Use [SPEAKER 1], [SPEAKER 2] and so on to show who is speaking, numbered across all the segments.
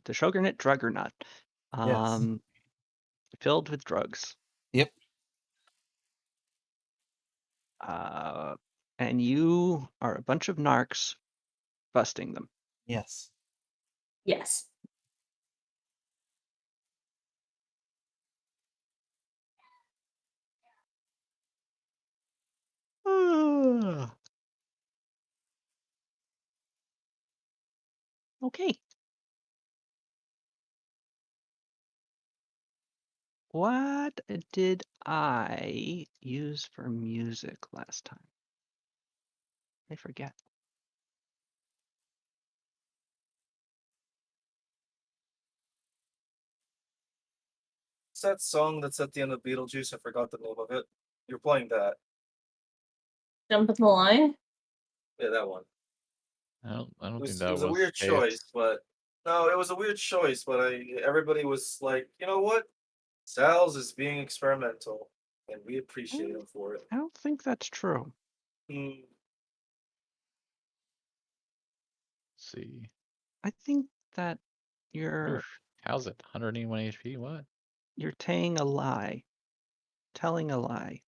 [SPEAKER 1] the Shogunate Druggernaut.
[SPEAKER 2] Yes.
[SPEAKER 1] Filled with drugs.
[SPEAKER 2] Yep.
[SPEAKER 1] And you are a bunch of narcs busting them.
[SPEAKER 2] Yes.
[SPEAKER 3] Yes.
[SPEAKER 1] Okay. What did I use for music last time? I forget.
[SPEAKER 4] It's that song that's at the end of Beetlejuice. I forgot the name of it. You're playing that.
[SPEAKER 3] Jump in the line?
[SPEAKER 4] Yeah, that one.
[SPEAKER 5] I don't think
[SPEAKER 4] It
[SPEAKER 5] that
[SPEAKER 4] was a weird
[SPEAKER 5] chaos.
[SPEAKER 4] choice, but no, it was a weird choice. But everybody was like, you know what? Sal's is being experimental, and we appreciate him for it.
[SPEAKER 1] I don't think that's true.
[SPEAKER 4] Hmm.
[SPEAKER 5] Let's see.
[SPEAKER 1] I think that you're
[SPEAKER 5] How's it? 181 HP? What?
[SPEAKER 1] you're telling a lie. Telling a lie.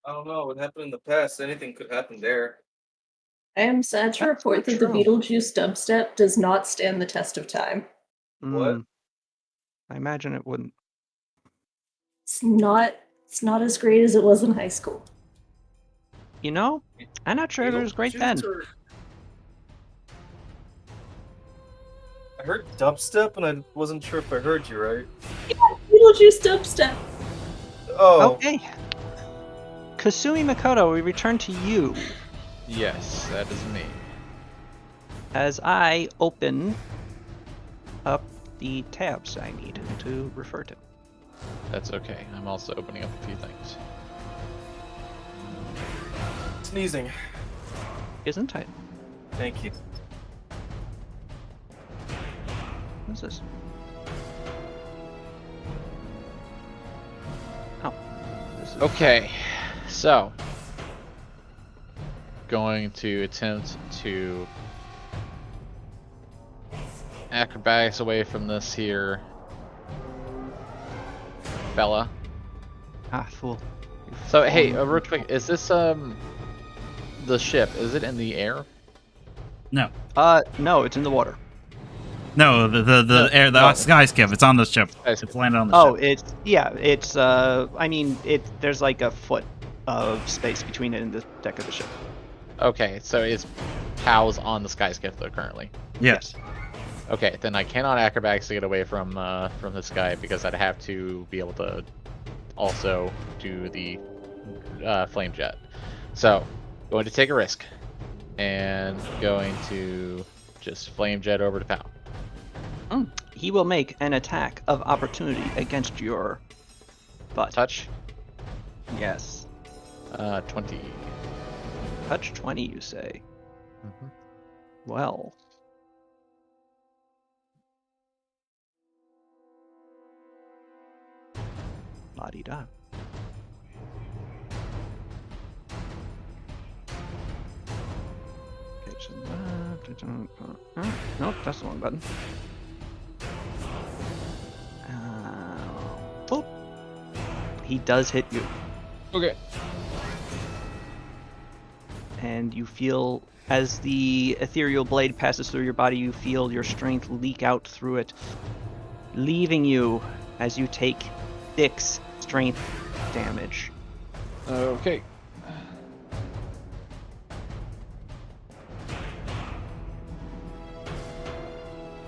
[SPEAKER 4] I don't know what happened in the past. Anything could happen there.
[SPEAKER 3] I am sad to
[SPEAKER 1] That's
[SPEAKER 3] report
[SPEAKER 1] not
[SPEAKER 3] that the
[SPEAKER 1] true.
[SPEAKER 3] Beetlejuice dubstep does not stand the test of time.
[SPEAKER 4] What?
[SPEAKER 1] I imagine it wouldn't.
[SPEAKER 3] It's not as great as it was in high school.
[SPEAKER 1] You know, I'm not sure it was great then.
[SPEAKER 4] I heard dubstep, and I wasn't sure if I heard you right.
[SPEAKER 3] Beetlejuice dubstep.
[SPEAKER 4] Oh.
[SPEAKER 1] Okay. Kasumi Makoto, we return to you
[SPEAKER 5] Yes, that is me.
[SPEAKER 1] as I open up the tabs I need to refer to.
[SPEAKER 5] That's okay. I'm also opening up a few things.
[SPEAKER 4] Sneezing.
[SPEAKER 1] Isn't it?
[SPEAKER 4] Thank you.
[SPEAKER 1] What's this? Oh. This is
[SPEAKER 5] Okay, so going to attempt to acrobatics away from this here fella.
[SPEAKER 1] fool.
[SPEAKER 5] So hey, real quick, is this the ship? Is it in the air?
[SPEAKER 2] No.
[SPEAKER 1] No, it's in the water.
[SPEAKER 2] No, the air, the sky skip. It's on the ship. It's landed on the ship.
[SPEAKER 1] It's I mean, there's like a foot of space between it and the deck of the ship.
[SPEAKER 5] Okay, so it's POWs on the sky skip though currently.
[SPEAKER 2] Yes.
[SPEAKER 5] Okay, then I cannot acrobatics to get away from this guy because I'd have to be able to also do the flame jet. So, going to take a risk and going to just flame jet over to POW.
[SPEAKER 1] He will make an attack of opportunity against your butt.
[SPEAKER 5] Touch?
[SPEAKER 1] Yes.
[SPEAKER 5] 20.
[SPEAKER 1] Touch 20, you say?
[SPEAKER 5] Mm-hmm.
[SPEAKER 1] Well. La-di-da. Nope, that's the wrong button. Boop. He does hit you.
[SPEAKER 5] Okay.
[SPEAKER 1] And you feel, as the ethereal blade passes through your body, you feel your strength leak out through it, leaving you as you take 6 strength damage.
[SPEAKER 5] Okay.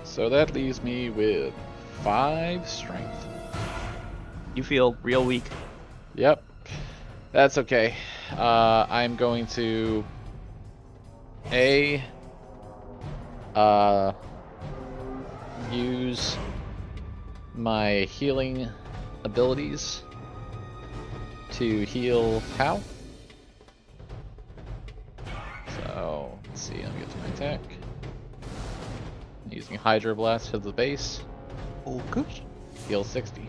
[SPEAKER 5] So that leaves me with 5 strength.
[SPEAKER 1] You feel real weak.
[SPEAKER 5] Yep. That's okay. I'm going to use my healing abilities to heal POW. So let's see, let me get to my attack. Using Hydro Blast to the base.
[SPEAKER 1] Focus.
[SPEAKER 5] Heal 60.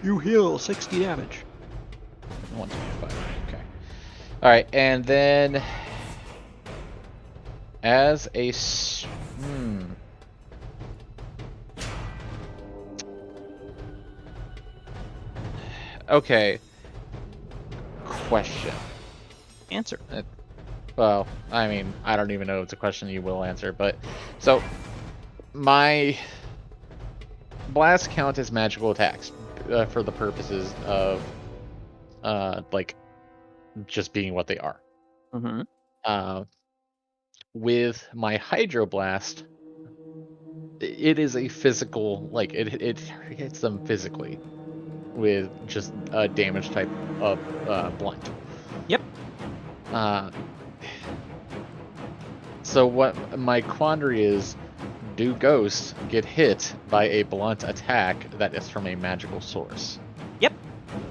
[SPEAKER 1] You heal 60 damage.
[SPEAKER 5] 125. Okay. Alright, and then as a Okay. Question.
[SPEAKER 1] Answer.
[SPEAKER 5] Well, I mean, I don't even know if it's a question you will answer, but so my blasts count as magical attacks for the purposes of like just being what they are.
[SPEAKER 1] Mm-hmm.
[SPEAKER 5] With my hydroblast, it is a physical, like it hits them physically with just a damage type of blunt.
[SPEAKER 1] Yep.
[SPEAKER 5] So what my quandary is, do ghosts get hit by a blunt attack that is from a magical source?
[SPEAKER 1] Yep.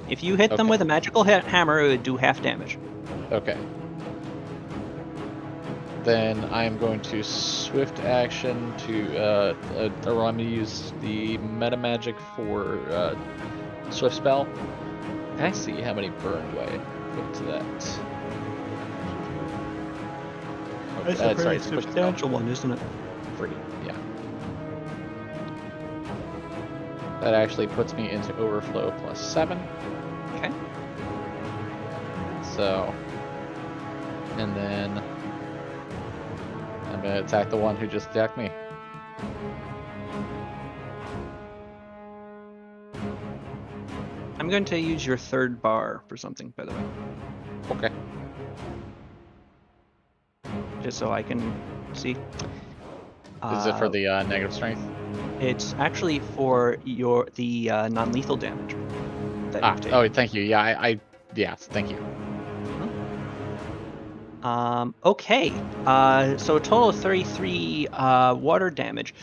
[SPEAKER 1] If you hit them
[SPEAKER 5] Okay.
[SPEAKER 1] with a magical hammer, it would do half damage.
[SPEAKER 5] Okay. Then I'm going to swift action to, or I'm going to use the meta magic for swift spell. Can I see how many burn do I put to that?
[SPEAKER 1] That's a pretty substantial one, isn't it?
[SPEAKER 5] 3, yeah. That actually puts me into overflow +7.
[SPEAKER 1] Okay.
[SPEAKER 5] So, and then I'm gonna attack the one who just attacked me.
[SPEAKER 1] I'm going to use your third bar for something, by the way,
[SPEAKER 5] Okay.
[SPEAKER 1] just so I can see.
[SPEAKER 5] Is it for the negative strength?
[SPEAKER 1] It's actually for the non-lethal damage that you've taken.
[SPEAKER 5] Oh, thank you. Yeah, yeah, thank you.
[SPEAKER 1] Okay. So a total of 33 water damage.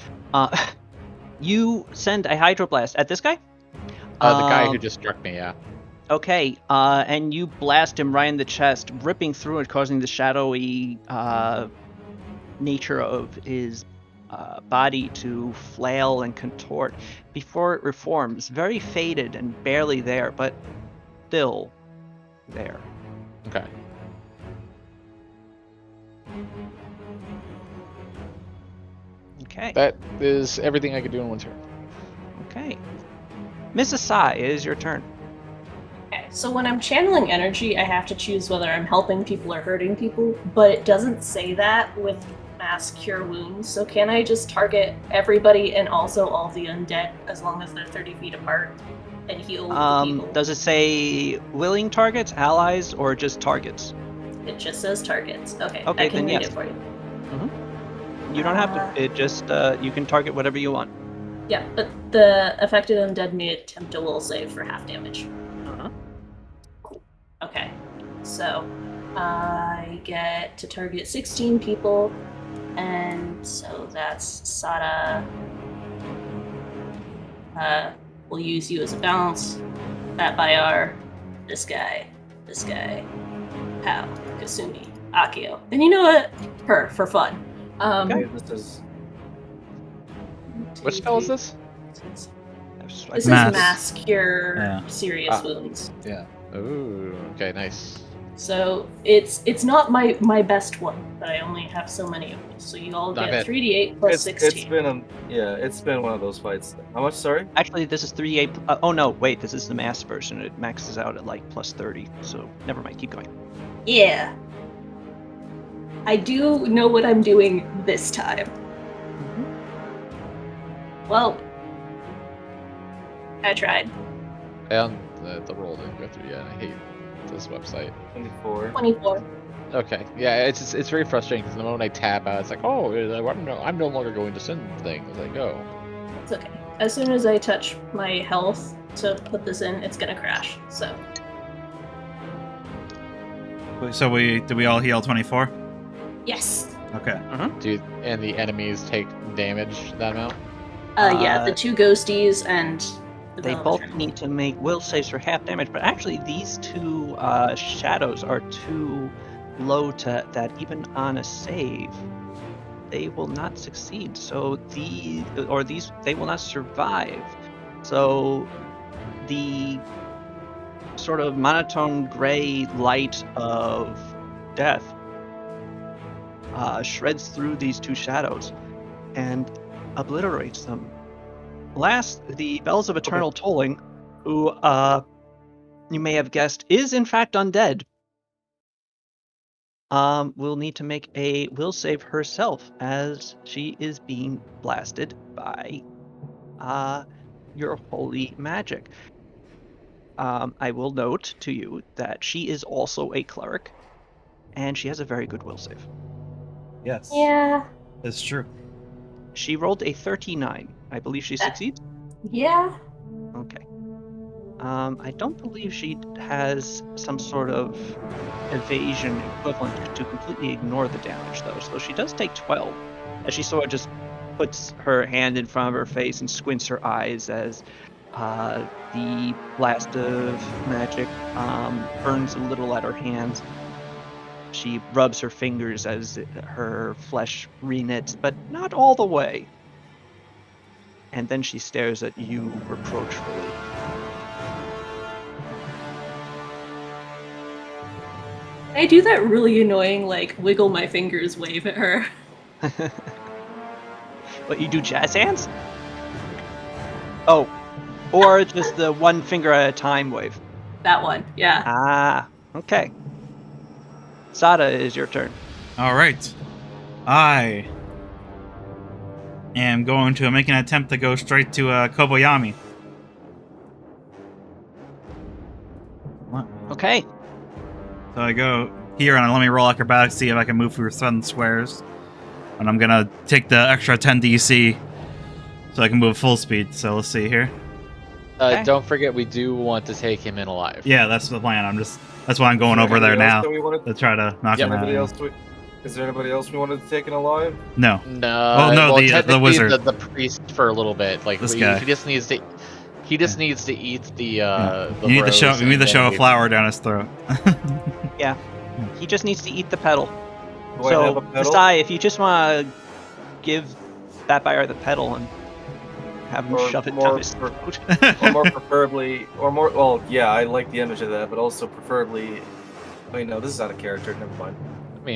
[SPEAKER 1] You send a hydroblast at this guy?
[SPEAKER 5] The guy who just struck me, yeah.
[SPEAKER 1] Okay, and you blast him right in the chest, ripping through it, causing the shadowy nature of his body to flail and contort before it reforms. Very faded and barely there, but still there.
[SPEAKER 5] Okay.
[SPEAKER 1] Okay.
[SPEAKER 5] That is everything I could do in one turn.
[SPEAKER 1] Okay. Mrs. Sai, it is your turn.
[SPEAKER 3] Okay, so when I'm channeling energy, I have to choose whether I'm helping people or hurting people, but it doesn't say that with mass cure wounds. So can I just target everybody and also all the undead as long as they're 30 feet apart and heal the people?
[SPEAKER 1] Does it say willing targets, allies, or just targets?
[SPEAKER 3] It just says targets. Okay,
[SPEAKER 1] Okay,
[SPEAKER 3] I can
[SPEAKER 1] then
[SPEAKER 3] read
[SPEAKER 1] yes.
[SPEAKER 3] it for you.
[SPEAKER 1] You don't have to. It just you can target whatever you want.
[SPEAKER 3] Yeah, but the affected undead may attempt a will save for half damage. Cool. Okay, so I get to target 16 people, and so that's Sada. We'll use you as a balance. That Bayar, this guy, Pal, Kasumi, Akio. And you know what? Her, for fun.
[SPEAKER 4] Okay, this is
[SPEAKER 5] Which spell is this?
[SPEAKER 3] This
[SPEAKER 1] This
[SPEAKER 3] is
[SPEAKER 2] Mass.
[SPEAKER 3] mass cure
[SPEAKER 2] Yeah.
[SPEAKER 3] serious wounds.
[SPEAKER 5] Yeah. Ooh, okay, nice.
[SPEAKER 3] So it's not my best one, but I only have so many of these. So you all
[SPEAKER 5] Not
[SPEAKER 3] get
[SPEAKER 5] bad.
[SPEAKER 3] 3d8 plus
[SPEAKER 4] it's
[SPEAKER 3] 16.
[SPEAKER 4] it's been one of those fights. How much? Sorry.
[SPEAKER 1] Actually, this is 3a. Oh no, wait. This is the mass version. It maxes out at like plus 30. So never mind. Keep going.
[SPEAKER 3] Yeah. I do know what I'm doing this time. Well, I tried.
[SPEAKER 5] And the roll didn't go through yet. I hate this website.
[SPEAKER 4] 24.
[SPEAKER 3] 24.
[SPEAKER 5] Okay, yeah, it's very frustrating because the moment I tab out, it's like, oh, I'm no longer going to send things. It's like, oh,
[SPEAKER 3] It's okay. As soon as I touch my health to put this in, it's gonna crash. So
[SPEAKER 2] So did we all heal 24?
[SPEAKER 3] yes.
[SPEAKER 2] Okay.
[SPEAKER 5] and the enemies take damage that amount.
[SPEAKER 3] Yeah, the two ghosties and the
[SPEAKER 1] They
[SPEAKER 3] Bell
[SPEAKER 1] both
[SPEAKER 3] Eternal.
[SPEAKER 1] need to make will saves for half damage, but actually these two shadows are too low to that even on a save they will not succeed. So they will not survive. So the sort of monotone gray light of death shreds through these two shadows and obliterates them. Last, the bells of eternal tolling, who you may have guessed, is in fact undead, will need to make a will save herself as she is being blasted by your holy magic. I will note to you that she is also a cleric, and she has a very good will save.
[SPEAKER 2] Yes.
[SPEAKER 3] Yeah.
[SPEAKER 2] It's true.
[SPEAKER 1] She rolled a 39. I believe she succeeds.
[SPEAKER 3] Yeah.
[SPEAKER 1] Okay. I don't believe she has some sort of evasion equivalent to completely ignore the damage, though. So she does take 12, as she sort of just puts her hand in front of her face and squints her eyes as the blast of magic burns a little at her hands. She rubs her fingers as her flesh reknits, but not all the way. And then she stares at you reproachfully.
[SPEAKER 3] I do that really annoying, like, wiggle my fingers wave at her.
[SPEAKER 1] What, you do jazz hands? Oh, or just the one finger at a time wave.
[SPEAKER 3] That one, yeah.
[SPEAKER 1] Ah, okay. Sada, is your turn.
[SPEAKER 2] All right. I am going to make an attempt to go straight to Kobayami. What?
[SPEAKER 1] Okay.
[SPEAKER 2] So I go here and let me roll acrobatics, see if I can move through sudden squares. And I'm gonna take the extra 10 DC so I can move full speed. So let's see here.
[SPEAKER 1] Okay.
[SPEAKER 5] Don't forget, we do want to take him in alive.
[SPEAKER 2] Yeah, that's the plan. That's why I'm going over there now to try to knock him out.
[SPEAKER 4] Is there anybody else we wanted to take in alive?
[SPEAKER 2] No.
[SPEAKER 5] No.
[SPEAKER 2] Well, no, the
[SPEAKER 5] technically,
[SPEAKER 2] wizard.
[SPEAKER 5] the priest for a little bit. Like
[SPEAKER 2] This guy.
[SPEAKER 5] he just needs to. He just needs to eat the.
[SPEAKER 2] You need to show.
[SPEAKER 5] rose
[SPEAKER 2] You need to
[SPEAKER 5] and
[SPEAKER 2] show a
[SPEAKER 5] then
[SPEAKER 2] flower down his throat.
[SPEAKER 1] Yeah. He just needs to eat the petal.
[SPEAKER 4] Do I have
[SPEAKER 1] So,
[SPEAKER 4] a pedal?
[SPEAKER 1] Masai, if you just want to give that buyer the petal and have him
[SPEAKER 4] Or
[SPEAKER 1] shove it
[SPEAKER 4] more
[SPEAKER 1] down his throat.
[SPEAKER 4] Or more preferably, well, yeah, I like the image of that, but also preferably. Wait, no, this is out of character. Never mind.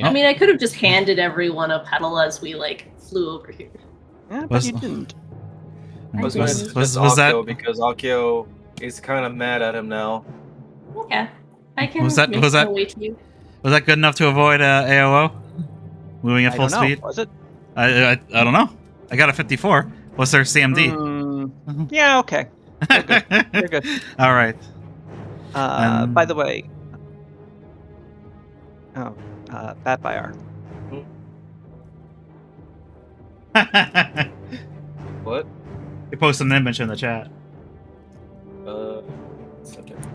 [SPEAKER 3] I mean, I could have just handed everyone a petal as we, like, flew over here.
[SPEAKER 1] Yeah, but
[SPEAKER 2] Was-
[SPEAKER 1] you didn't.
[SPEAKER 4] I was
[SPEAKER 3] I
[SPEAKER 4] going
[SPEAKER 3] didn't.
[SPEAKER 4] to suggest
[SPEAKER 2] was that-
[SPEAKER 4] Akio because Akio is kind of mad at him now.
[SPEAKER 3] Okay. I can
[SPEAKER 2] Was that-
[SPEAKER 3] make
[SPEAKER 2] was
[SPEAKER 3] my
[SPEAKER 2] that-
[SPEAKER 3] way to you.
[SPEAKER 2] Was that good enough to avoid AOO? Moving at
[SPEAKER 1] I
[SPEAKER 2] full
[SPEAKER 1] don't know.
[SPEAKER 2] speed?
[SPEAKER 1] Was it?
[SPEAKER 2] I don't know. I got a 54. What's their CMD?
[SPEAKER 1] Yeah, okay. You're good. You're good.
[SPEAKER 2] All right.
[SPEAKER 1] By the way. Oh, Bat Bayar.
[SPEAKER 4] What?
[SPEAKER 2] You posted an image in the chat.
[SPEAKER 4] Second.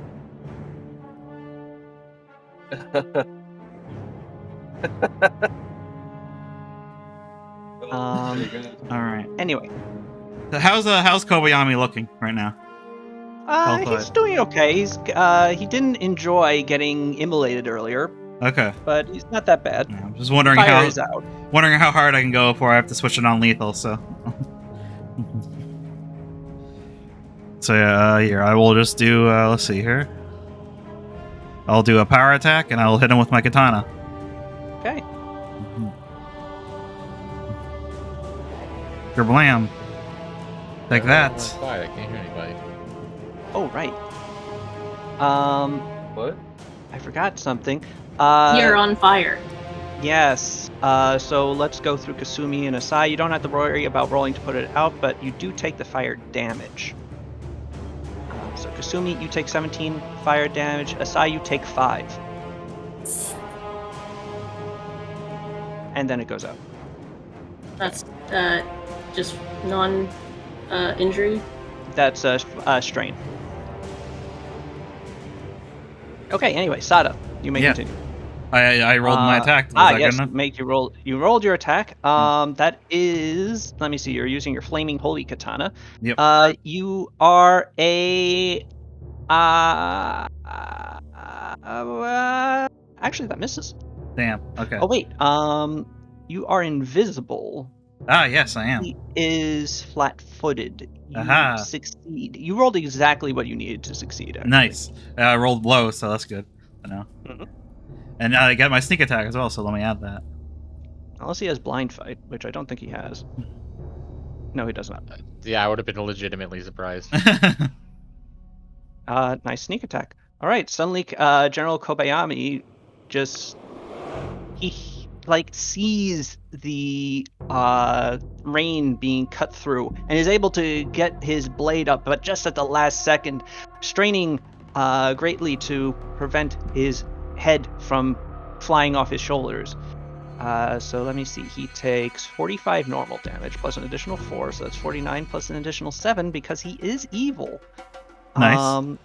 [SPEAKER 2] All right.
[SPEAKER 1] Anyway.
[SPEAKER 2] So how's Kobayami looking right now?
[SPEAKER 1] He's doing okay. He didn't enjoy getting immolated earlier,
[SPEAKER 2] Okay.
[SPEAKER 1] but he's not that bad.
[SPEAKER 2] Yeah, I'm just wondering
[SPEAKER 1] Fire
[SPEAKER 2] how
[SPEAKER 1] is out.
[SPEAKER 2] hard I can go before I have to switch it on lethal. So. So yeah, here I will just do. Let's see here. I'll do a power attack and I'll hit him with my katana.
[SPEAKER 1] Okay.
[SPEAKER 2] Kerblam. Take that.
[SPEAKER 5] Quiet. I can't hear anybody.
[SPEAKER 1] Oh, right.
[SPEAKER 4] What?
[SPEAKER 1] I forgot something.
[SPEAKER 3] You're on fire.
[SPEAKER 1] Yes. So let's go through Kasumi and Asai. You don't have to worry about rolling to put it out, but you do take the fire damage. So Kasumi, you take 17 fire damage. Asai, you take 5. And then it goes out.
[SPEAKER 3] That's just non-injury.
[SPEAKER 1] That's a strain. Okay, anyway, Sada, you may
[SPEAKER 2] Yeah.
[SPEAKER 1] continue.
[SPEAKER 2] I rolled my attack. Was that good
[SPEAKER 1] yes,
[SPEAKER 2] enough?
[SPEAKER 1] make you roll. You rolled your attack. That is. Let me see. You're using your flaming holy katana.
[SPEAKER 2] Yep.
[SPEAKER 1] You are a. Actually, that misses.
[SPEAKER 2] Damn. Okay.
[SPEAKER 1] Oh wait. You are invisible.
[SPEAKER 2] Ah, yes, I am.
[SPEAKER 1] He is flat-footed. You
[SPEAKER 2] Aha.
[SPEAKER 1] succeed. You rolled exactly what you needed to succeed. Actually.
[SPEAKER 2] Nice. I rolled low, so that's good. I know.
[SPEAKER 1] Mhm.
[SPEAKER 2] And I got my sneak attack as well, so let me add that.
[SPEAKER 1] Unless he has blind fight, which I don't think he has. No, he does not.
[SPEAKER 5] Yeah, I would have been legitimately surprised.
[SPEAKER 1] Nice sneak attack. All right. Suddenly, General Kobayami just he like sees the rain being cut through and is able to get his blade up, but just at the last second, straining greatly to prevent his head from flying off his shoulders. So let me see. He takes 45 normal damage plus an additional 4, so that's 49 plus an additional 7 because he is evil.
[SPEAKER 2] Nice.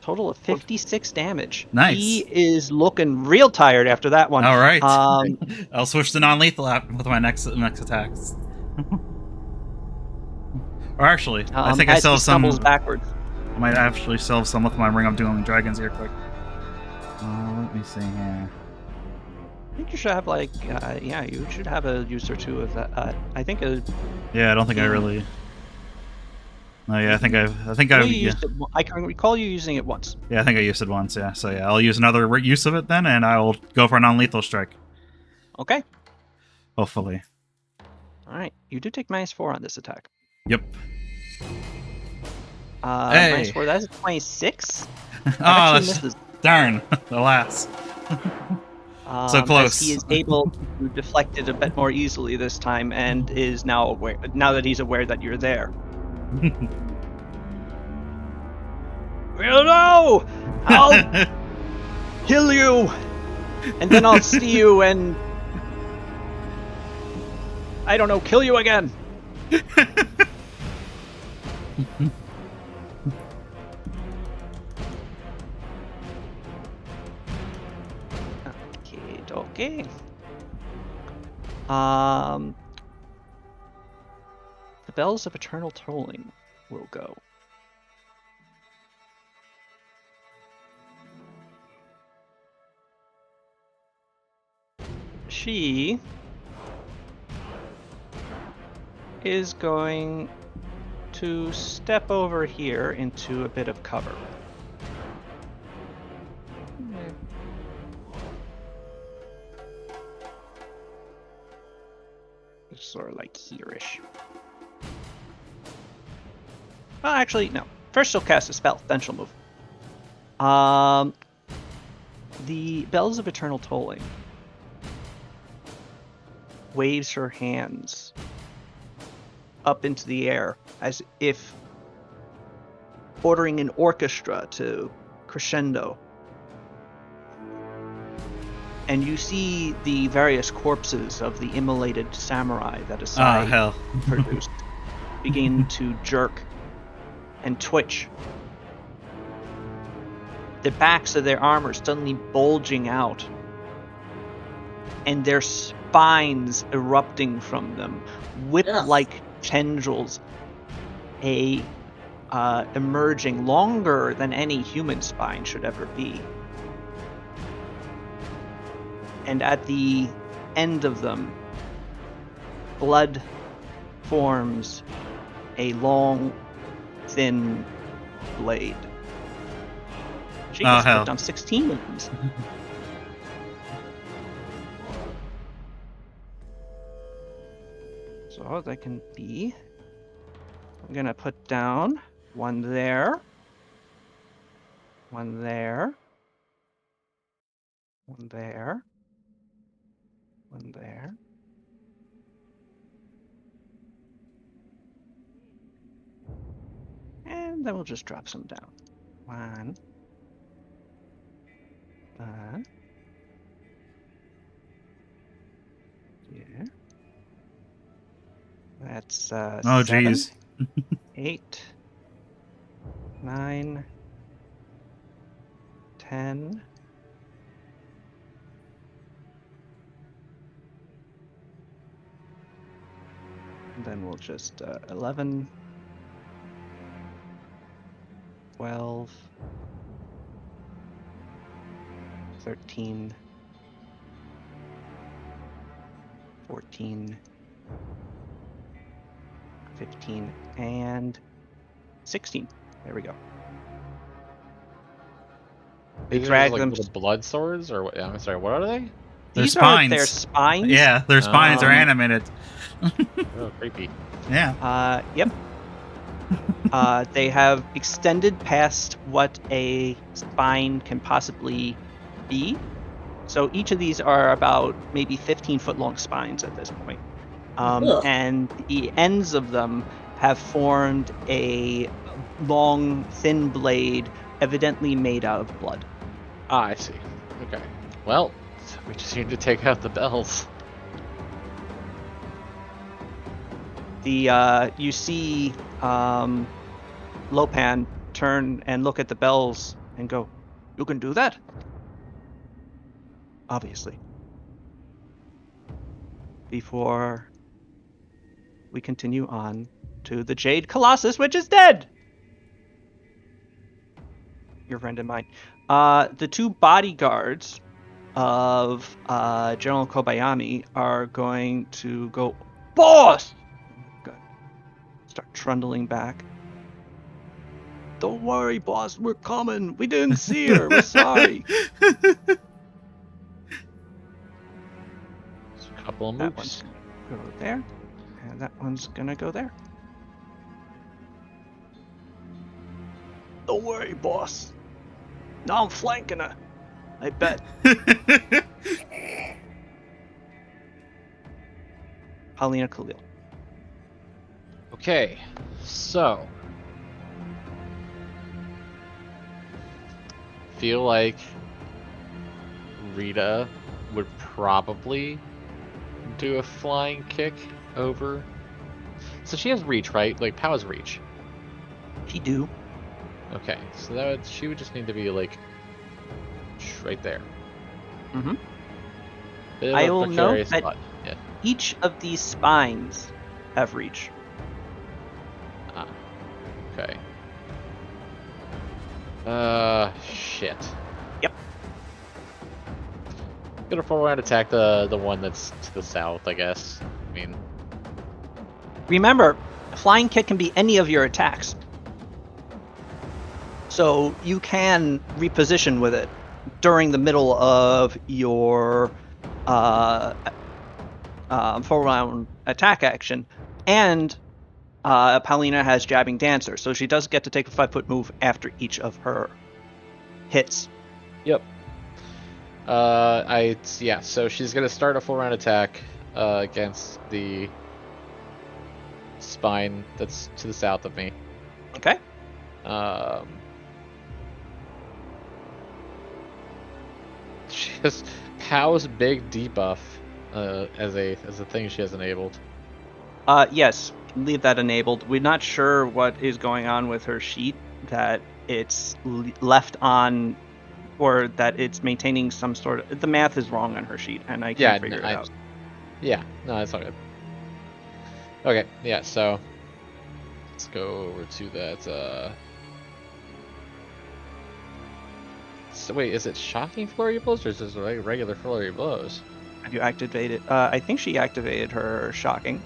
[SPEAKER 1] Total of 56 damage.
[SPEAKER 2] Nice.
[SPEAKER 1] He is looking real tired after that one.
[SPEAKER 2] All right.
[SPEAKER 1] Um,
[SPEAKER 2] I'll switch to non-lethal with my next attacks. Or actually, I think I
[SPEAKER 1] as
[SPEAKER 2] still
[SPEAKER 1] he
[SPEAKER 2] have some.
[SPEAKER 1] stumbles backwards.
[SPEAKER 2] I might actually still have some with my Ring of Dueling Dragons here, quick. Let me see here.
[SPEAKER 1] I think you should have like, yeah, you should have a use or two of that. I think
[SPEAKER 2] Yeah, I don't think I really. No, yeah, I think
[SPEAKER 1] you
[SPEAKER 2] I've. Yeah.
[SPEAKER 1] used it, I can recall you using it once.
[SPEAKER 2] Yeah, I think I used it once. Yeah, so yeah, I'll use another use of it then, and I'll go for a non-lethal strike.
[SPEAKER 1] Okay.
[SPEAKER 2] Hopefully.
[SPEAKER 1] All right. You do take -4 on this attack.
[SPEAKER 2] Yep.
[SPEAKER 1] Hey. -4. That's a 26.
[SPEAKER 2] Oh,
[SPEAKER 1] Actually
[SPEAKER 2] that's
[SPEAKER 1] misses.
[SPEAKER 2] darn. Alas. So close.
[SPEAKER 1] As he is able to deflect it a bit more easily this time, and is now aware. Now that he's aware that you're there. Well, no! I'll kill you, and then I'll see you, and I don't know, kill you again. Okay. The bells of eternal tolling will go. She is going to step over here into a bit of cover. Sort of like here-ish. Well, actually, no. First she'll cast a spell, then she'll move. The Bells of Eternal Tolling waves her hands up into the air as if ordering an orchestra to crescendo. And you see the various corpses of the immolated samurai that Asai produced begin to jerk and twitch. The backs of their armor suddenly bulging out, and their spines erupting from them, whip-like tendrils, emerging longer than any human spine should ever be. And at the end of them, blood forms a long, thin blade. She has put down 16 of these. So that can be... I'm going to put down one there, one there, one there, one there. And then we'll just drop some down. One. Yeah. That's 7,
[SPEAKER 2] geez.
[SPEAKER 1] 8, 9, 10. And then we'll just 11, 12, 13, 14, 15, and 16. There we go. They drag
[SPEAKER 5] like
[SPEAKER 1] them.
[SPEAKER 5] Little blood swords, or what? I'm sorry. What are they?
[SPEAKER 1] These
[SPEAKER 2] spines.
[SPEAKER 1] are their spines.
[SPEAKER 2] Yeah, their spines are animated.
[SPEAKER 5] Oh, creepy.
[SPEAKER 2] Yeah.
[SPEAKER 1] Yep. They have extended past what a spine can possibly be. So each of these are about maybe 15-foot long spines at this point.
[SPEAKER 3] Ugh.
[SPEAKER 1] And the ends of them have formed a long, thin blade, evidently made out of blood.
[SPEAKER 5] Ah, I see. Okay. Well, we just need to take out the bells.
[SPEAKER 1] You see Lopan turn and look at the bells and go, "You can do that?" Obviously. Before we continue on to the Jade Colossus, which is dead. Your friend and mine. The two bodyguards of General Kobayami are going to go, "Boss!" Start trundling back. "Don't worry, boss. We're coming. We didn't see her. We're sorry."
[SPEAKER 5] Just a couple of
[SPEAKER 1] That one's
[SPEAKER 5] moves.
[SPEAKER 1] gonna go there, and that one's gonna go there. "Don't worry, boss. Now I'm flanking her. I bet." Paulina Khalil.
[SPEAKER 5] Okay, so feel like Rita would probably do a flying kick over. So she has reach, right? Like Pow's reach.
[SPEAKER 1] She do.
[SPEAKER 5] Okay, so that would, she would just need to be like right there.
[SPEAKER 1] Mm-hmm.
[SPEAKER 5] Bit of
[SPEAKER 1] I
[SPEAKER 5] a
[SPEAKER 1] will note
[SPEAKER 5] precarious
[SPEAKER 1] that
[SPEAKER 5] spot. Yeah.
[SPEAKER 1] each of these spines have reach.
[SPEAKER 5] Ah. Okay. Shit.
[SPEAKER 1] Yep.
[SPEAKER 5] Gonna full round attack the one that's to the south, I guess. I mean,
[SPEAKER 1] Remember, flying kick can be any of your attacks. So you can reposition with it during the middle of your full round attack action. And Paulina has Jabbing Dancer, so she does get to take a 5-foot move after each of her hits.
[SPEAKER 5] yep. Yeah. So she's gonna start a full round attack against the spine that's to the south of me.
[SPEAKER 1] Okay?
[SPEAKER 5] She has Pow's big debuff as a thing she has enabled.
[SPEAKER 1] Yes, leave that enabled. We're not sure what is going on with her sheet, that it's left on, or that it's maintaining some sort of. The math is wrong on her sheet, and I can't figure it out.
[SPEAKER 5] Yeah, no, that's all good. Okay, yeah, so let's go over to that. So wait, is it shocking flurry blows or is this regular flurry blows?
[SPEAKER 1] Have you activated? I think she activated her shocking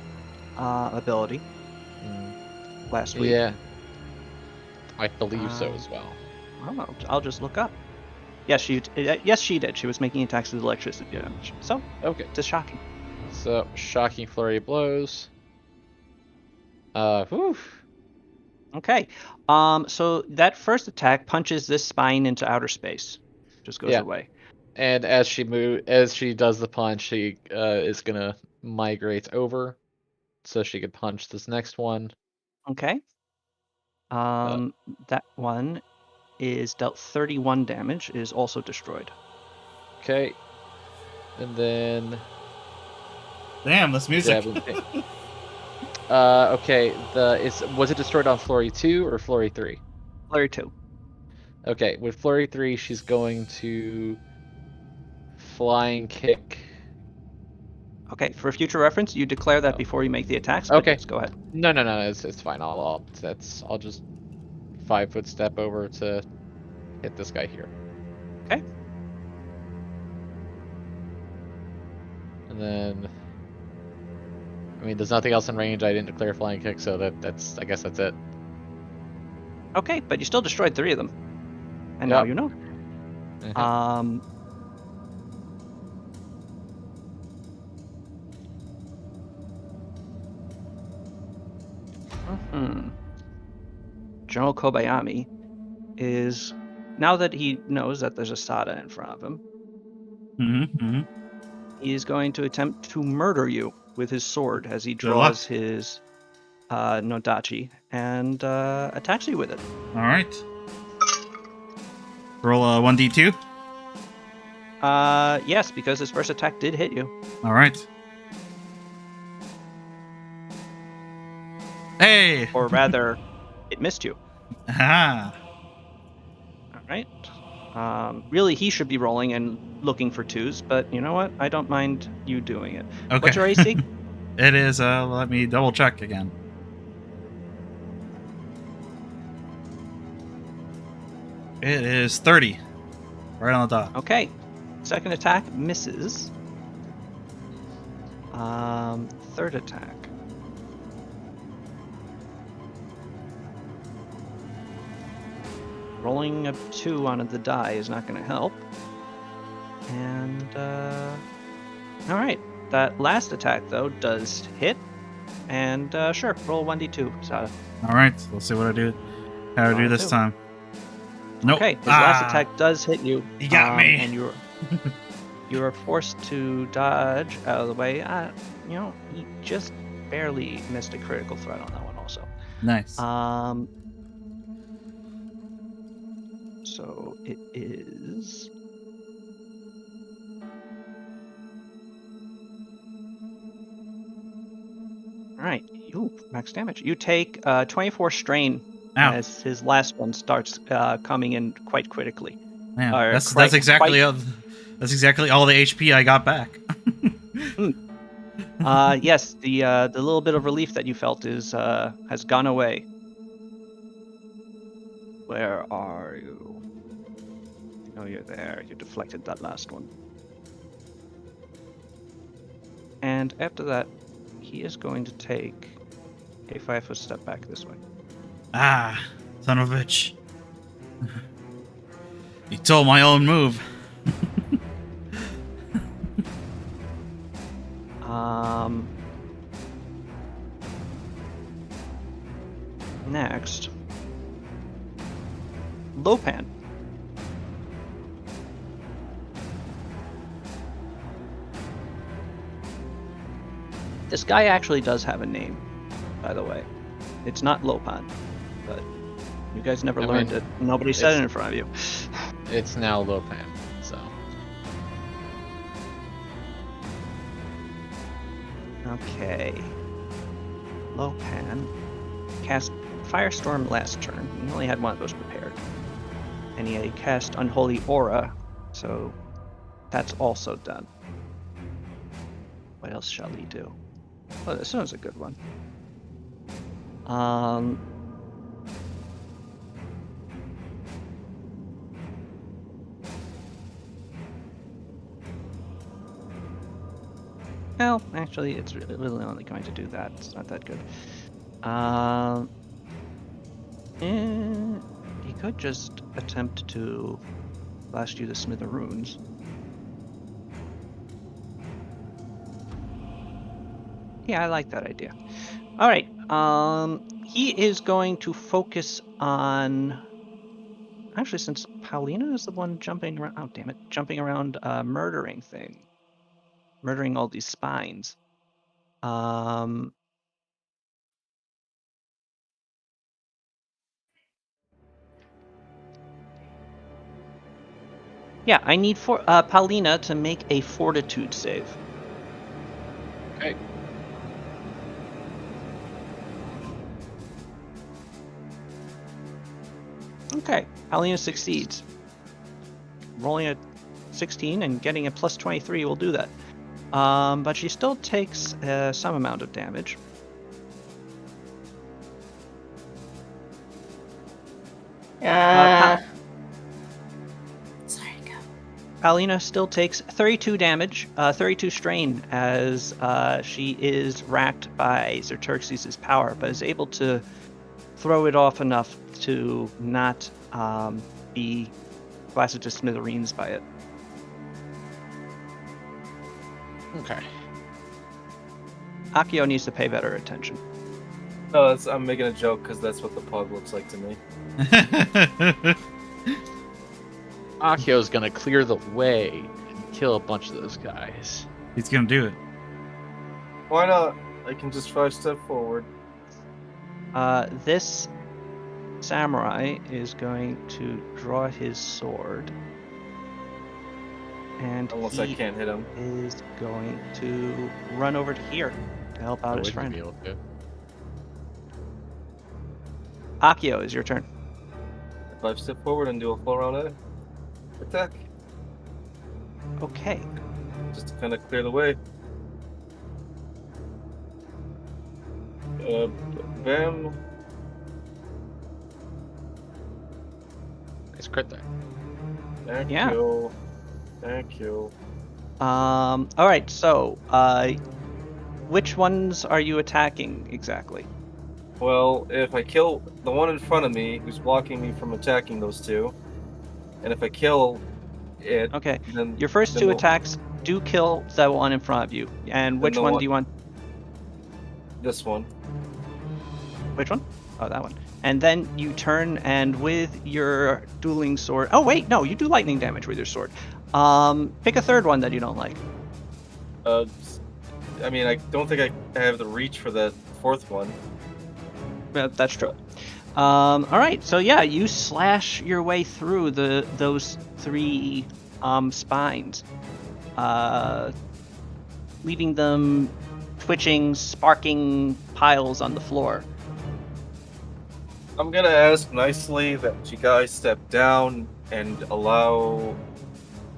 [SPEAKER 1] ability last week.
[SPEAKER 5] Yeah, I believe so as well.
[SPEAKER 1] I'll just look up. Yes, she did. She was making attacks with electricity damage. So,
[SPEAKER 5] Okay,
[SPEAKER 1] it's shocking.
[SPEAKER 5] so shocking flurry blows. Whew.
[SPEAKER 1] Okay. So that first attack punches this spine into outer space. Just goes
[SPEAKER 5] Yeah.
[SPEAKER 1] away.
[SPEAKER 5] And as she does the punch, she is gonna migrate over, so she could punch this next one.
[SPEAKER 1] Okay. That one is dealt 31 damage. Is also destroyed.
[SPEAKER 5] Okay, and then
[SPEAKER 2] Damn, this music.
[SPEAKER 5] okay. Was it destroyed on Flurry 2 or Flurry 3?
[SPEAKER 1] Flurry 2.
[SPEAKER 5] Okay, with Flurry 3, she's going to flying kick.
[SPEAKER 1] Okay. For future reference, you declare that
[SPEAKER 5] Oh.
[SPEAKER 1] before you make the attacks. But
[SPEAKER 5] Okay.
[SPEAKER 1] yes, go ahead.
[SPEAKER 5] No, it's fine. I'll just 5-foot step over to hit this guy here.
[SPEAKER 1] Okay.
[SPEAKER 5] And then, I mean, there's nothing else in range. I didn't declare flying kick, so that's I guess that's it.
[SPEAKER 1] Okay, but you still destroyed 3 of them, and now
[SPEAKER 5] Yep.
[SPEAKER 1] you know.
[SPEAKER 5] Mhm.
[SPEAKER 1] General Kobayami is, now that he knows that there's a Sada in front of him, he is going to attempt to murder you with his sword as he
[SPEAKER 2] Good luck.
[SPEAKER 1] draws his Nodachi and attacks you with it.
[SPEAKER 2] All right. Roll a 1d2.
[SPEAKER 1] Yes, because his first attack did hit you.
[SPEAKER 2] All right. Hey.
[SPEAKER 1] Or rather, it missed you.
[SPEAKER 2] Ah.
[SPEAKER 1] All right. Really, he should be rolling and looking for twos, but you know what? I don't mind you doing it.
[SPEAKER 2] Okay.
[SPEAKER 1] What's your AC?
[SPEAKER 2] It is. Let me double check again. It is 30. Right on the dot.
[SPEAKER 1] Okay. Second attack misses. Third attack. Rolling a 2 on the die is not going to help. And, alright. That last attack, though, does hit. And, sure, roll 1d2, Sada.
[SPEAKER 2] All right. Let's see what I do. How to do this time. Nope.
[SPEAKER 1] Okay, his last attack does hit you.
[SPEAKER 2] He got me.
[SPEAKER 1] And you are forced to dodge out of the way. You know, he just barely missed a critical threat on that one also.
[SPEAKER 2] Nice.
[SPEAKER 1] So it is... Alright, max damage. You take 24 strain as his last one starts coming in quite critically.
[SPEAKER 2] Man, that's exactly all the HP I got back.
[SPEAKER 1] Yes, the little bit of relief that you felt has gone away. Where are you? Oh, you're there. You deflected that last one. And after that, he is going to take a 5-foot step back this way.
[SPEAKER 2] Ah, son of a bitch. You told my own move.
[SPEAKER 1] Next, Lopan. This guy actually does have a name, by the way. It's not Lopan, but you guys never learned it. Nobody said it in front of you.
[SPEAKER 5] It's now Lopan, so.
[SPEAKER 1] Okay. Lopan cast Firestorm last turn. He only had one of those prepared. And he had cast Unholy Aura, so that's also done. What else shall he do? Oh, this one's a good one. Well, actually, it's really only going to do that. It's not that good. He could just attempt to blast you to smithereens. Yeah, I like that idea. All right. He is going to focus on. Actually, since Paulina is the one jumping around. Oh, damn it! Jumping around, murdering all these spines. Yeah, I need Paulina to make a Fortitude save.
[SPEAKER 5] Okay.
[SPEAKER 1] Okay, Paulina succeeds. Rolling a 16 and getting a plus 23 will do that. But she still takes some amount of damage.
[SPEAKER 3] Sorry, go.
[SPEAKER 1] Paulina still takes 32 damage, 32 strain, as she is racked by Xerxes' power, but is able to throw it off enough to not be blasted to smithereens by it.
[SPEAKER 5] Okay.
[SPEAKER 1] Akio needs to pay better attention.
[SPEAKER 4] No, I'm making a joke because that's what the pug looks like to me.
[SPEAKER 5] Akio's gonna clear the way and kill a bunch of those guys.
[SPEAKER 2] He's gonna do it.
[SPEAKER 4] Why not? I can just 5-step forward.
[SPEAKER 1] This samurai is going to draw his sword, and
[SPEAKER 4] Unless I
[SPEAKER 1] he
[SPEAKER 4] can't hit him.
[SPEAKER 1] is going to run over to here to help out
[SPEAKER 5] I
[SPEAKER 1] his
[SPEAKER 5] wouldn't
[SPEAKER 1] friend.
[SPEAKER 5] be able to.
[SPEAKER 1] Akio, is your turn.
[SPEAKER 4] 5-step forward and do a full round attack.
[SPEAKER 1] Okay.
[SPEAKER 4] Just to kind of clear the way. Bam.
[SPEAKER 5] Nice crit there.
[SPEAKER 4] Thank
[SPEAKER 1] Yeah.
[SPEAKER 4] you. Thank you.
[SPEAKER 1] All right. So, which ones are you attacking exactly?
[SPEAKER 4] Well, if I kill the one in front of me, who's blocking me from attacking those two, and if I kill it,
[SPEAKER 1] Okay.
[SPEAKER 4] then
[SPEAKER 1] Your first
[SPEAKER 4] then
[SPEAKER 1] two
[SPEAKER 4] the,
[SPEAKER 1] attacks do kill the one in front of you. And
[SPEAKER 4] then
[SPEAKER 1] which
[SPEAKER 4] the
[SPEAKER 1] one
[SPEAKER 4] one,
[SPEAKER 1] do you want?
[SPEAKER 4] this one.
[SPEAKER 1] Which one? Oh, that one. And then you turn and with your dueling sword. Oh wait, no, you do lightning damage with your sword. Pick a third one that you don't like.
[SPEAKER 4] I mean, I don't think I have the reach for that fourth one.
[SPEAKER 1] That's true. All right, so yeah, you slash your way through those three spines, leaving them twitching, sparking piles on the floor.
[SPEAKER 4] I'm gonna ask nicely that you guys step down and allow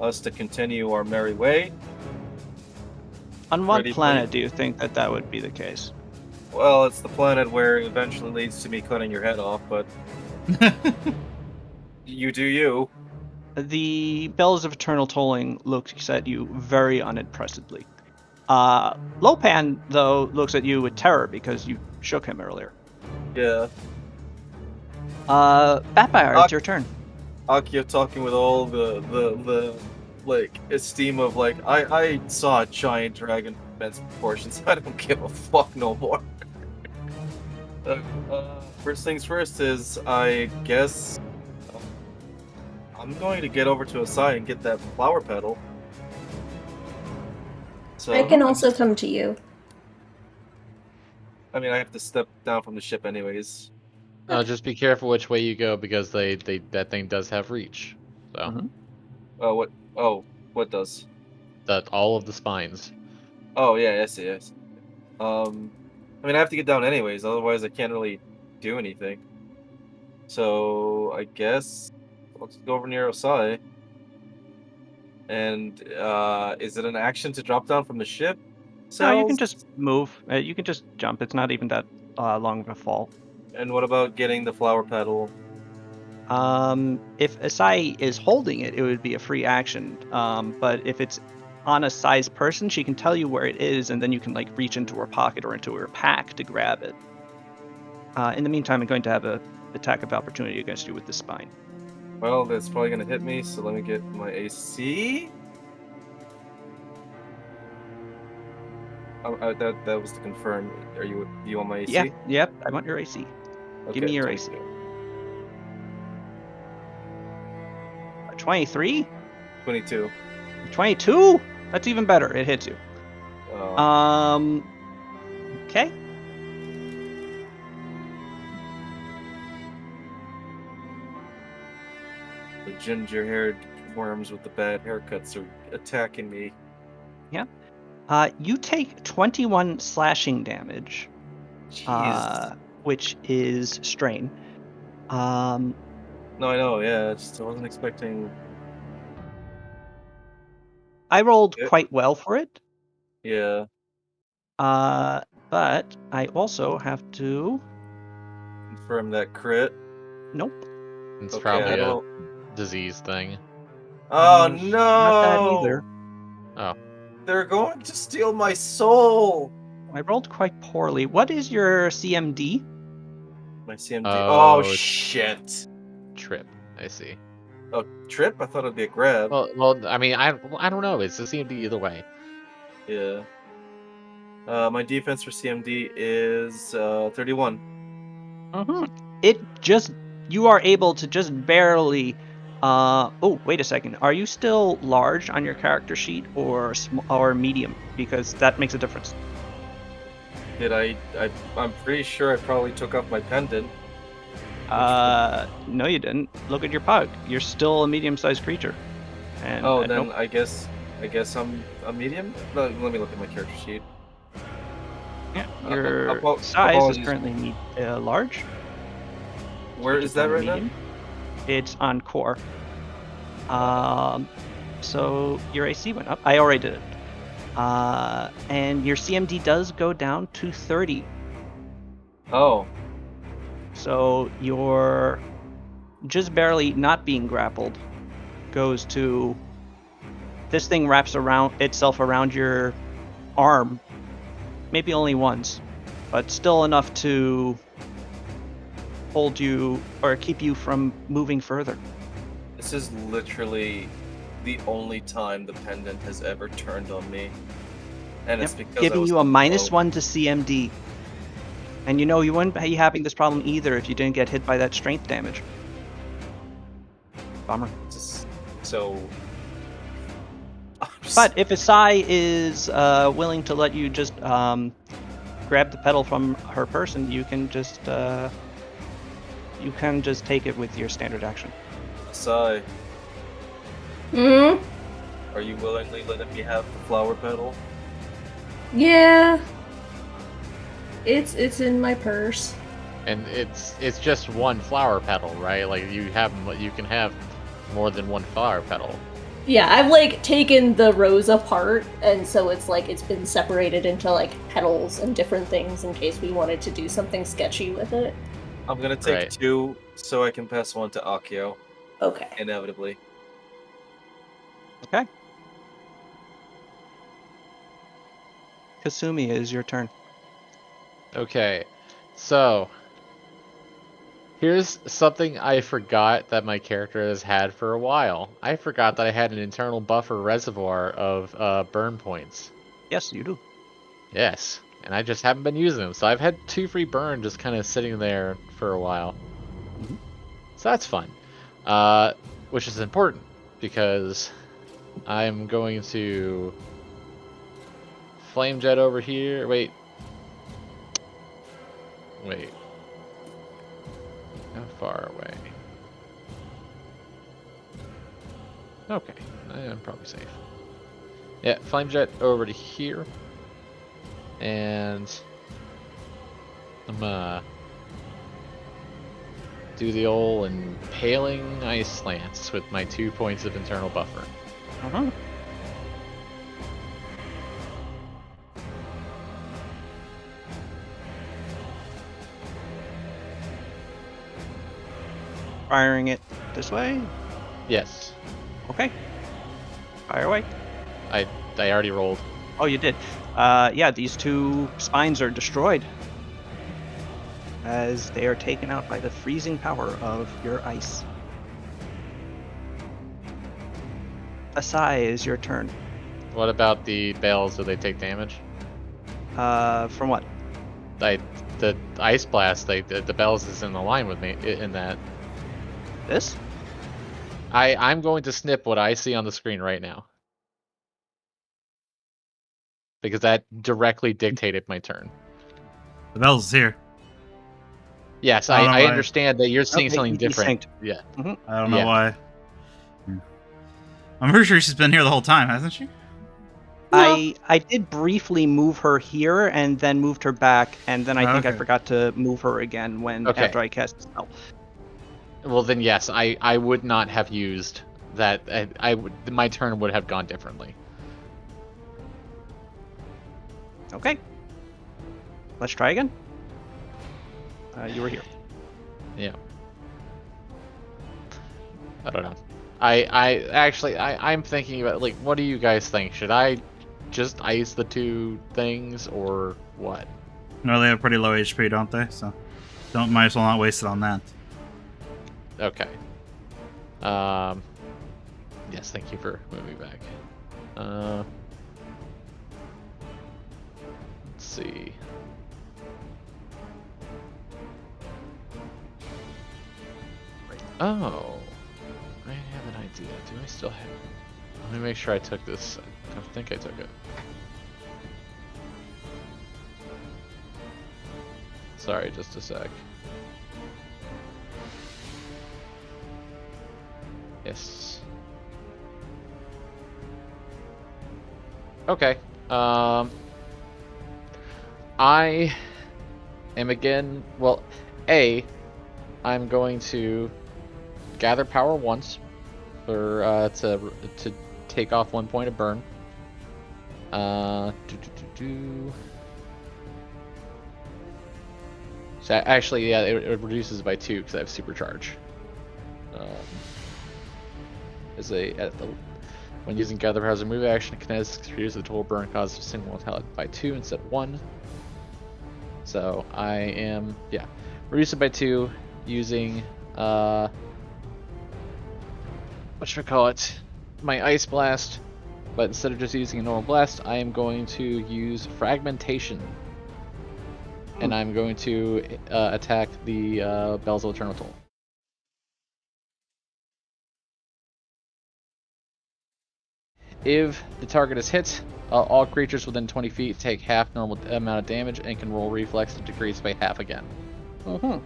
[SPEAKER 4] us to continue our merry way.
[SPEAKER 1] On what
[SPEAKER 4] Pretty
[SPEAKER 1] planet do you think that would be the case?
[SPEAKER 4] Well, it's the planet where it eventually leads to me cutting your head off, but you do you.
[SPEAKER 1] The bells of eternal tolling looks at you very unimpressively. Lopan, though, looks at you with terror because you shook him earlier.
[SPEAKER 4] Yeah.
[SPEAKER 1] Batfire, it's your turn.
[SPEAKER 4] Akio talking with all the like esteem of like I saw a giant dragon of immense proportions. I don't give a fuck no more. First things first is I guess I'm going to get over to Asai and get that flower petal. So
[SPEAKER 3] I can also come to you.
[SPEAKER 4] I mean I have to step down from the ship anyways.
[SPEAKER 5] Just be careful which way you go because that thing does have reach. So
[SPEAKER 1] Mhm.
[SPEAKER 4] What? Oh, what does?
[SPEAKER 5] that all of the spines.
[SPEAKER 4] Oh yeah, I see. I mean I have to get down anyways, otherwise I can't really do anything. So I guess let's go over near Osai. And is it an action to drop down from the ship?
[SPEAKER 1] No, you can
[SPEAKER 4] Cells?
[SPEAKER 1] just move. You can just jump. It's not even that long of a fall.
[SPEAKER 4] And what about getting the flower petal?
[SPEAKER 1] If Asai is holding it, it would be a free action. But if it's on a size person, she can tell you where it is, and then you can like reach into her pocket or into her pack to grab it. In the meantime, I'm going to have a attack of opportunity against you with the spine.
[SPEAKER 4] Well, that's probably gonna hit me, so let me get my AC. That was to confirm. Do you want my AC?
[SPEAKER 1] Yeah, yep. I want your AC. Give me
[SPEAKER 4] Okay,
[SPEAKER 1] your
[SPEAKER 4] 22.
[SPEAKER 1] AC. 23?
[SPEAKER 4] 22.
[SPEAKER 1] 22? That's even better. It hits you.
[SPEAKER 4] Uh,
[SPEAKER 1] Okay.
[SPEAKER 4] the ginger-haired worms with the bad haircuts are attacking me.
[SPEAKER 1] Yeah. You take 21 slashing damage,
[SPEAKER 4] Jeez.
[SPEAKER 1] which is strain. Um,
[SPEAKER 4] No, I know. Yeah, I wasn't expecting.
[SPEAKER 1] I rolled
[SPEAKER 4] it.
[SPEAKER 1] quite well for it,
[SPEAKER 4] Yeah.
[SPEAKER 1] but I also have to.
[SPEAKER 4] Confirm that crit.
[SPEAKER 1] Nope.
[SPEAKER 5] It's
[SPEAKER 4] Okay,
[SPEAKER 5] probably
[SPEAKER 4] I
[SPEAKER 5] a
[SPEAKER 4] don't.
[SPEAKER 5] disease thing.
[SPEAKER 4] Oh
[SPEAKER 1] Not that either.
[SPEAKER 4] no!
[SPEAKER 5] Oh,
[SPEAKER 4] They're going to steal my soul.
[SPEAKER 1] I rolled quite poorly. What is your CMD?
[SPEAKER 4] My CMD. Oh
[SPEAKER 5] it's
[SPEAKER 4] shit.
[SPEAKER 5] trip. I see.
[SPEAKER 4] Oh, trip? I thought it'd be a grab.
[SPEAKER 5] Well, I mean, I don't know. It's the CMD either way.
[SPEAKER 4] Yeah. My defense for CMD is 31.
[SPEAKER 1] You are able to just barely. Oh, wait a second. Are you still large on your character sheet or medium? Because that makes a difference.
[SPEAKER 4] Did I'm pretty sure I probably took off my pendant.
[SPEAKER 1] No, you didn't. Look at your pug. You're still a medium-sized creature. And
[SPEAKER 4] Oh, then
[SPEAKER 1] nope.
[SPEAKER 4] I guess I'm a medium. Let me look at my character sheet.
[SPEAKER 1] Yeah, your size is
[SPEAKER 4] Apologies.
[SPEAKER 1] currently large.
[SPEAKER 4] Where
[SPEAKER 1] Which
[SPEAKER 4] is that
[SPEAKER 1] on
[SPEAKER 4] right
[SPEAKER 1] medium. It's on core. So your AC went up. I already did it. And your CMD does go down to 30.
[SPEAKER 4] now? Oh,
[SPEAKER 1] So your just barely not being grappled goes to this thing wraps around itself around your arm, maybe only once, but still enough to hold you or keep you from moving further.
[SPEAKER 4] this is literally the only time the pendant has ever turned on me, and it's because I
[SPEAKER 1] Giving
[SPEAKER 4] was
[SPEAKER 1] you a
[SPEAKER 4] low.
[SPEAKER 1] -1 to CMD. And you know you wouldn't be having this problem either if you didn't get hit by that strength damage. Bummer.
[SPEAKER 4] So.
[SPEAKER 1] But if Asai is willing to let you just grab the pedal from her person, you can just take it with your standard action.
[SPEAKER 4] Sai,
[SPEAKER 3] Hmm?
[SPEAKER 4] are you willingly letting me have the flower petal?
[SPEAKER 3] Yeah. It's in my purse.
[SPEAKER 5] And it's just one flower petal, right? Like you can have more than one flower petal.
[SPEAKER 3] Yeah, I've like taken the rose apart, and so it's like it's been separated into like petals and different things in case we wanted to do something sketchy with it.
[SPEAKER 4] I'm gonna take
[SPEAKER 5] Right.
[SPEAKER 4] 2 so I can pass 1 to Akio,
[SPEAKER 3] Okay.
[SPEAKER 4] inevitably.
[SPEAKER 1] Okay. Kasumi, is your turn.
[SPEAKER 5] Okay, so here's something I forgot that my character has had for a while. I forgot that I had an internal buffer reservoir of burn points.
[SPEAKER 1] Yes, you do.
[SPEAKER 5] Yes, and I just haven't been using them. So I've had 2 free burn just kind of sitting there for a while.
[SPEAKER 1] Mhm.
[SPEAKER 5] So that's fun. Which is important because I'm going to flame jet over here. Wait. How far away? Okay, I'm probably safe. Yeah, flame jet over to here. And I'm gonna do the old impaling ice lance with my 2 points of internal buffer.
[SPEAKER 1] Uh-huh. Firing it this way.
[SPEAKER 5] Yes,
[SPEAKER 1] Okay. Fire away.
[SPEAKER 5] I already rolled.
[SPEAKER 1] Oh, you did. Yeah, these 2 spines are destroyed as they are taken out by the freezing power of your ice. Asai, is your turn.
[SPEAKER 5] What about the bells? Do they take damage?
[SPEAKER 1] From what?
[SPEAKER 5] The ice blast. The bells is in the line with me in that.
[SPEAKER 1] This?
[SPEAKER 5] I'm going to snip what I see on the screen right now because that directly dictated my turn.
[SPEAKER 2] The bell's here.
[SPEAKER 5] Yes,
[SPEAKER 2] I don't know
[SPEAKER 5] I
[SPEAKER 2] why.
[SPEAKER 5] understand that you're seeing
[SPEAKER 1] Okay,
[SPEAKER 5] something
[SPEAKER 1] you
[SPEAKER 5] different.
[SPEAKER 1] desynced.
[SPEAKER 5] Yeah.
[SPEAKER 2] I don't know
[SPEAKER 5] Yeah.
[SPEAKER 2] why. I'm pretty sure she's been here the whole time, hasn't she?
[SPEAKER 1] I did briefly move her here and then moved her back, and then I think I
[SPEAKER 2] Okay.
[SPEAKER 1] forgot to move her again
[SPEAKER 5] Okay.
[SPEAKER 1] after I cast the spell.
[SPEAKER 5] Well, then yes, I would not have used that. My turn would have gone differently.
[SPEAKER 1] Okay. Let's try again. You were here.
[SPEAKER 5] Yeah. I don't know. I'm thinking about, like, what do you guys think? Should I just ice the 2 things or what?
[SPEAKER 2] No, they have pretty low HP, don't they? So, might as well not waste it on that.
[SPEAKER 5] Okay. Yes, thank you for moving back. Let's see. Oh, I have an idea. Do I still have? Let me make sure I took this. I think I took it. Sorry, just a sec. Yes. Okay. I am again. Well, I'm going to gather power once for to take off 1 point of burn. So actually, yeah, it reduces by 2 because I have supercharge. When using gather power as a move action, kinetics reduce the total burn cost of a single talent by 2 instead of 1. So I am reduce it by 2 using my ice blast, but instead of just using a normal blast, I am going to use fragmentation. And I'm going to attack the Bells of Eternal Toll. If the target is hit, all creatures within 20 feet take half normal amount of damage and can roll reflex to decrease by half again.
[SPEAKER 1] Mm-hmm.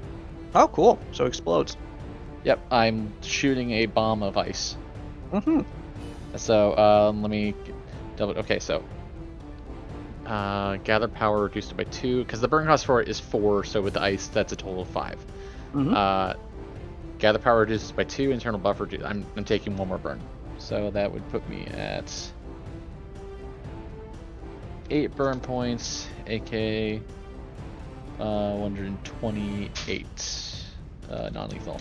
[SPEAKER 1] Oh, cool. So it explodes.
[SPEAKER 5] Yep, I'm shooting a bomb of ice.
[SPEAKER 1] Mm-hmm.
[SPEAKER 5] So let me double. Okay, so gather power reduced by 2 because the burn cost for it is 4. So with the ice, that's a total of 5.
[SPEAKER 1] Mm-hmm.
[SPEAKER 5] Gather power reduces by 2. Internal buffer. I'm taking 1 more burn. So that would put me at 8 burn points, aka 128 non-lethal.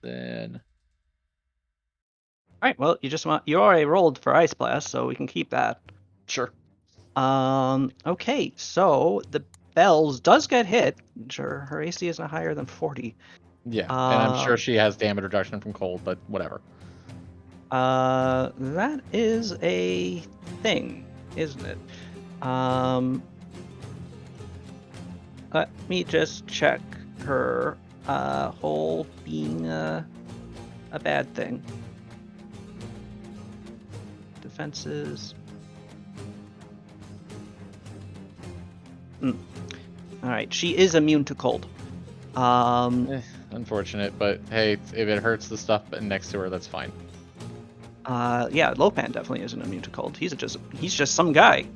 [SPEAKER 5] Then,
[SPEAKER 1] All right. Well, you already rolled for Ice Blast, so we can keep that.
[SPEAKER 5] sure.
[SPEAKER 1] Okay. So the Bells does get hit. Sure, her AC is not higher than 40.
[SPEAKER 5] Yeah, and I'm sure she has damage reduction from cold, but whatever.
[SPEAKER 1] That is a thing, isn't it? Let me just check her whole being a bad thing. Defenses. All right, she is immune to cold.
[SPEAKER 5] Unfortunate, but hey, if it hurts the stuff next to her, that's fine.
[SPEAKER 1] Yeah, Lopan definitely isn't immune to cold. He's just some guy.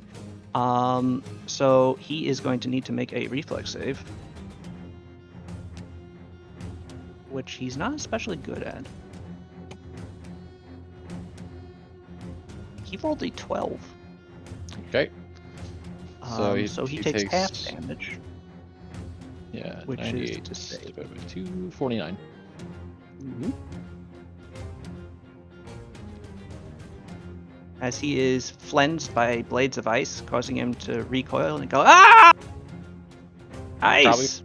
[SPEAKER 1] So he is going to need to make a reflex save, which he's not especially good at. He rolled a 12.
[SPEAKER 5] Okay. So
[SPEAKER 1] he takes half damage.
[SPEAKER 5] Yeah,
[SPEAKER 1] which
[SPEAKER 5] 98
[SPEAKER 1] is to save.
[SPEAKER 5] 249.
[SPEAKER 1] Mm-hmm. As he is flensed by blades of ice, causing him to recoil and go, ah! Ice!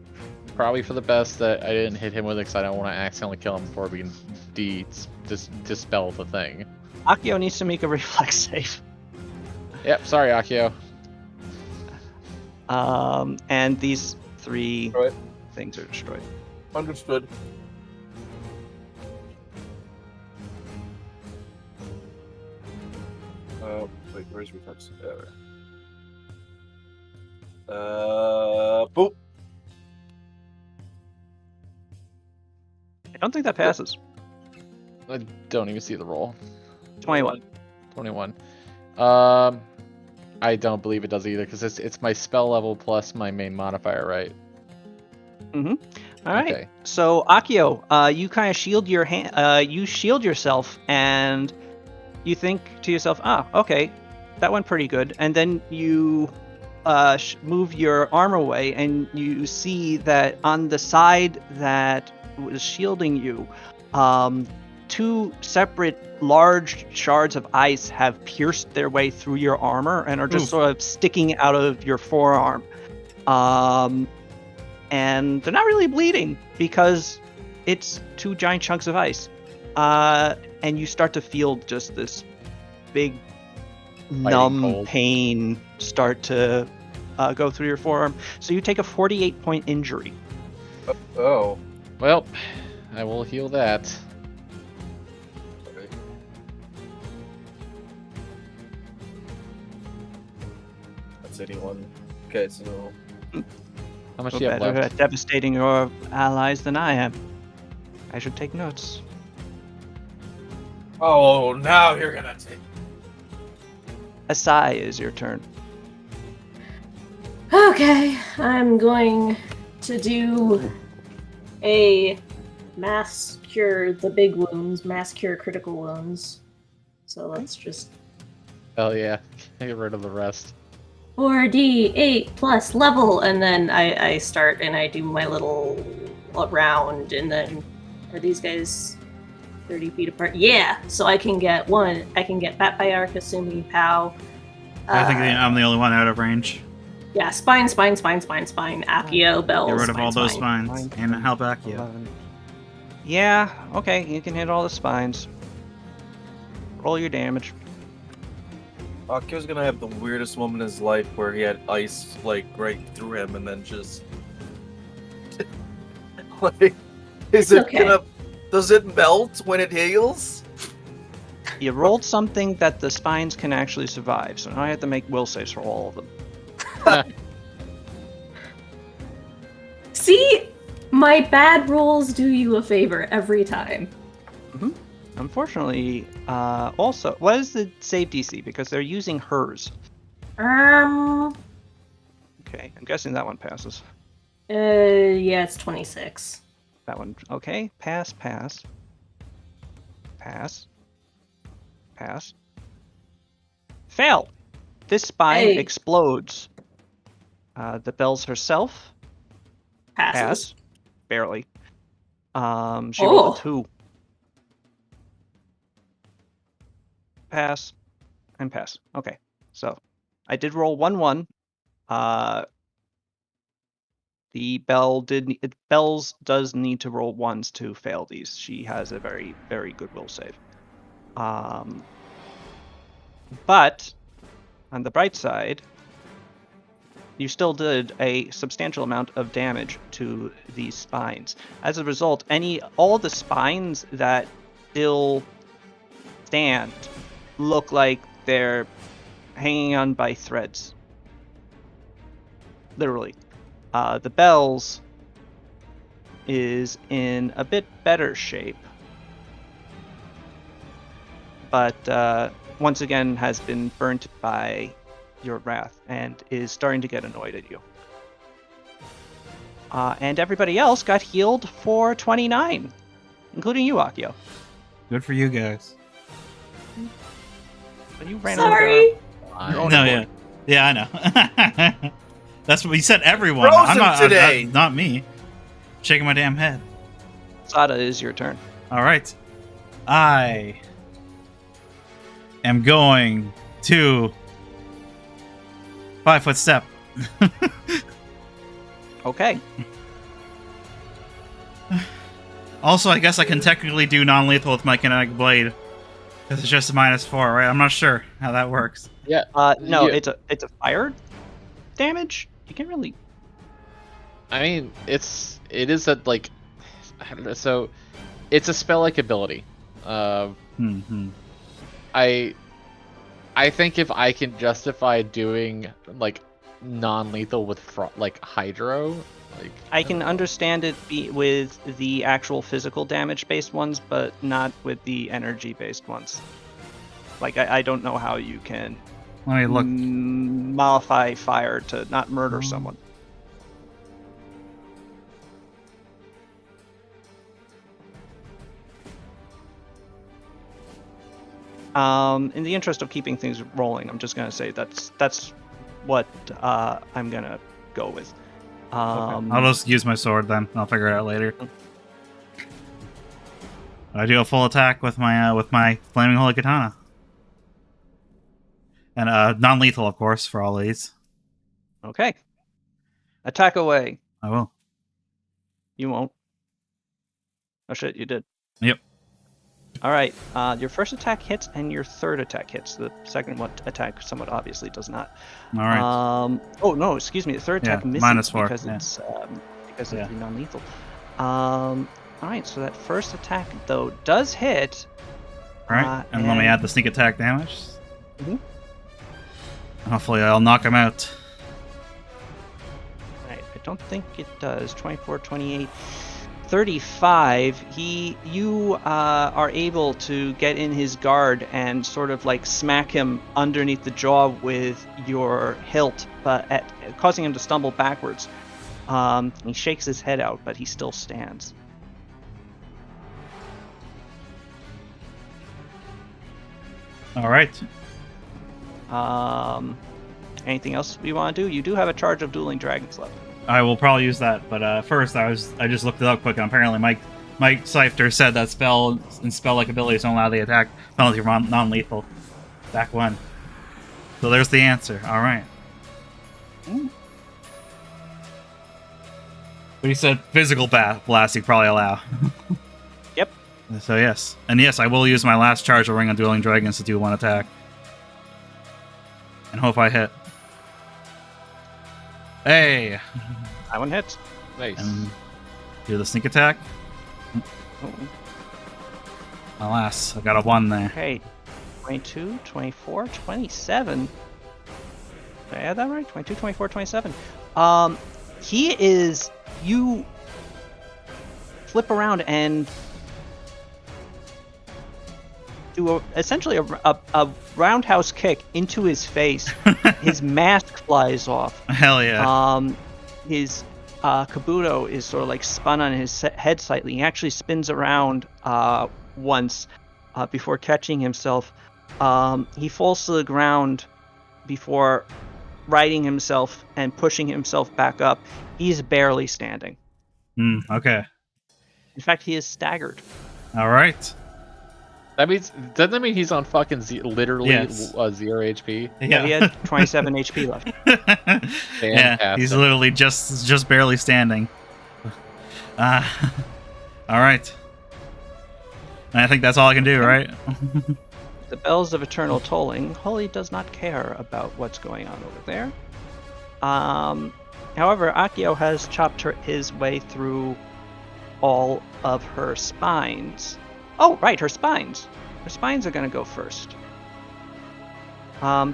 [SPEAKER 5] Probably for the best that I didn't hit him with it because I don't want to accidentally kill him before we can dispel the thing.
[SPEAKER 1] Akio needs to make a reflex save.
[SPEAKER 5] Yep, sorry, Akio.
[SPEAKER 1] And these 3 things are destroyed.
[SPEAKER 4] Understood. Wait, where's reflex? Boop.
[SPEAKER 1] I don't think that passes.
[SPEAKER 5] I don't even see the roll.
[SPEAKER 1] 21.
[SPEAKER 5] 21. I don't believe it does either because it's my spell level plus my main modifier, right?
[SPEAKER 1] Mm-hmm. All right.
[SPEAKER 5] Okay.
[SPEAKER 1] So Akio, you kind of shield your hand. You shield yourself, and you think to yourself, "Ah, okay, that went pretty good." And then you move your arm away, and you see that on the side that was shielding you, 2 separate large shards of ice have pierced their way through your armor and are just sort of sticking out of your forearm. And they're not really bleeding because it's 2 giant chunks of ice. And you start to feel just this big numb
[SPEAKER 5] cold
[SPEAKER 1] pain start to go through your forearm. So you take a 48-point injury.
[SPEAKER 4] Oh.
[SPEAKER 5] Well, I will heal that.
[SPEAKER 4] Okay. That's 81. Okay, so
[SPEAKER 5] How much
[SPEAKER 1] You're
[SPEAKER 5] do you have
[SPEAKER 1] better
[SPEAKER 5] left?
[SPEAKER 1] at devastating your allies than I am. I should take notes.
[SPEAKER 4] oh, now you're gonna take.
[SPEAKER 1] Asai is your turn.
[SPEAKER 3] Okay, I'm going to do a mass cure the big wounds, mass cure critical wounds. So let's just
[SPEAKER 5] Hell yeah. Get rid of the rest.
[SPEAKER 3] 4d8 plus level, and then I start and I do my little round, and then are these guys 30 feet apart? Yeah, so I can get Batfire, Kasumi, Pow.
[SPEAKER 2] I think I'm the only one out of range.
[SPEAKER 3] Yeah, spine, Accio, bells.
[SPEAKER 2] Get rid of all those
[SPEAKER 3] spine.
[SPEAKER 2] spines and help back you.
[SPEAKER 1] 11. Yeah, okay, you can hit all the spines. Roll your damage.
[SPEAKER 4] Akio's gonna have the weirdest moment in his life where he had ice like right through him and then just like is it
[SPEAKER 3] okay.
[SPEAKER 4] does it melt when it heals?
[SPEAKER 1] You rolled something that the spines can actually survive, so now I have to make will saves for all of them.
[SPEAKER 3] See, my bad rolls do you a favor every time.
[SPEAKER 1] Unfortunately, also, what is the save DC? Because they're using hers.
[SPEAKER 3] Yeah,
[SPEAKER 1] I'm guessing that one passes.
[SPEAKER 3] it's 26.
[SPEAKER 1] That one, okay. Pass. Fail! This spine
[SPEAKER 3] Hey.
[SPEAKER 1] explodes. The bells herself
[SPEAKER 3] Passes.
[SPEAKER 1] pass. Barely. She rolled a 2. Pass. And pass. Okay. So, I did roll 1-1. The bells does need to roll 1s to fail these. She has a very, very good will save. But on the bright side, you still did a substantial amount of damage to these spines. As a result, all the spines that still stand look like they're hanging on by threads. Literally. The bells is in a bit better shape, but once again has been burnt by your wrath and is starting to get annoyed at you. And everybody else got healed for 29, including you, Akio.
[SPEAKER 2] Good for you guys.
[SPEAKER 1] But you ran
[SPEAKER 3] Sorry.
[SPEAKER 1] Over your own
[SPEAKER 2] No,
[SPEAKER 1] accord.
[SPEAKER 2] yeah, I know. That's what he said. Everyone.
[SPEAKER 4] Frozen
[SPEAKER 2] I'm not
[SPEAKER 4] today.
[SPEAKER 2] not me. Shaking my damn head.
[SPEAKER 1] Sada, is your turn.
[SPEAKER 2] All right. I am going to 5-foot step.
[SPEAKER 1] Okay.
[SPEAKER 2] Also, I guess I can technically do non-lethal with my kinetic blade. Because it's just a -4, right? I'm not sure how that works.
[SPEAKER 5] Yeah.
[SPEAKER 1] No,
[SPEAKER 5] Yeah.
[SPEAKER 1] it's a fire damage. You can't really.
[SPEAKER 5] I mean, it is a like, I don't know, so it's a spell-like ability. I think if I can justify doing like non-lethal with like hydro, like
[SPEAKER 1] I can understand it with the actual physical damage-based ones, but not with the energy-based ones. Like, I don't know how you can
[SPEAKER 2] Let me look.
[SPEAKER 1] mollify fire to not murder someone. In the interest of keeping things rolling, I'm just gonna say that's what I'm gonna go with.
[SPEAKER 2] I'll just use my sword then. I'll figure it out later. I do a full attack with my flaming holy katana, and non-lethal, of course, for all these.
[SPEAKER 1] Okay. Attack away.
[SPEAKER 2] I will.
[SPEAKER 1] You won't. Oh shit, you did.
[SPEAKER 2] Yep.
[SPEAKER 1] All right. Your first attack hits, and your third attack hits. The second one attack somewhat obviously does not.
[SPEAKER 2] All right.
[SPEAKER 1] Oh no, excuse me. The third attack
[SPEAKER 2] Yeah,
[SPEAKER 1] misses
[SPEAKER 2] -4,
[SPEAKER 1] because
[SPEAKER 2] yeah.
[SPEAKER 1] it's because
[SPEAKER 2] Yeah.
[SPEAKER 1] of the non-lethal. Alright, so that first attack, though, does hit.
[SPEAKER 2] Alright, and let me add the sneak attack damage.
[SPEAKER 1] Mhm.
[SPEAKER 2] Hopefully I'll knock him out.
[SPEAKER 1] Alright, I don't think it does. 24, 28, 35. You are able to get in his guard and sort of like smack him underneath the jaw with your hilt, but causing him to stumble backwards. He shakes his head out, but he still stands.
[SPEAKER 2] Alright.
[SPEAKER 1] Anything else you want to do? You do have a charge of dueling dragons left.
[SPEAKER 2] I will probably use that, but first I just looked it up quick, and apparently Mike Seifter said that spell and spell-like abilities don't allow the attack penalty for non-lethal. Back when. So there's the answer. Alright. But he said physical blast he'd probably allow.
[SPEAKER 1] Yep.
[SPEAKER 2] So yes. And yes, I will use my last charge of Ring on Dueling Dragons to do one attack. And hope I hit. Hey!
[SPEAKER 1] That one hits.
[SPEAKER 5] Nice.
[SPEAKER 2] And do the sneak attack.
[SPEAKER 1] Oh.
[SPEAKER 2] Alas, I got a 1 there.
[SPEAKER 1] Okay. 22, 24, 27. Did I add that right? 22, 24, 27. You flip around and do essentially a roundhouse kick into his face. His mask flies off.
[SPEAKER 2] Hell yeah.
[SPEAKER 1] His kabuto is sort of like spun on his head slightly. He actually spins around once before catching himself. He falls to the ground before righting himself and pushing himself back up. He's barely standing.
[SPEAKER 2] Okay.
[SPEAKER 1] In fact, he is staggered.
[SPEAKER 2] Alright.
[SPEAKER 5] Doesn't that mean he's on fucking literally
[SPEAKER 2] Yes.
[SPEAKER 5] 0 HP?
[SPEAKER 1] Yeah, he had 27 HP left.
[SPEAKER 2] Yeah, he's
[SPEAKER 5] Fantastic.
[SPEAKER 2] literally just barely standing. Alright. I think that's all I can do, right?
[SPEAKER 1] The bells of eternal tolling. Holly does not care about what's going on over there. However, Akio has chopped his way through all of her spines. Oh, right, her spines. Her spines are going to go first.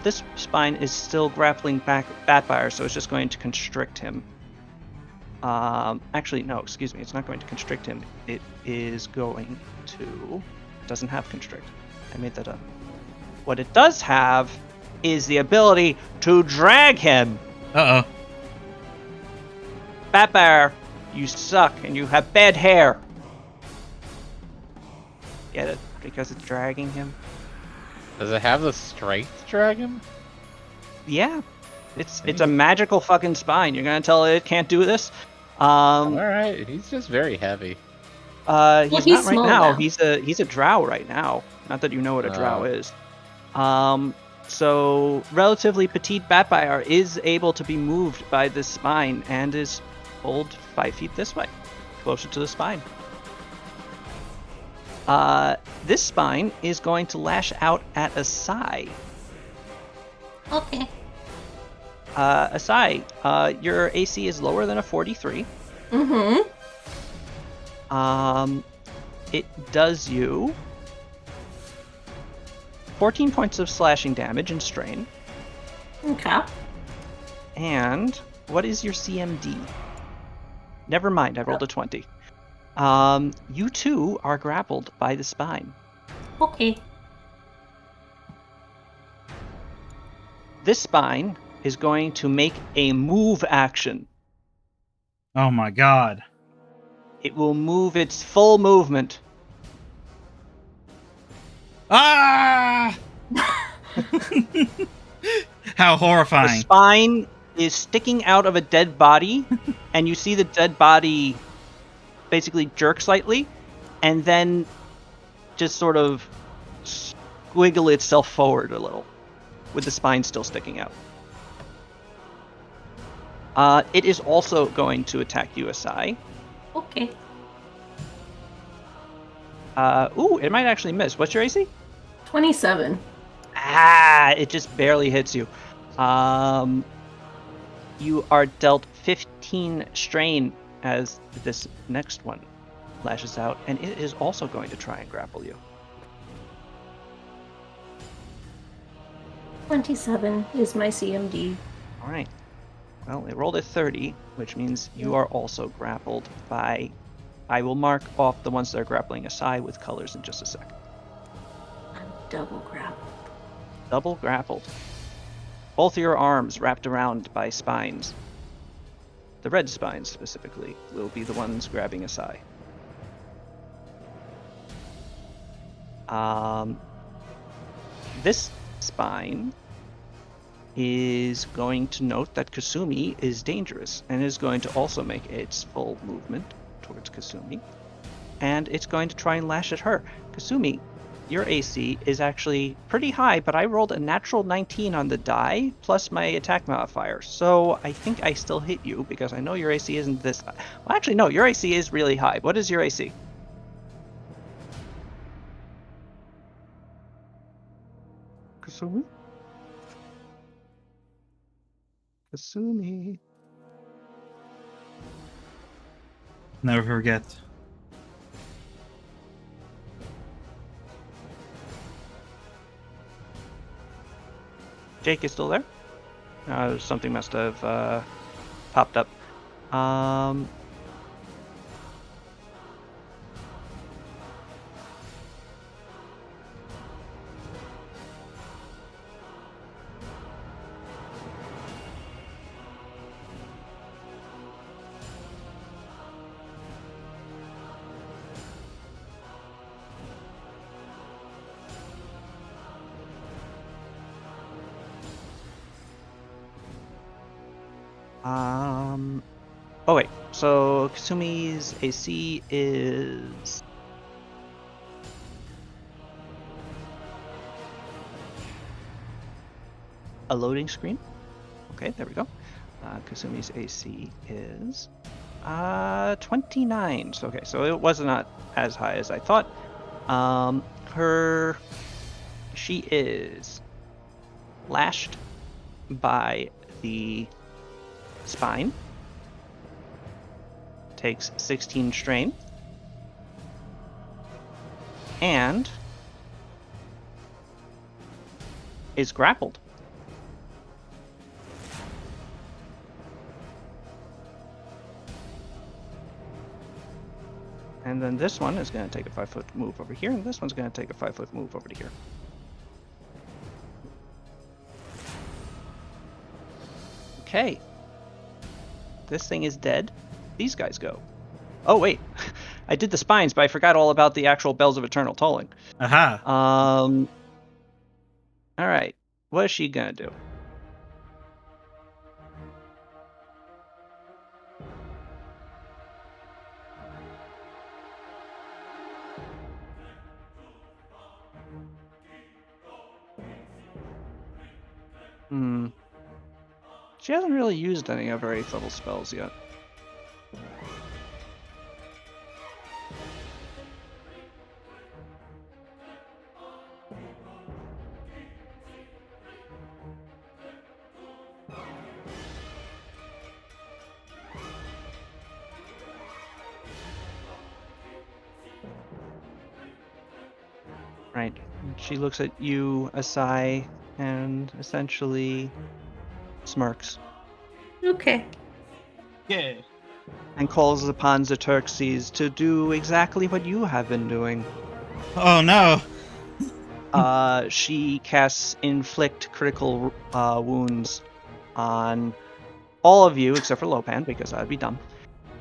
[SPEAKER 1] This spine is still grappling back Batfire, so it's just going to constrict him. Actually, no, excuse me. It's not going to constrict him. It is going to... It doesn't have constrict. I made that up. What it does have is the ability to drag him.
[SPEAKER 2] Uh-oh.
[SPEAKER 1] Batfire, you suck and you have bad hair. Get it? Because it's dragging him?
[SPEAKER 5] Does it have the strength to drag him?
[SPEAKER 1] Yeah. It's a magical fucking spine. You're gonna tell it can't do this?
[SPEAKER 5] Alright, he's just very heavy.
[SPEAKER 1] He's
[SPEAKER 3] Well,
[SPEAKER 1] not
[SPEAKER 3] he's
[SPEAKER 1] right
[SPEAKER 3] small
[SPEAKER 1] now.
[SPEAKER 3] now.
[SPEAKER 1] He's a drow right now. Not that you know what a drow
[SPEAKER 5] Oh.
[SPEAKER 1] is. So relatively petite Batfire is able to be moved by this spine and is pulled 5 feet this way, closer to the spine. This spine is going to lash out at Asai.
[SPEAKER 3] Okay.
[SPEAKER 1] Asai, your AC is lower than a 43.
[SPEAKER 3] Mm-hmm.
[SPEAKER 1] It does you 14 points of slashing damage and strain.
[SPEAKER 3] Okay.
[SPEAKER 1] And what is your CMD? Never mind, I rolled a 20. You too are grappled by the spine.
[SPEAKER 3] Okay.
[SPEAKER 1] This spine is going to make a move action.
[SPEAKER 2] Oh my god.
[SPEAKER 1] It will move its full movement.
[SPEAKER 2] Ah! How
[SPEAKER 1] The
[SPEAKER 2] horrifying.
[SPEAKER 1] spine is sticking out of a dead body, and you see the dead body basically jerk slightly, and then just sort of squiggle itself forward a little, with the spine still sticking out. It is also going to attack you, Asai.
[SPEAKER 3] Okay.
[SPEAKER 1] Ooh, it might actually miss. What's your AC?
[SPEAKER 3] 27.
[SPEAKER 1] Ah, it just barely hits you. You are dealt 15 strain as this next one lashes out, and it is also going to try and grapple you.
[SPEAKER 3] 27 is my CMD.
[SPEAKER 1] All right. Well, it rolled a 30, which means you are also grappled by... I will mark off the ones that are grappling Asai with colors in just a sec.
[SPEAKER 3] I'm double grappled.
[SPEAKER 1] Double grappled. Both of your arms wrapped around by spines. The red spines, specifically, will be the ones grabbing Asai. This spine is going to note that Kasumi is dangerous and is going to also make its full movement towards Kasumi. And it's going to try and lash at her. Kasumi, your AC is actually pretty high, but I rolled a natural 19 on the die plus my attack modifier. So I think I still hit you because I know your AC isn't this high. Well, actually, no, your AC is really high. What is your AC? Kasumi? Kasumi.
[SPEAKER 2] Never forget.
[SPEAKER 1] Jake is still there? Something must have popped up. Oh wait, so Kasumi's AC is... a loading screen. Okay, there we go. Kasumi's AC is 29. So okay, so it was not as high as I thought. She is lashed by the spine. Takes 16 strain. And is grappled. And then this one is going to take a 5-foot move over here, and this one's going to take a 5-foot move over to here. Okay. This thing is dead. These guys go. Oh, wait. I did the spines, but I forgot all about the actual Bells of Eternal Tolling.
[SPEAKER 2] Aha!
[SPEAKER 1] Alright. What is she gonna do? She hasn't really used any of her 8th level spells yet. Right. She looks at you, Asai, and essentially smirks.
[SPEAKER 3] Okay.
[SPEAKER 6] Yeah.
[SPEAKER 1] And calls upon Xerxes to do exactly what you have been doing.
[SPEAKER 2] Oh no!
[SPEAKER 1] She casts Inflict critical wounds on all of you except for Lopan, because that'd be dumb.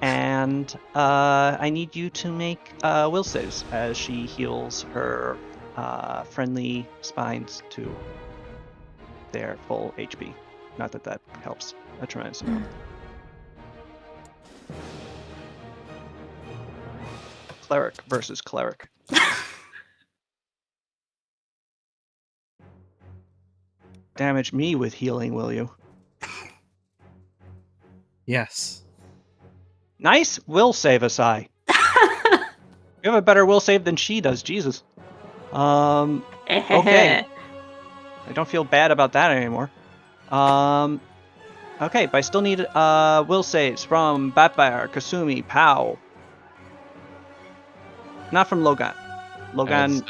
[SPEAKER 1] And I need you to make will saves as she heals her friendly spines to their full HP. Not that that helps a tremendous amount. Cleric versus cleric. Damage me with healing, will you?
[SPEAKER 2] Yes.
[SPEAKER 1] Nice will save, Asai. You have a better will save than she does, Jesus. Okay. I don't feel bad about that anymore. Okay, but I still need will saves from Batfire, Kasumi, Pow. Not from Logan. Logan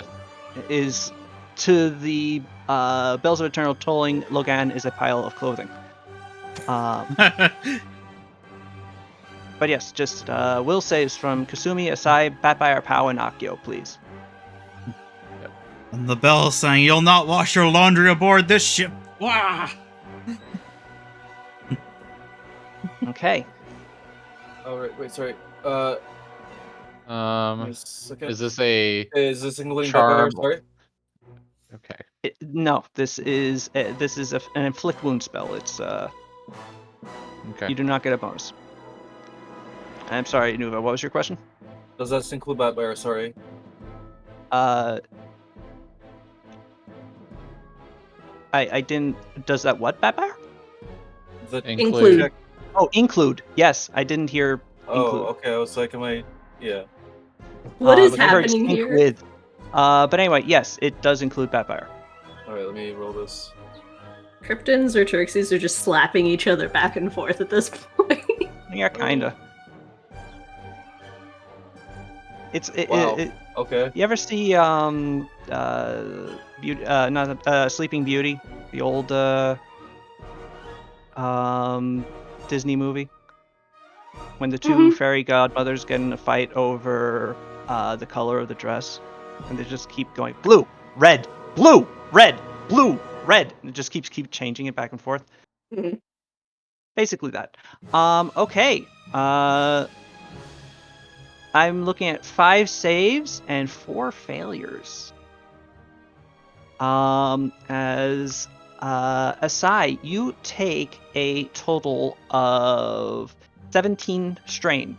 [SPEAKER 1] is to the Bells of Eternal Tolling. Logan is a pile of clothing. But yes, just will saves from Kasumi, Asai, Batfire, Pow, and Akio, please.
[SPEAKER 2] And the bell saying, "You'll not wash your laundry aboard this ship." Wah!
[SPEAKER 1] Okay.
[SPEAKER 4] Oh, wait, sorry. Wait a second.
[SPEAKER 5] Is this
[SPEAKER 4] including
[SPEAKER 5] charm?
[SPEAKER 4] Batfire? Sorry.
[SPEAKER 5] Okay.
[SPEAKER 1] No, this is an inflict wound spell. It's
[SPEAKER 5] Okay.
[SPEAKER 1] you do not get a bonus. I'm sorry, Nuva. What was your question?
[SPEAKER 4] Does that include Batfire? Sorry.
[SPEAKER 1] I didn't. Does that what, Batfire?
[SPEAKER 4] The
[SPEAKER 5] Include.
[SPEAKER 4] check-
[SPEAKER 1] Oh, include. Yes, I didn't hear
[SPEAKER 4] Oh,
[SPEAKER 1] include.
[SPEAKER 4] okay. I was like, am I? Yeah.
[SPEAKER 3] What is
[SPEAKER 1] I heard
[SPEAKER 3] happening
[SPEAKER 1] sync
[SPEAKER 3] here?
[SPEAKER 1] with. But anyway, yes, it does include Batfire.
[SPEAKER 4] All right, let me roll this.
[SPEAKER 3] Kryptons or Turxies are just slapping each other back and forth at this point.
[SPEAKER 1] Yeah, kinda. It's
[SPEAKER 4] Wow. Okay.
[SPEAKER 1] you ever see Sleeping Beauty, the old Disney movie, when the two fairy godmothers get in a fight over the color of the dress, and they just keep going blue, red, blue, red, blue, red, and it just keeps changing it back and forth.
[SPEAKER 3] Mhm.
[SPEAKER 1] Basically that. Okay. I'm looking at 5 saves and 4 failures. As Asai, you take a total of 17 strain.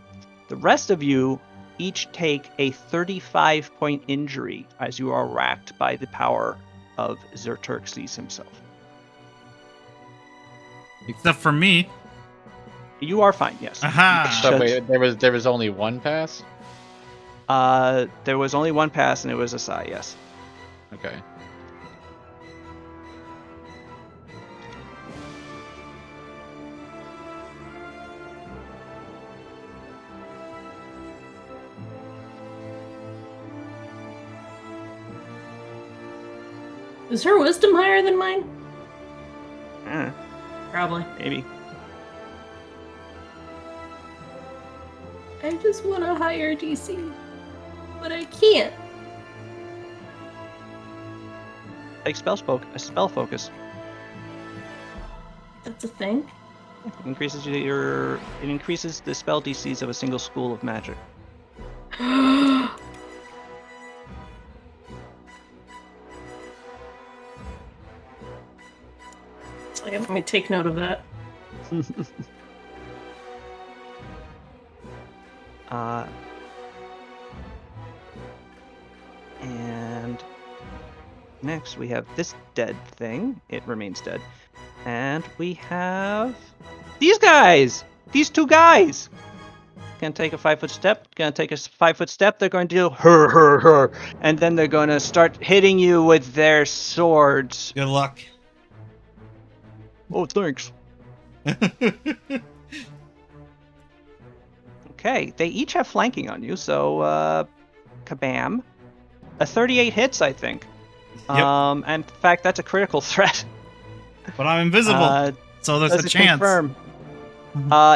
[SPEAKER 1] The rest of you each take a 35-point injury as you are racked by the power of Xerxes himself.
[SPEAKER 2] Except for me.
[SPEAKER 1] You are fine, yes.
[SPEAKER 2] Aha!
[SPEAKER 5] So wait, there was only one pass?
[SPEAKER 1] There was only one pass, and it was Asai, yes.
[SPEAKER 5] Okay.
[SPEAKER 3] Is her wisdom higher than mine?
[SPEAKER 1] Eh,
[SPEAKER 3] Probably.
[SPEAKER 1] maybe.
[SPEAKER 3] I just want a higher DC, but I can't.
[SPEAKER 1] Like spell focus.
[SPEAKER 3] That's a thing.
[SPEAKER 1] It increases the spell DCs of a single school of magic.
[SPEAKER 3] Okay, let me take note of that.
[SPEAKER 1] And next we have this dead thing. It remains dead. And we have these guys! These 2 guys! Gonna take a 5-foot step, gonna take a 5-foot step, they're going to do her, and then they're gonna start hitting you with their swords.
[SPEAKER 2] Good luck.
[SPEAKER 1] Oh, thanks. Okay, they each have flanking on you, so kabam. A 38 hits, I think.
[SPEAKER 2] Yep.
[SPEAKER 1] And in fact, that's a critical threat.
[SPEAKER 2] But I'm invisible, so there's
[SPEAKER 1] Does
[SPEAKER 2] a
[SPEAKER 1] it
[SPEAKER 2] chance.
[SPEAKER 1] confirm?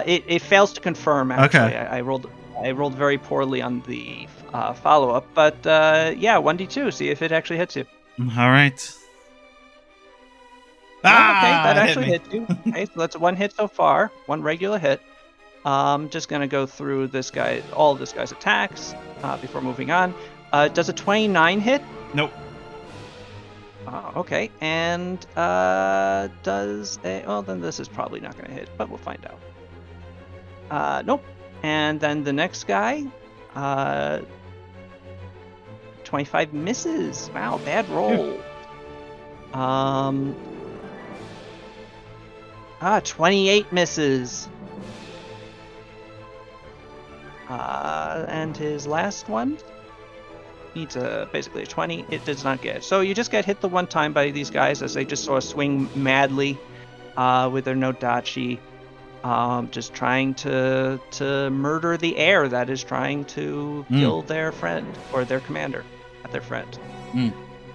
[SPEAKER 1] It fails to confirm. Actually,
[SPEAKER 2] Okay.
[SPEAKER 1] I rolled very poorly on the follow-up, but yeah, 1d2. See if it actually hits you.
[SPEAKER 2] All right.
[SPEAKER 1] Okay, that
[SPEAKER 2] it
[SPEAKER 1] actually
[SPEAKER 2] hit
[SPEAKER 1] hit you. Okay, so that's 1 hit so far, 1 regular hit. Just gonna go through all of this guy's attacks before moving on. Does a 29 hit?
[SPEAKER 2] Nope.
[SPEAKER 1] Okay, and does a... Well, then this is probably not going to hit, but we'll find out. Nope. And then the next guy, 25 misses. Wow, bad roll. 28 misses. And his last one needs basically a 20. It does not get. So you just get hit the one time by these guys as they just sort of swing madly with their Nodachi, just trying to murder the air that is trying to kill their friend or their commander, not their friend.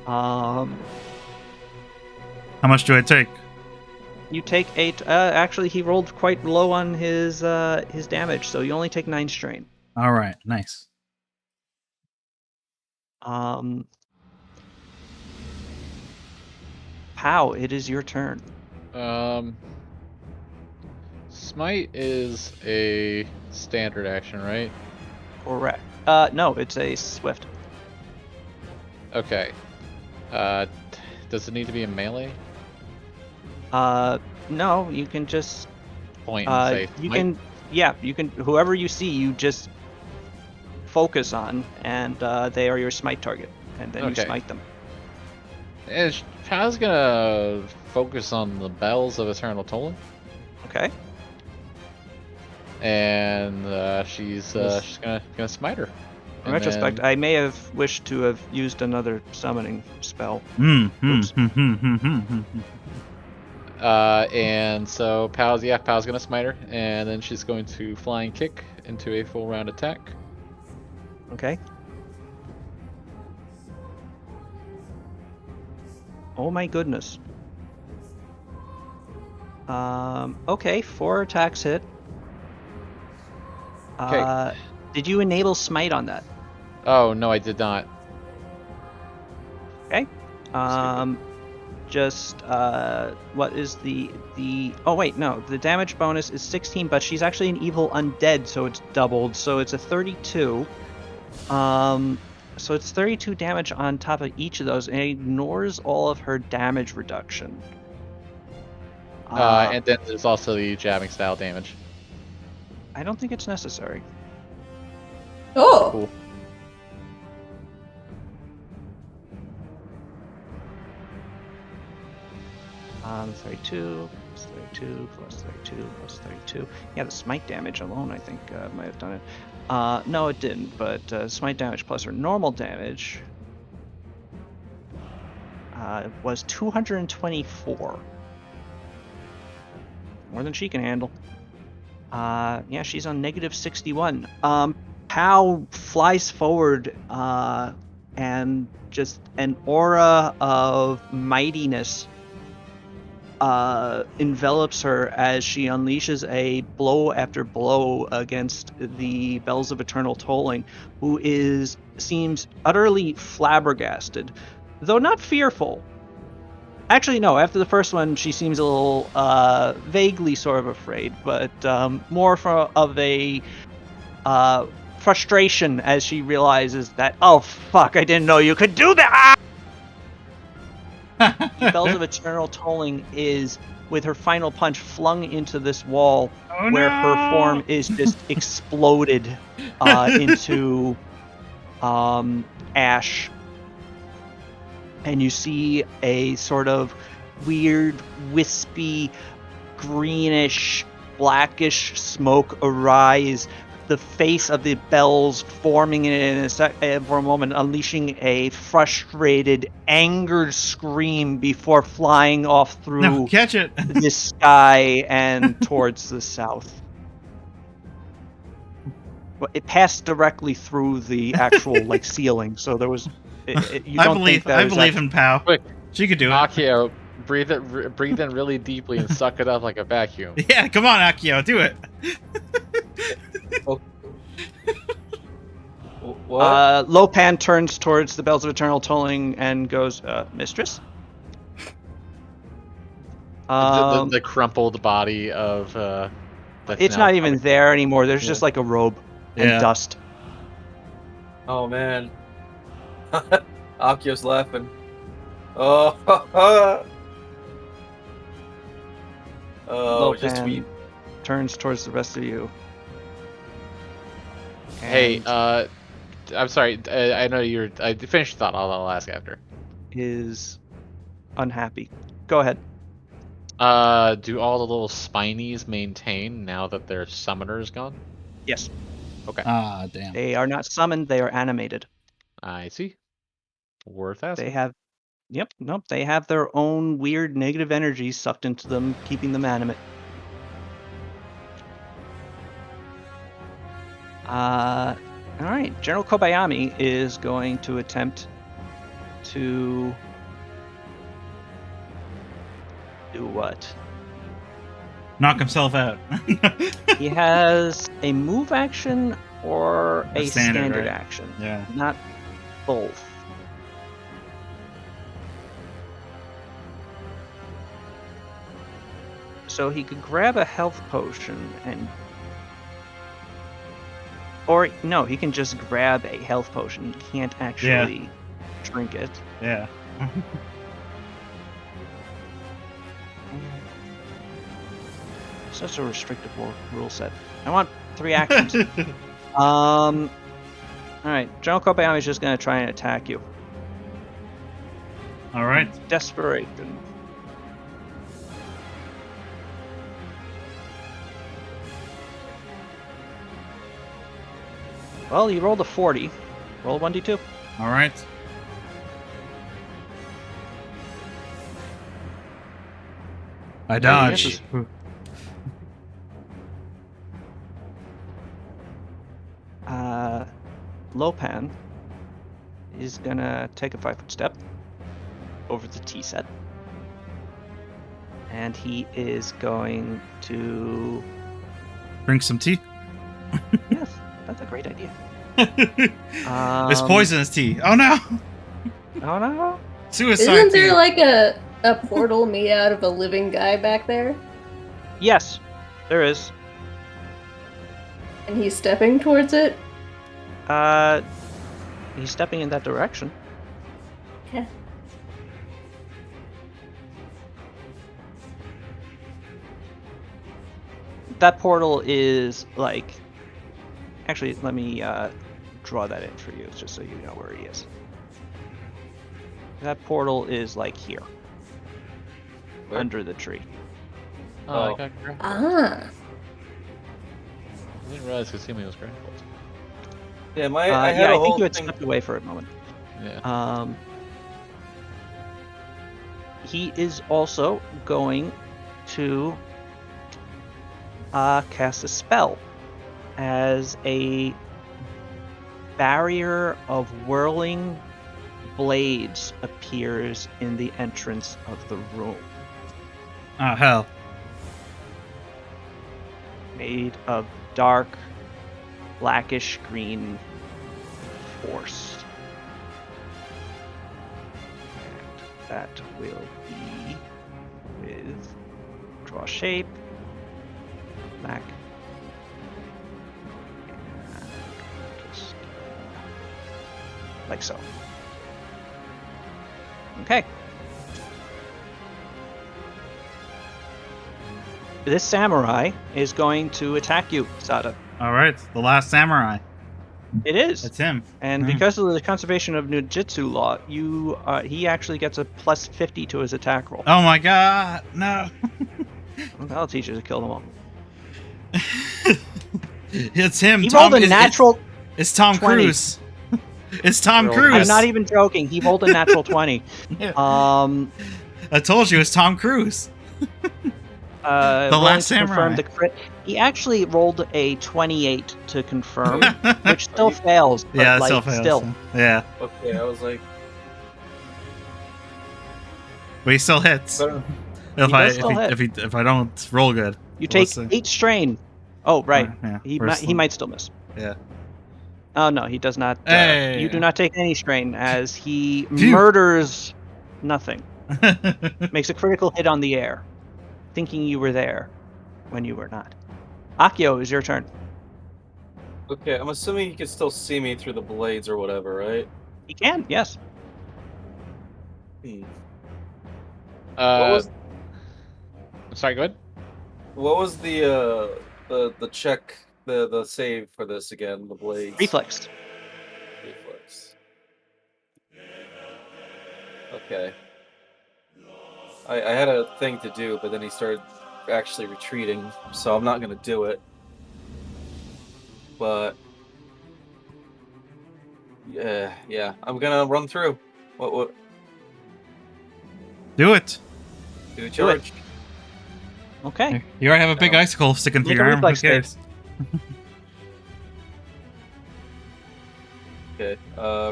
[SPEAKER 2] How much do I take?
[SPEAKER 1] You take 8. Actually, he rolled quite low on his damage, so you only take 9 strain.
[SPEAKER 2] All right, nice.
[SPEAKER 1] Pow, it is your turn.
[SPEAKER 5] Smite is a standard action, right?
[SPEAKER 1] Correct. No, it's a swift.
[SPEAKER 5] Okay. Does it need to be a melee?
[SPEAKER 1] No, you can just
[SPEAKER 5] Point and say
[SPEAKER 1] you
[SPEAKER 5] smite?
[SPEAKER 1] can, yeah, you can, whoever you see, you just focus on, and they are your smite target, and then you
[SPEAKER 5] Okay.
[SPEAKER 1] smite them.
[SPEAKER 5] Child's gonna focus on the bells of eternal tolling,
[SPEAKER 1] Okay.
[SPEAKER 5] and she's gonna smite her.
[SPEAKER 1] In retrospect, I may have wished to have used another summoning spell. Oops.
[SPEAKER 5] And so Pal's gonna smite her, and then she's going to flying kick into a full round attack.
[SPEAKER 1] Okay. Oh my goodness. Okay, 4 attacks hit.
[SPEAKER 5] Okay.
[SPEAKER 1] Did you enable smite on that?
[SPEAKER 5] Oh no, I did not.
[SPEAKER 1] Okay. Just what is the oh wait, no, the damage bonus is 16, but she's actually an evil undead, so it's doubled, so it's a 32. So it's 32 damage on top of each of those, and it ignores all of her damage reduction.
[SPEAKER 5] And then there's also the jabbing style damage.
[SPEAKER 1] I don't think it's necessary.
[SPEAKER 3] Oh.
[SPEAKER 5] Cool.
[SPEAKER 1] Um, 32 plus 32 plus 32 plus 32. Yeah, the smite damage alone, I think, might have done it. No, it didn't, but smite damage plus her normal damage was 224. More than she can handle. Yeah, she's on negative 61. Pow flies forward, and just an aura of mightiness envelops her as she unleashes a blow after blow against the Bells of Eternal Tolling, who seems utterly flabbergasted, though not fearful. Actually, no, after the first one, she seems a little vaguely sort of afraid, but more of a frustration as she realizes that, oh fuck, I didn't know you could do that! The Bells of Eternal Tolling is, with her final punch, flung into this wall, where her form is just exploded into ash. And you see a sort of weird, wispy, greenish, blackish smoke arise. The face of the bells forming for a moment, unleashing a frustrated, angered scream before flying off through
[SPEAKER 2] Catch it.
[SPEAKER 1] the sky and towards the south. But it passed directly through the actual ceiling, so there was. You don't think that
[SPEAKER 2] I believe in Pow.
[SPEAKER 5] Quick,
[SPEAKER 2] She could do it.
[SPEAKER 5] Akio, breathe in really deeply and suck it up like a vacuum.
[SPEAKER 2] Yeah, come on, Akio, do it.
[SPEAKER 4] What?
[SPEAKER 1] Lopan turns towards the Bells of Eternal Tolling and goes, Mistress?
[SPEAKER 5] The crumpled body of
[SPEAKER 1] It's not even there anymore. There's just like a robe and dust.
[SPEAKER 4] Oh man. Akio's laughing. Oh, oh, just
[SPEAKER 1] Lopan
[SPEAKER 4] sweet.
[SPEAKER 1] turns towards the rest of you.
[SPEAKER 5] Hey,
[SPEAKER 1] and
[SPEAKER 5] I'm sorry. I know you're. I finished your thought. I'll ask after.
[SPEAKER 1] is unhappy. Go ahead.
[SPEAKER 5] Do all the little spinies maintain now that their summoner is gone?
[SPEAKER 1] Yes.
[SPEAKER 5] Okay.
[SPEAKER 2] Ah, damn.
[SPEAKER 1] They are not summoned, they are animated.
[SPEAKER 5] I see. Worth asking.
[SPEAKER 1] They have Yep, nope, they have their own weird negative energy sucked into them, keeping them animate. Alright, General Kobayami is going to attempt to do what?
[SPEAKER 2] Knock himself out.
[SPEAKER 1] He has a move action or
[SPEAKER 2] A
[SPEAKER 1] a
[SPEAKER 2] standard,
[SPEAKER 1] standard
[SPEAKER 2] right?
[SPEAKER 1] action.
[SPEAKER 2] Yeah.
[SPEAKER 1] Not both. So he could grab a health potion and... Or, no, he can just grab a health potion. He can't actually drink it.
[SPEAKER 2] Yeah.
[SPEAKER 1] Such a restrictive rule set. I want 3 actions. Alright, General Kobayami is just going to try and attack you.
[SPEAKER 2] All right.
[SPEAKER 1] Desperation. Well, you rolled a 40. Roll a 1d2.
[SPEAKER 2] All right. I dodge.
[SPEAKER 1] misses. Lopan is gonna take a 5-foot step over the T set. And he is going to...
[SPEAKER 2] Drink some tea.
[SPEAKER 1] Yes, that's a great idea.
[SPEAKER 2] It's poisonous tea. Oh no!
[SPEAKER 1] Oh no!
[SPEAKER 2] Suicide
[SPEAKER 3] Isn't
[SPEAKER 2] tea.
[SPEAKER 3] there like a portal made out of a living guy back there?
[SPEAKER 1] Yes, there is.
[SPEAKER 3] And he's stepping towards it?
[SPEAKER 1] He's stepping in that direction.
[SPEAKER 3] Okay.
[SPEAKER 1] That portal is like... Actually, let me draw that in for you, just so you know where he is. That portal is like here,
[SPEAKER 4] Where?
[SPEAKER 1] under the tree.
[SPEAKER 5] Oh, I
[SPEAKER 4] Oh.
[SPEAKER 5] got grappled.
[SPEAKER 3] Ah.
[SPEAKER 5] I didn't realize Kasumi was grappled.
[SPEAKER 4] Yeah, I had
[SPEAKER 1] yeah,
[SPEAKER 4] a
[SPEAKER 1] I think
[SPEAKER 4] whole
[SPEAKER 1] you had
[SPEAKER 4] thing.
[SPEAKER 1] stepped away for a moment.
[SPEAKER 5] Yeah.
[SPEAKER 1] He is also going to cast a spell as a barrier of whirling blades appears in the entrance of the room,
[SPEAKER 2] Oh hell.
[SPEAKER 1] made of dark blackish green force. And that will be with draw shape, back, and just like so. Okay. This samurai is going to attack you, Sada.
[SPEAKER 2] All right. The last samurai.
[SPEAKER 1] It is.
[SPEAKER 2] It's him.
[SPEAKER 1] And
[SPEAKER 2] Mhm.
[SPEAKER 1] because of the conservation of Nujitsu law, he actually gets a plus 50 to his attack roll.
[SPEAKER 2] Oh my god. No.
[SPEAKER 1] That'll teach you to kill them all.
[SPEAKER 2] It's him.
[SPEAKER 1] He
[SPEAKER 2] Tom,
[SPEAKER 1] rolled a natural.
[SPEAKER 2] It's Tom
[SPEAKER 1] 20.
[SPEAKER 2] Cruise. It's Tom
[SPEAKER 5] Rolled-
[SPEAKER 2] Cruise.
[SPEAKER 1] I'm not even joking. He rolled a natural 20.
[SPEAKER 2] Yeah.
[SPEAKER 1] Um,
[SPEAKER 2] I told you it's Tom Cruise.
[SPEAKER 1] the
[SPEAKER 2] Last Samurai.
[SPEAKER 1] The crit. He actually rolled a 28 to confirm, which still fails. But
[SPEAKER 2] Yeah, it
[SPEAKER 1] like,
[SPEAKER 2] still fails.
[SPEAKER 1] still.
[SPEAKER 2] Yeah,
[SPEAKER 4] Okay, I was like,
[SPEAKER 2] but he still hits.
[SPEAKER 4] better.
[SPEAKER 2] If
[SPEAKER 1] He
[SPEAKER 2] I
[SPEAKER 1] does still hit.
[SPEAKER 2] if I don't roll good,
[SPEAKER 1] You
[SPEAKER 2] we'll
[SPEAKER 1] take
[SPEAKER 2] see.
[SPEAKER 1] 8 strain. Oh, right.
[SPEAKER 2] Yeah,
[SPEAKER 1] He
[SPEAKER 2] we're
[SPEAKER 1] he might still miss.
[SPEAKER 2] Yeah.
[SPEAKER 1] Oh no, he does not.
[SPEAKER 2] Hey.
[SPEAKER 1] You do not take any strain as he
[SPEAKER 2] Phew.
[SPEAKER 1] murders nothing. Makes a critical hit on the air, thinking you were there when you were not. Akio, is your turn.
[SPEAKER 4] Okay, I'm assuming he can still see me through the blades or whatever, right?
[SPEAKER 1] He can, yes.
[SPEAKER 4] Hmm. What
[SPEAKER 5] Uh,
[SPEAKER 4] was
[SPEAKER 5] sorry, go ahead.
[SPEAKER 4] what was the check, the save for this again? The blades.
[SPEAKER 1] Reflex.
[SPEAKER 4] Reflex. Okay. I had a thing to do, but then he started actually retreating, so I'm not gonna do it. But yeah, I'm gonna run through. What?
[SPEAKER 2] Do it.
[SPEAKER 4] Do a
[SPEAKER 1] Do it.
[SPEAKER 4] charge.
[SPEAKER 1] Okay.
[SPEAKER 2] You already have a big
[SPEAKER 4] No.
[SPEAKER 2] icicle sticking through
[SPEAKER 1] Make
[SPEAKER 2] your
[SPEAKER 1] a
[SPEAKER 2] arm. Who
[SPEAKER 1] reflex save.
[SPEAKER 2] cares?
[SPEAKER 4] Okay,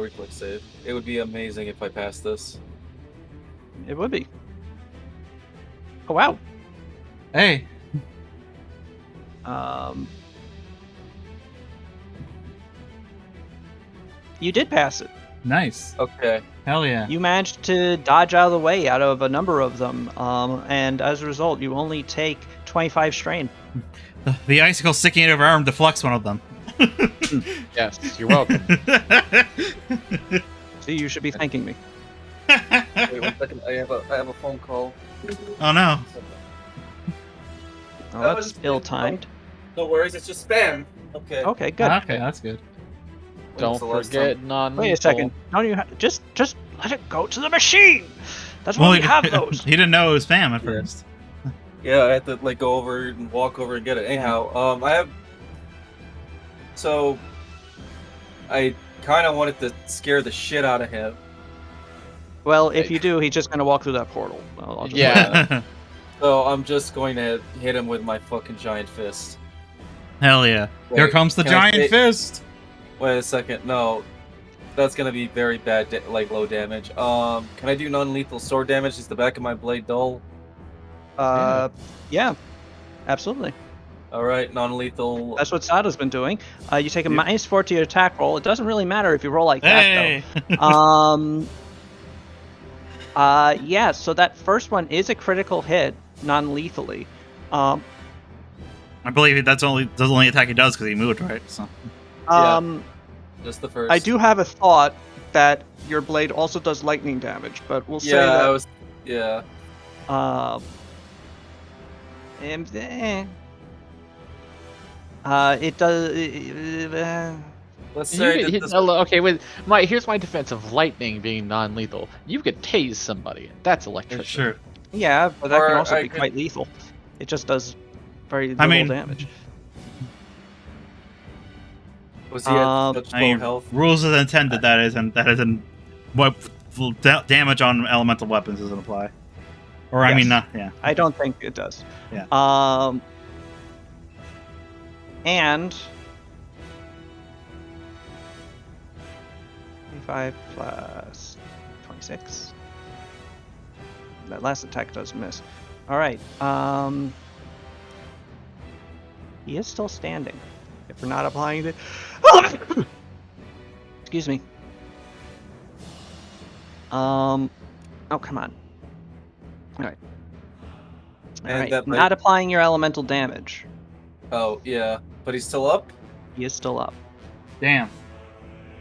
[SPEAKER 4] reflex save. It would be amazing if I passed this.
[SPEAKER 1] It would be. Oh wow.
[SPEAKER 2] Hey.
[SPEAKER 1] You did pass it.
[SPEAKER 2] Nice.
[SPEAKER 4] Okay.
[SPEAKER 2] Hell yeah.
[SPEAKER 1] You managed to dodge out of the way out of a number of them, and as a result, you only take 25 strain.
[SPEAKER 2] The icicle sticking out of her arm deflects one of them.
[SPEAKER 5] Yes, you're welcome.
[SPEAKER 1] So you should be thanking me.
[SPEAKER 4] Wait 1 second. I have a phone call.
[SPEAKER 2] Oh no.
[SPEAKER 1] Oh,
[SPEAKER 4] That
[SPEAKER 1] that's
[SPEAKER 4] was-
[SPEAKER 1] ill-timed.
[SPEAKER 4] No worries, it's just spam. Okay.
[SPEAKER 1] Okay, good.
[SPEAKER 2] Okay, that's good.
[SPEAKER 4] When
[SPEAKER 5] Don't
[SPEAKER 4] was the last
[SPEAKER 5] forget
[SPEAKER 4] time-
[SPEAKER 5] non-lethal.
[SPEAKER 1] Wait a second. Don't you just let it go to the machine? That's why we have those.
[SPEAKER 2] He didn't know it was spam at first.
[SPEAKER 4] Yeah, I had to like go over and walk over and get it. Anyhow, I have. So, I kind of wanted to scare the shit out of him.
[SPEAKER 1] Well, if you do, he's just gonna walk through that portal. I'll just
[SPEAKER 5] Yeah.
[SPEAKER 4] So I'm just going to hit him with my fucking giant fist.
[SPEAKER 2] Hell yeah. Here
[SPEAKER 4] Wait,
[SPEAKER 2] comes the
[SPEAKER 4] can I
[SPEAKER 2] giant
[SPEAKER 4] say-
[SPEAKER 2] fist.
[SPEAKER 4] Wait a second. No, that's gonna be very bad, low damage. Can I do non-lethal sword damage? Is the back of my blade dull?
[SPEAKER 1] Yeah, absolutely.
[SPEAKER 4] All right, non-lethal.
[SPEAKER 1] That's what Sada's been doing. You take a
[SPEAKER 2] Yep.
[SPEAKER 1] -4 to your attack roll. It doesn't really matter if you roll like
[SPEAKER 2] Hey.
[SPEAKER 1] that, though. Yeah. So that first one is a critical hit, non-lethally.
[SPEAKER 2] I believe that's the only attack he does because he moved, right? So.
[SPEAKER 4] Just the first.
[SPEAKER 1] I do have a thought that your blade also does lightning damage, but we'll say
[SPEAKER 4] Yeah,
[SPEAKER 1] that.
[SPEAKER 4] I was. Yeah.
[SPEAKER 1] It does.
[SPEAKER 4] Let's
[SPEAKER 5] You
[SPEAKER 4] say I
[SPEAKER 5] could
[SPEAKER 4] did
[SPEAKER 5] hit,
[SPEAKER 4] this.
[SPEAKER 5] okay, here's my defense of lightning being non-lethal. You could tase somebody. That's electricity.
[SPEAKER 2] Sure.
[SPEAKER 1] Yeah, but that
[SPEAKER 4] Or
[SPEAKER 1] can also
[SPEAKER 4] I
[SPEAKER 1] be
[SPEAKER 4] could-
[SPEAKER 1] quite lethal. It just does very little
[SPEAKER 2] mean-
[SPEAKER 1] damage.
[SPEAKER 4] Was he at
[SPEAKER 1] Um,
[SPEAKER 4] such
[SPEAKER 2] I
[SPEAKER 4] low
[SPEAKER 2] mean,
[SPEAKER 4] health?
[SPEAKER 2] rules as intended. That isn't what damage on elemental weapons doesn't apply. Or I
[SPEAKER 1] Yes.
[SPEAKER 2] mean, yeah.
[SPEAKER 1] I don't think it does.
[SPEAKER 2] Yeah.
[SPEAKER 1] And 25 plus 26. That last attack does miss. All right. He is still standing. If we're not applying the. Excuse me. Oh, come on. All right. All
[SPEAKER 4] And
[SPEAKER 1] right.
[SPEAKER 4] that might-
[SPEAKER 1] Not applying your elemental damage.
[SPEAKER 4] Oh yeah, but he's still up.
[SPEAKER 1] He is still up.
[SPEAKER 2] Damn.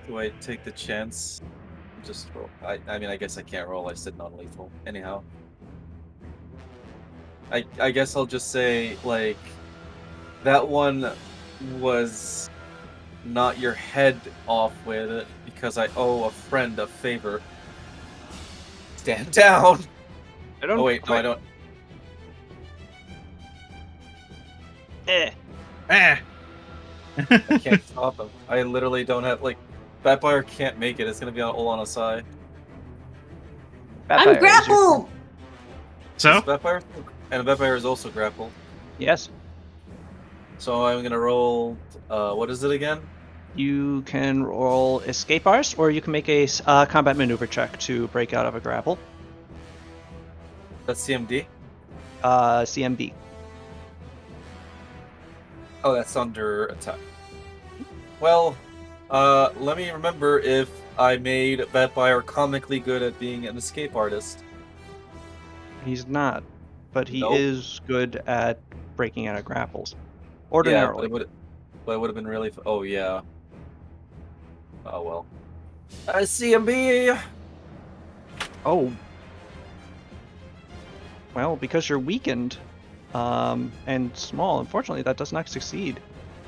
[SPEAKER 4] Do I take the chance? Just roll. I mean, I guess I can't roll. I said non-lethal. Anyhow. I guess I'll just say like that one was not your head off with it because I owe a friend a favor. Stand down.
[SPEAKER 1] I don't.
[SPEAKER 4] Oh wait, no, I don't.
[SPEAKER 1] Eh.
[SPEAKER 2] Eh.
[SPEAKER 4] I can't stop him. I literally don't have like. Vampire can't make it. It's gonna be all on a side.
[SPEAKER 1] Vampire
[SPEAKER 3] I'm
[SPEAKER 1] is your-
[SPEAKER 3] grappled!
[SPEAKER 2] So
[SPEAKER 4] Vampire and Vampire is also grappled.
[SPEAKER 1] Yes.
[SPEAKER 4] So I'm gonna roll. What is it again?
[SPEAKER 1] You can roll escape artist, or you can make a combat maneuver check to break out of a grapple.
[SPEAKER 4] That's CMD.
[SPEAKER 1] CMD.
[SPEAKER 4] Oh, that's under attack. Well, let me remember if I made Vampire comically good at being an escape artist.
[SPEAKER 1] He's not, but he
[SPEAKER 4] Nope.
[SPEAKER 1] is good at breaking out of grapples.
[SPEAKER 4] Yeah,
[SPEAKER 1] Ordinarily.
[SPEAKER 4] but it would have been really. Oh yeah. Oh well. CMB.
[SPEAKER 1] Oh. Well, because you're weakened and small, unfortunately, that does not succeed.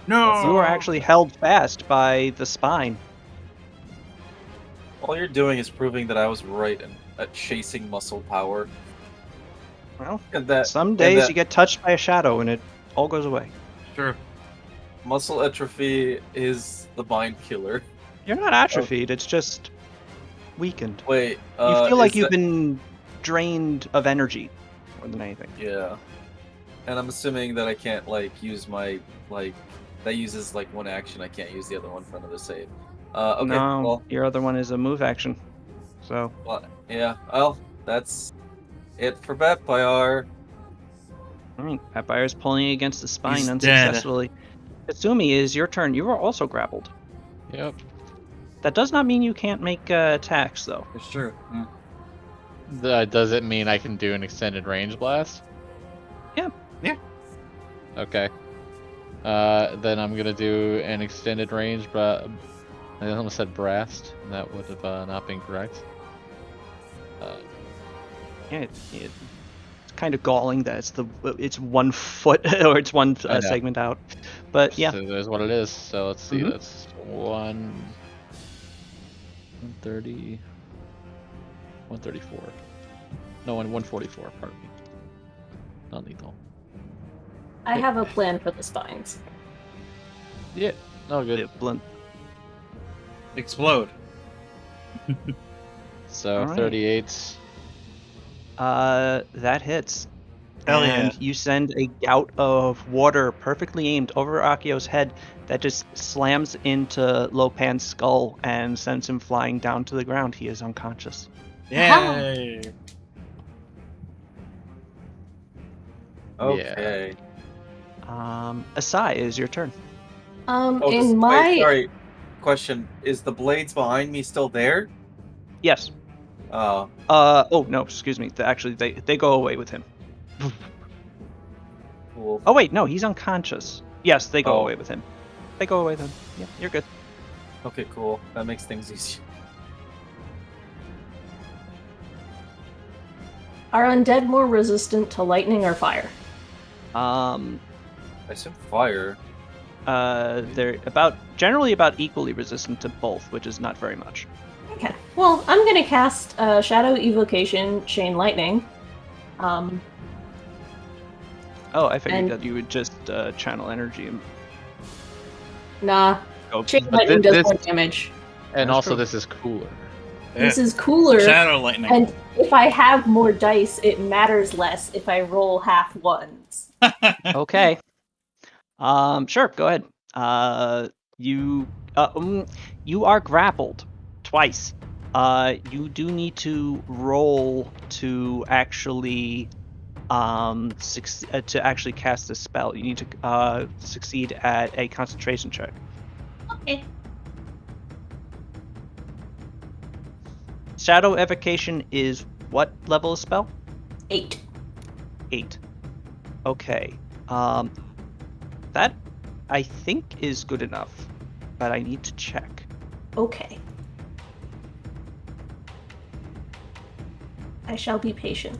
[SPEAKER 2] no.
[SPEAKER 1] You are actually held fast by the spine.
[SPEAKER 4] All you're doing is proving that I was right at chasing muscle power.
[SPEAKER 1] Well,
[SPEAKER 4] And that
[SPEAKER 1] some days
[SPEAKER 4] that
[SPEAKER 1] you get touched by a shadow and it all goes away.
[SPEAKER 2] Sure.
[SPEAKER 4] muscle atrophy is the mind killer.
[SPEAKER 1] You're not atrophied, it's just weakened.
[SPEAKER 4] Wait.
[SPEAKER 1] You feel like
[SPEAKER 4] is
[SPEAKER 1] you've
[SPEAKER 4] that-
[SPEAKER 1] been drained of energy more than anything.
[SPEAKER 4] Yeah. And I'm assuming that I can't use my that uses one action. I can't use the other one for another save. Okay.
[SPEAKER 1] No,
[SPEAKER 4] Well,
[SPEAKER 1] your other one is a move action. So
[SPEAKER 4] yeah. Well, that's it for Batfire.
[SPEAKER 1] all right, Vampire is pulling against the spine
[SPEAKER 2] He's
[SPEAKER 1] unsuccessfully. Kasumi, is your turn. You are also grappled.
[SPEAKER 5] Yep.
[SPEAKER 1] That does not mean you can't make attacks, though.
[SPEAKER 4] It's true.
[SPEAKER 5] Does it mean I can do an extended range blast?
[SPEAKER 1] Yeah.
[SPEAKER 2] Yeah.
[SPEAKER 5] Okay. Then I'm gonna do an extended range, but I almost said blast. That would have not been correct.
[SPEAKER 1] Yeah, it's kind of galling that it's 1 foot or it's one
[SPEAKER 5] I know.
[SPEAKER 1] segment out. But yeah,
[SPEAKER 5] So there's what it is. So let's see.
[SPEAKER 1] Mhm.
[SPEAKER 5] That's 130, 134. No, 144. Pardon me. Not lethal.
[SPEAKER 3] I have a plan for the spines.
[SPEAKER 5] Yeah. No good.
[SPEAKER 1] yeah, blunt.
[SPEAKER 2] Explode.
[SPEAKER 5] So
[SPEAKER 1] All right.
[SPEAKER 5] 38.
[SPEAKER 1] That hits.
[SPEAKER 2] Hell
[SPEAKER 1] and
[SPEAKER 2] yeah.
[SPEAKER 1] you send a gout of water perfectly aimed over Akio's head that just slams into Lopan's skull and sends him flying down to the ground. He is unconscious.
[SPEAKER 2] Yay!
[SPEAKER 4] Okay.
[SPEAKER 1] Asai, is your turn.
[SPEAKER 4] Wait, sorry. Question: is the blades behind me still there?
[SPEAKER 1] Yes.
[SPEAKER 4] Oh.
[SPEAKER 1] Oh no, excuse me. Actually, they go away with him.
[SPEAKER 4] Cool.
[SPEAKER 1] Oh wait, no, he's unconscious. Yes, they go
[SPEAKER 4] Oh.
[SPEAKER 1] away with him. They go away with him. Yep, you're good.
[SPEAKER 4] Okay, cool. That makes things easier.
[SPEAKER 3] Are undead more resistant to lightning or fire?
[SPEAKER 1] Um,
[SPEAKER 4] I assume fire.
[SPEAKER 1] they're generally about equally resistant to both, which is not very much.
[SPEAKER 3] Okay. Well, I'm gonna cast Shadow Evocation Chain Lightning.
[SPEAKER 1] Oh, I figured
[SPEAKER 3] And-
[SPEAKER 1] that you would just channel energy and
[SPEAKER 3] Nah.
[SPEAKER 1] go.
[SPEAKER 3] Chain
[SPEAKER 5] But
[SPEAKER 3] Lightning does
[SPEAKER 5] this-
[SPEAKER 3] more damage.
[SPEAKER 5] And
[SPEAKER 1] That's
[SPEAKER 5] also,
[SPEAKER 1] true.
[SPEAKER 5] this is cooler.
[SPEAKER 3] This is cooler.
[SPEAKER 2] Shadow lightning.
[SPEAKER 3] And if I have more dice, it matters less if I roll half ones.
[SPEAKER 1] Okay. Sure, go ahead. You are grappled twice. You do need to roll to actually to actually cast a spell. You need to succeed at a concentration check.
[SPEAKER 3] Okay.
[SPEAKER 1] Shadow Evocation is what level of spell?
[SPEAKER 3] 8.
[SPEAKER 1] 8. Okay. That I think is good enough, but I need to check.
[SPEAKER 3] Okay. I shall be patient.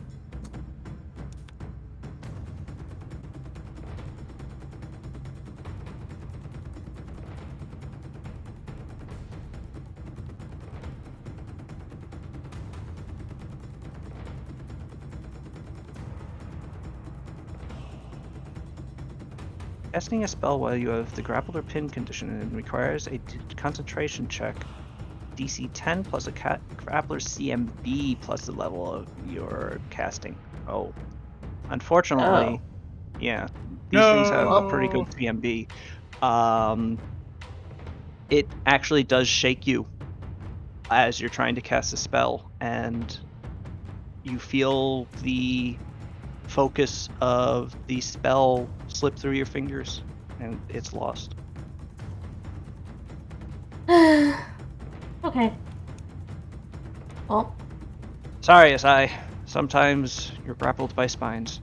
[SPEAKER 1] Casting a spell while you have the grappled or pinned condition and requires a concentration check. DC 10 plus a grappler's CMB plus the level of your casting. Oh. Unfortunately, yeah. These things have a pretty good CMB. It actually does shake you as you're trying to cast a spell, and you feel the focus of the spell slip through your fingers, and it's lost.
[SPEAKER 3] Okay. Well,
[SPEAKER 1] Sorry, Asai. Sometimes you're grappled by spines.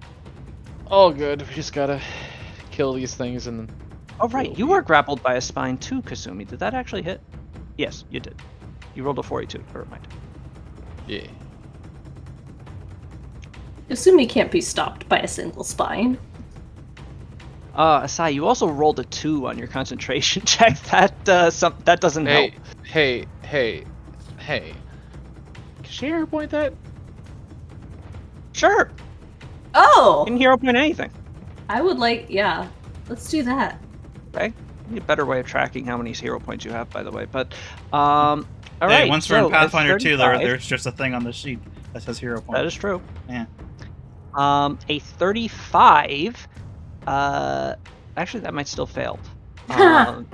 [SPEAKER 5] All good. We just gotta kill these things and.
[SPEAKER 1] Oh, right. You were grappled by a spine too, Kasumi. Did that actually hit? Yes, you did. You rolled a 42. Never mind.
[SPEAKER 5] Yeah.
[SPEAKER 3] Kasumi can't be stopped by a single spine.
[SPEAKER 1] Asai, you also rolled a 2 on your concentration check. That doesn't help.
[SPEAKER 5] Hey. Can she hero point that?
[SPEAKER 1] Sure.
[SPEAKER 3] Oh!
[SPEAKER 1] You can hero point anything.
[SPEAKER 3] I would like, yeah. Let's do that.
[SPEAKER 1] Okay. Need a better way of tracking how many hero points you have, by the way. But all
[SPEAKER 2] Yeah,
[SPEAKER 1] right.
[SPEAKER 2] once we're in
[SPEAKER 1] so at
[SPEAKER 2] Pathfinder 2,
[SPEAKER 1] 35
[SPEAKER 2] there's just a thing on the sheet. That says hero point.
[SPEAKER 1] That is true.
[SPEAKER 2] Yeah.
[SPEAKER 1] A 35. Actually, that might still fail.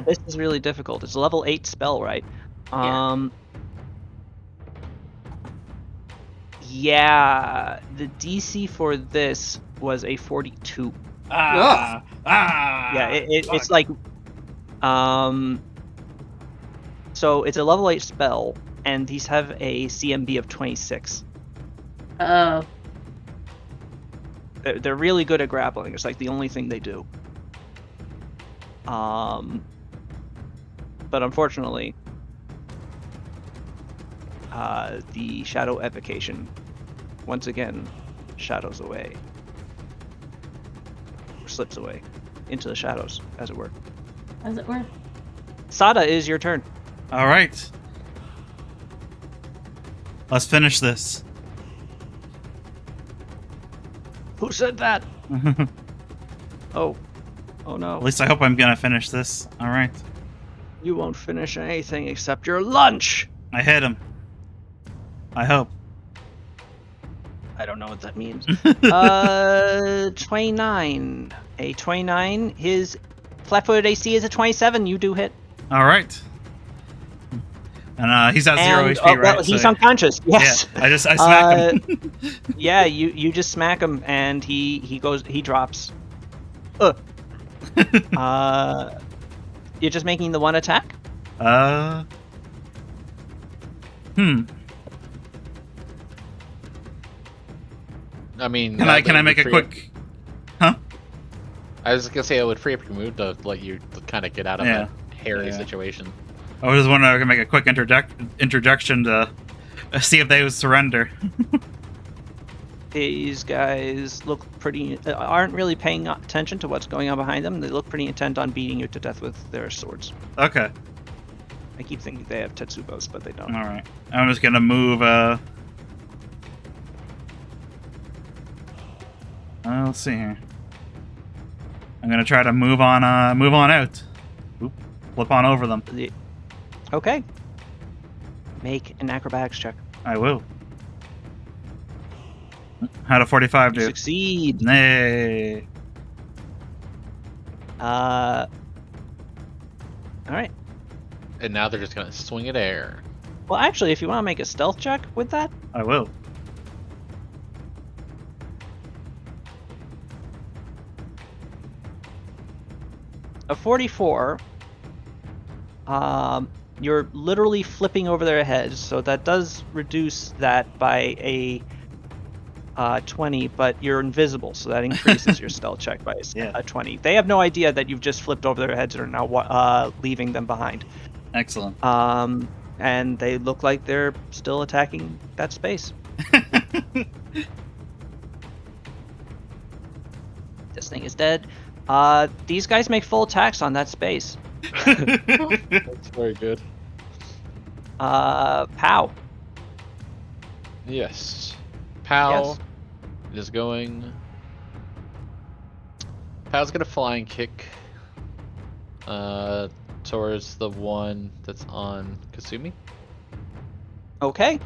[SPEAKER 1] This is really difficult. It's a level 8 spell, right? Yeah. The DC for this was a 42.
[SPEAKER 2] Yeah,
[SPEAKER 1] It's like, so it's a level 8 spell, and these have a CMB of 26.
[SPEAKER 6] Oh.
[SPEAKER 1] They're really good at grappling. It's like the only thing they do. But unfortunately, the shadow evocation once again shadows away, or slips away into the shadows, as it were.
[SPEAKER 6] As it were.
[SPEAKER 1] Sada, is your turn.
[SPEAKER 2] All right. Let's finish this.
[SPEAKER 1] Who said that?
[SPEAKER 2] At
[SPEAKER 1] Oh no.
[SPEAKER 2] least I hope I'm gonna finish this. All right.
[SPEAKER 1] You won't finish anything except your lunch.
[SPEAKER 2] I hit him. I hope.
[SPEAKER 1] I don't know what that means. 29. A 29. His flat-footed AC is a 27. You do hit.
[SPEAKER 2] All right. And he's at 0 HP, right?
[SPEAKER 1] Well, he's unconscious. Yes.
[SPEAKER 2] Yeah, I smacked him.
[SPEAKER 1] Yeah, you just smack him and he drops. You're just making the one attack?
[SPEAKER 5] I mean,
[SPEAKER 2] Can I make a quick? Huh?
[SPEAKER 5] I was gonna say it would free up your move to let you kind of get out of that hairy situation.
[SPEAKER 2] I was just wondering if I could make a quick interjection to see if they would surrender.
[SPEAKER 1] These guys look pretty aren't really paying attention to what's going on behind them. They look pretty intent on beating you to death with their swords.
[SPEAKER 2] Okay.
[SPEAKER 1] I keep thinking they have Tetsubos, but they don't.
[SPEAKER 2] All right. I'm just gonna move. Let's see here. I'm gonna try to move on out. Oop. Flip on over them.
[SPEAKER 1] Okay. Make an acrobatics check.
[SPEAKER 2] I will. How'd a 45 do?
[SPEAKER 1] Succeed.
[SPEAKER 2] Nay.
[SPEAKER 1] All right.
[SPEAKER 5] And now they're just gonna swing it air.
[SPEAKER 1] Well, actually, if you want to make a stealth check with that,
[SPEAKER 2] I will.
[SPEAKER 1] a 44. You're literally flipping over their heads, so that does reduce that by a 20, but you're invisible, so that increases your stealth check by a 20. They have no idea that you've just flipped over their heads and are now leaving them behind.
[SPEAKER 2] Excellent.
[SPEAKER 1] And they look like they're still attacking that space. This thing is dead. These guys make full attacks on that space.
[SPEAKER 5] That's very good.
[SPEAKER 1] Pow.
[SPEAKER 5] Yes. Pow
[SPEAKER 1] Yes.
[SPEAKER 5] is going. Pow's gonna flying kick towards the one that's on Kasumi.
[SPEAKER 1] Okay.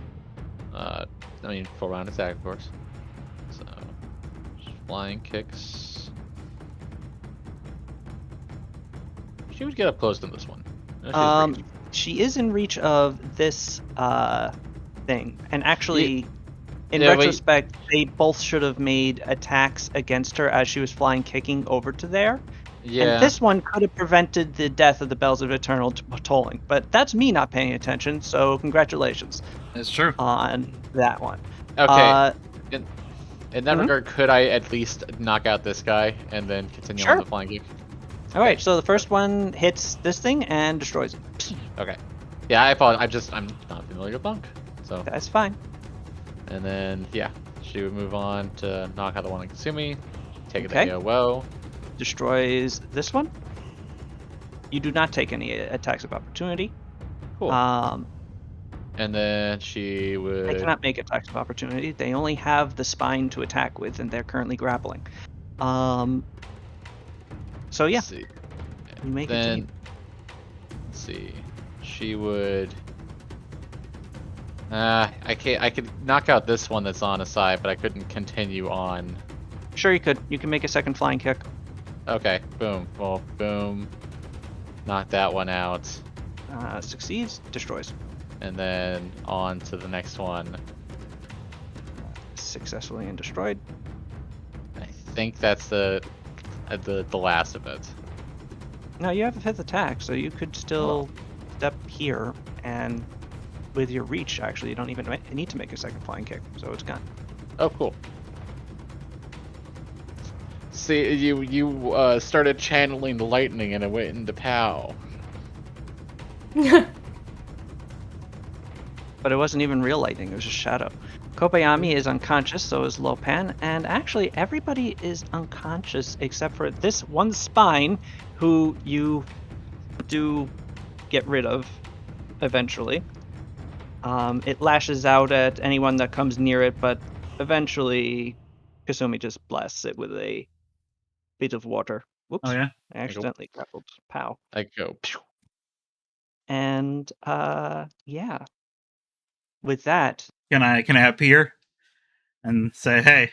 [SPEAKER 5] I mean, full round attack, of course. So, flying kicks. She would get up close to this one. No, she's pretty-
[SPEAKER 1] She is in reach of this thing, and actually, in
[SPEAKER 5] Yeah, wait.
[SPEAKER 1] retrospect, they both should have made attacks against her as she was flying kicking over to there.
[SPEAKER 5] yeah.
[SPEAKER 1] And this one could have prevented the death of the Bells of Eternal tolling, but that's me not paying attention. So congratulations
[SPEAKER 2] It's true.
[SPEAKER 1] on that one.
[SPEAKER 5] Okay. In that
[SPEAKER 1] Mhm.
[SPEAKER 5] regard, could I at least knock out this guy and then continue
[SPEAKER 1] Sure.
[SPEAKER 5] on the flying kick?
[SPEAKER 1] All right, so the first one hits this thing and destroys it.
[SPEAKER 5] Okay. Yeah, I apologize. I'm not familiar with Bunk. So,
[SPEAKER 1] That's fine.
[SPEAKER 5] and then yeah, she would move on to knock out the one on Kasumi. Take it
[SPEAKER 1] Okay.
[SPEAKER 5] to whoa.
[SPEAKER 1] Destroys this one. You do not take any attacks of opportunity.
[SPEAKER 5] Cool.
[SPEAKER 1] Um,
[SPEAKER 5] And then she
[SPEAKER 1] They
[SPEAKER 5] would.
[SPEAKER 1] cannot make attacks of opportunity. They only have the spine to attack with, and they're currently grappling. So yeah,
[SPEAKER 5] Let's see.
[SPEAKER 1] you may
[SPEAKER 5] Then
[SPEAKER 1] continue.
[SPEAKER 5] let's see. She would. I can't. I could knock out this one that's on a side, but I couldn't continue on.
[SPEAKER 1] Sure, you could. You can make a second flying kick.
[SPEAKER 5] Okay, boom. Well, boom. Knock that one out,
[SPEAKER 1] Succeeds, destroys.
[SPEAKER 5] and then on to the next one.
[SPEAKER 1] Successfully and destroyed.
[SPEAKER 5] I think that's the last of it.
[SPEAKER 1] Now you have a 5th attack, so you could still step here, and with your reach, actually, you don't even need to make a second flying kick, so it's gone.
[SPEAKER 5] Oh, cool. See, you started channeling the lightning, and it went into POW.
[SPEAKER 1] But it wasn't even real lightning, it was just shadow. Kobayami is unconscious, so is Lopan, and actually everybody is unconscious except for this one spine, who you do get rid of eventually. It lashes out at anyone that comes near it, but eventually Kasumi just blasts it with a bit of water. Whoops.
[SPEAKER 2] Oh yeah.
[SPEAKER 1] I accidentally grappled. Pow.
[SPEAKER 5] I go. Pew.
[SPEAKER 1] And yeah. With that,
[SPEAKER 2] Can I appear and say, hey?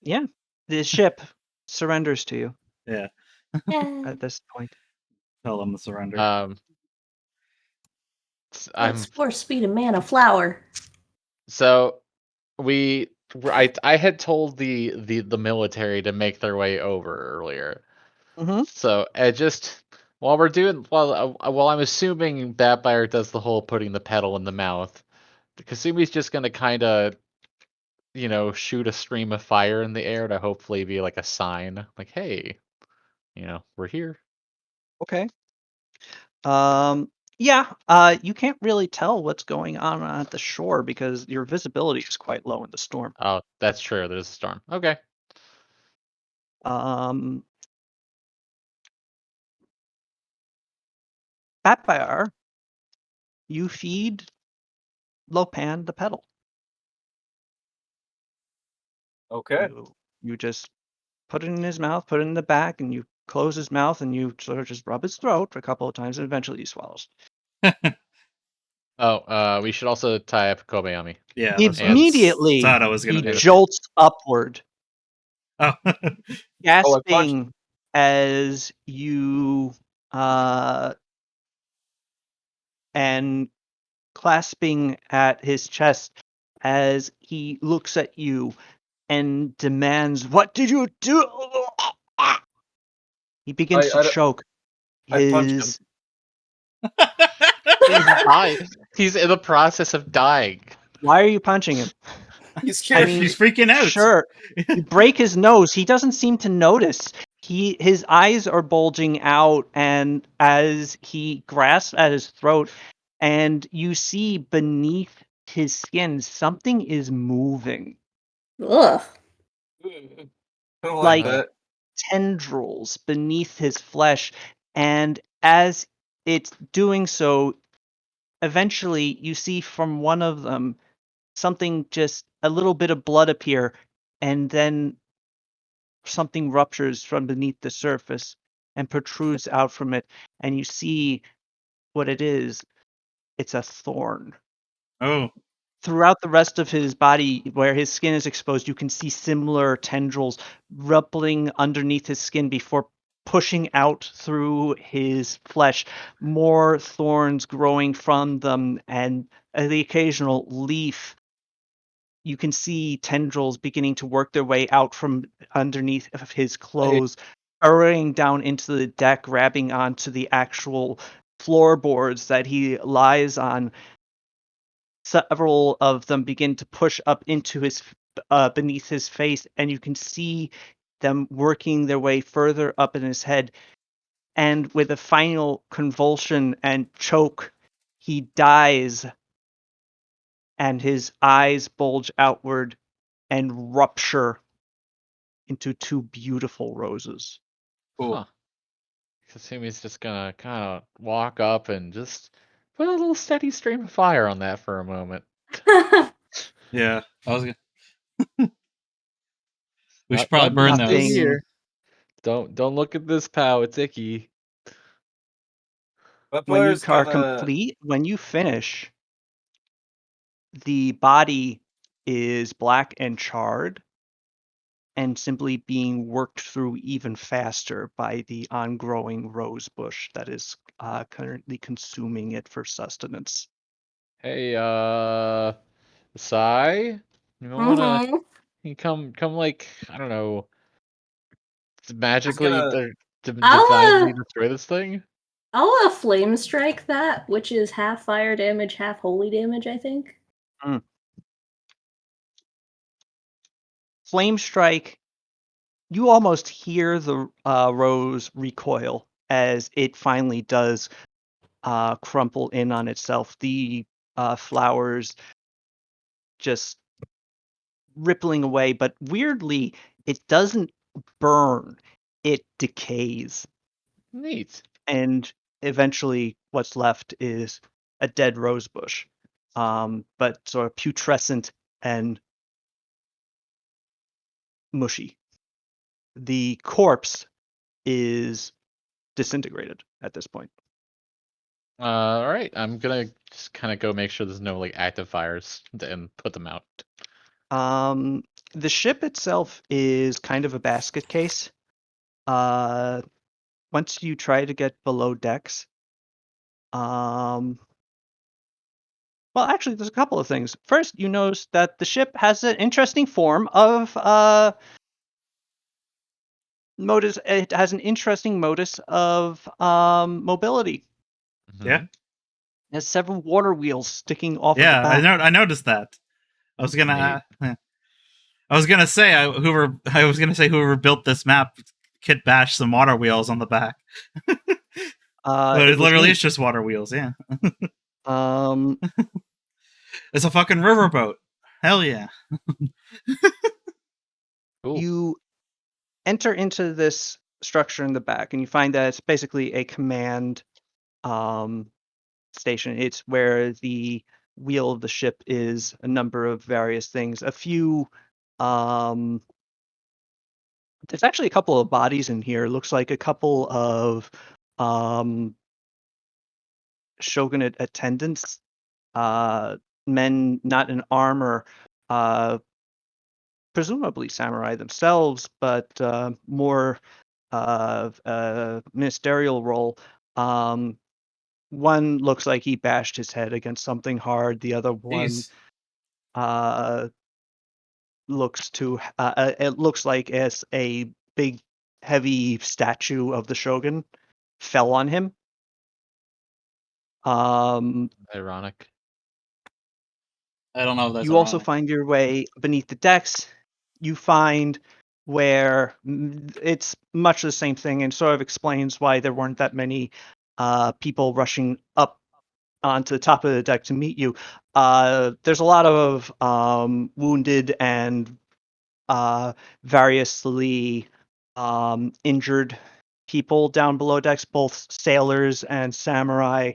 [SPEAKER 1] yeah, the ship surrenders to you
[SPEAKER 2] Yeah.
[SPEAKER 1] at this point.
[SPEAKER 2] Tell them to surrender.
[SPEAKER 5] I'm
[SPEAKER 6] Let's force feed a man a flower.
[SPEAKER 5] so I had told the military to make their way over earlier.
[SPEAKER 1] Mm-hmm.
[SPEAKER 5] So I just while I'm assuming Batfire does the whole putting the pedal in the mouth, Kasumi's just gonna kind of shoot a stream of fire in the air to hopefully be like a sign, like, hey, we're here.
[SPEAKER 1] Okay. Yeah, you can't really tell what's going on at the shore because your visibility is quite low in the storm.
[SPEAKER 5] Oh, that's true. There's a storm. Okay.
[SPEAKER 1] Batfire, you feed Lopan the pedal.
[SPEAKER 4] Okay.
[SPEAKER 1] You just put it in his mouth, put it in the back, and you close his mouth, and you sort of just rub his throat a couple of times, and eventually he swallows.
[SPEAKER 5] Oh, we should also tie up Kobayami.
[SPEAKER 2] Yeah.
[SPEAKER 1] Immediately,
[SPEAKER 2] Thought I was gonna
[SPEAKER 1] he
[SPEAKER 2] do.
[SPEAKER 1] jolts upward,
[SPEAKER 2] Oh.
[SPEAKER 1] gasping as you and clasping at his chest as he looks at you and demands, "What did you do?" He begins to choke.
[SPEAKER 4] I punched him.
[SPEAKER 1] His
[SPEAKER 5] He's dying. He's in the process of dying.
[SPEAKER 1] Why are you punching him?
[SPEAKER 4] He's scared.
[SPEAKER 2] He's freaking out.
[SPEAKER 1] Sure. You break his nose. He doesn't seem to notice. His eyes are bulging out, and as he grasps at his throat, and you see beneath his skin something is moving,
[SPEAKER 6] Ugh.
[SPEAKER 4] I don't
[SPEAKER 1] like
[SPEAKER 4] that.
[SPEAKER 1] tendrils beneath his flesh, and as it's doing so, eventually you see from one of them something, just a little bit of blood appear, and then something ruptures from beneath the surface and protrudes out from it, and you see what it is. It's a thorn.
[SPEAKER 2] Oh.
[SPEAKER 1] Throughout the rest of his body, where his skin is exposed, you can see similar tendrils rippling underneath his skin before pushing out through his flesh, more thorns growing from them, and the occasional leaf. You can see tendrils beginning to work their way out from underneath of his clothes, burrowing down into the deck, grabbing onto the actual floorboards that he lies on. Several of them begin to push up into his beneath his face, and you can see them working their way further up in his head. And with a final convulsion and choke, he dies, and his eyes bulge outward and rupture into two beautiful roses.
[SPEAKER 4] Cool.
[SPEAKER 5] Huh. Kasumi's just gonna kind of walk up and just put a little steady stream of fire on that for a moment.
[SPEAKER 2] Yeah. I was gonna. We should
[SPEAKER 5] Not-
[SPEAKER 2] probably
[SPEAKER 5] not
[SPEAKER 2] burn
[SPEAKER 5] nothing
[SPEAKER 2] those.
[SPEAKER 5] here. Don't look at this, pal. It's icky.
[SPEAKER 1] When you
[SPEAKER 4] Vapire's
[SPEAKER 1] are
[SPEAKER 4] gonna...
[SPEAKER 1] complete, when you finish, the body is black and charred and simply being worked through even faster by the on-growing rose bush that is currently consuming it for sustenance.
[SPEAKER 5] Hey, Sai, you wanna
[SPEAKER 6] Mm-hmm.
[SPEAKER 5] you come like I don't know, magically
[SPEAKER 4] gonna-
[SPEAKER 5] divinely
[SPEAKER 6] I'll
[SPEAKER 5] destroy this thing?
[SPEAKER 6] flame strike that, which is half fire damage, half holy damage, I think.
[SPEAKER 1] Flame strike. You almost hear the rose recoil as it finally does crumple in on itself. The flowers just rippling away, but weirdly, it doesn't burn. It decays,
[SPEAKER 5] Neat.
[SPEAKER 1] and eventually, what's left is a dead rose bush, but sort of putrescent and mushy. The corpse is disintegrated at this point.
[SPEAKER 5] All right, I'm gonna just kind of go make sure there's no like active fires and put them out.
[SPEAKER 1] The ship itself is kind of a basket case. Once you try to get below decks, well, actually, there's a couple of things. First, you notice that the ship has an interesting form of modus. It has an interesting modus of mobility.
[SPEAKER 2] Yeah.
[SPEAKER 5] Mhm.
[SPEAKER 1] It has several water wheels sticking off of the
[SPEAKER 2] Yeah,
[SPEAKER 1] back.
[SPEAKER 2] I noticed that. I was gonna say whoever built this map kit bashed some water wheels on the back. But
[SPEAKER 1] It
[SPEAKER 2] it
[SPEAKER 1] was
[SPEAKER 2] literally
[SPEAKER 1] me.
[SPEAKER 2] is just water wheels, yeah.
[SPEAKER 1] Um,
[SPEAKER 2] It's a fucking riverboat. Hell yeah.
[SPEAKER 5] Cool.
[SPEAKER 1] you enter into this structure in the back, and you find that it's basically a command station. It's where the wheel of the ship is a number of various things. A few. There's actually a couple of bodies in here. Looks like a couple of um, shogunate attendants, men not in armor, uh, presumably samurai themselves, but more of a ministerial role. Um, One looks like he bashed his head against something hard. The other one
[SPEAKER 2] Jeez.
[SPEAKER 1] uh, it looks like as a big, heavy statue of the shogun fell on him. Um,
[SPEAKER 5] Ironic.
[SPEAKER 2] I don't know if that's
[SPEAKER 1] you also
[SPEAKER 2] ironic.
[SPEAKER 1] find your way beneath the decks. You find where it's much the same thing, and sort of explains why there weren't that many people rushing up onto the top of the deck to meet you. There's a lot of wounded and variously injured people down below decks, both sailors and samurai.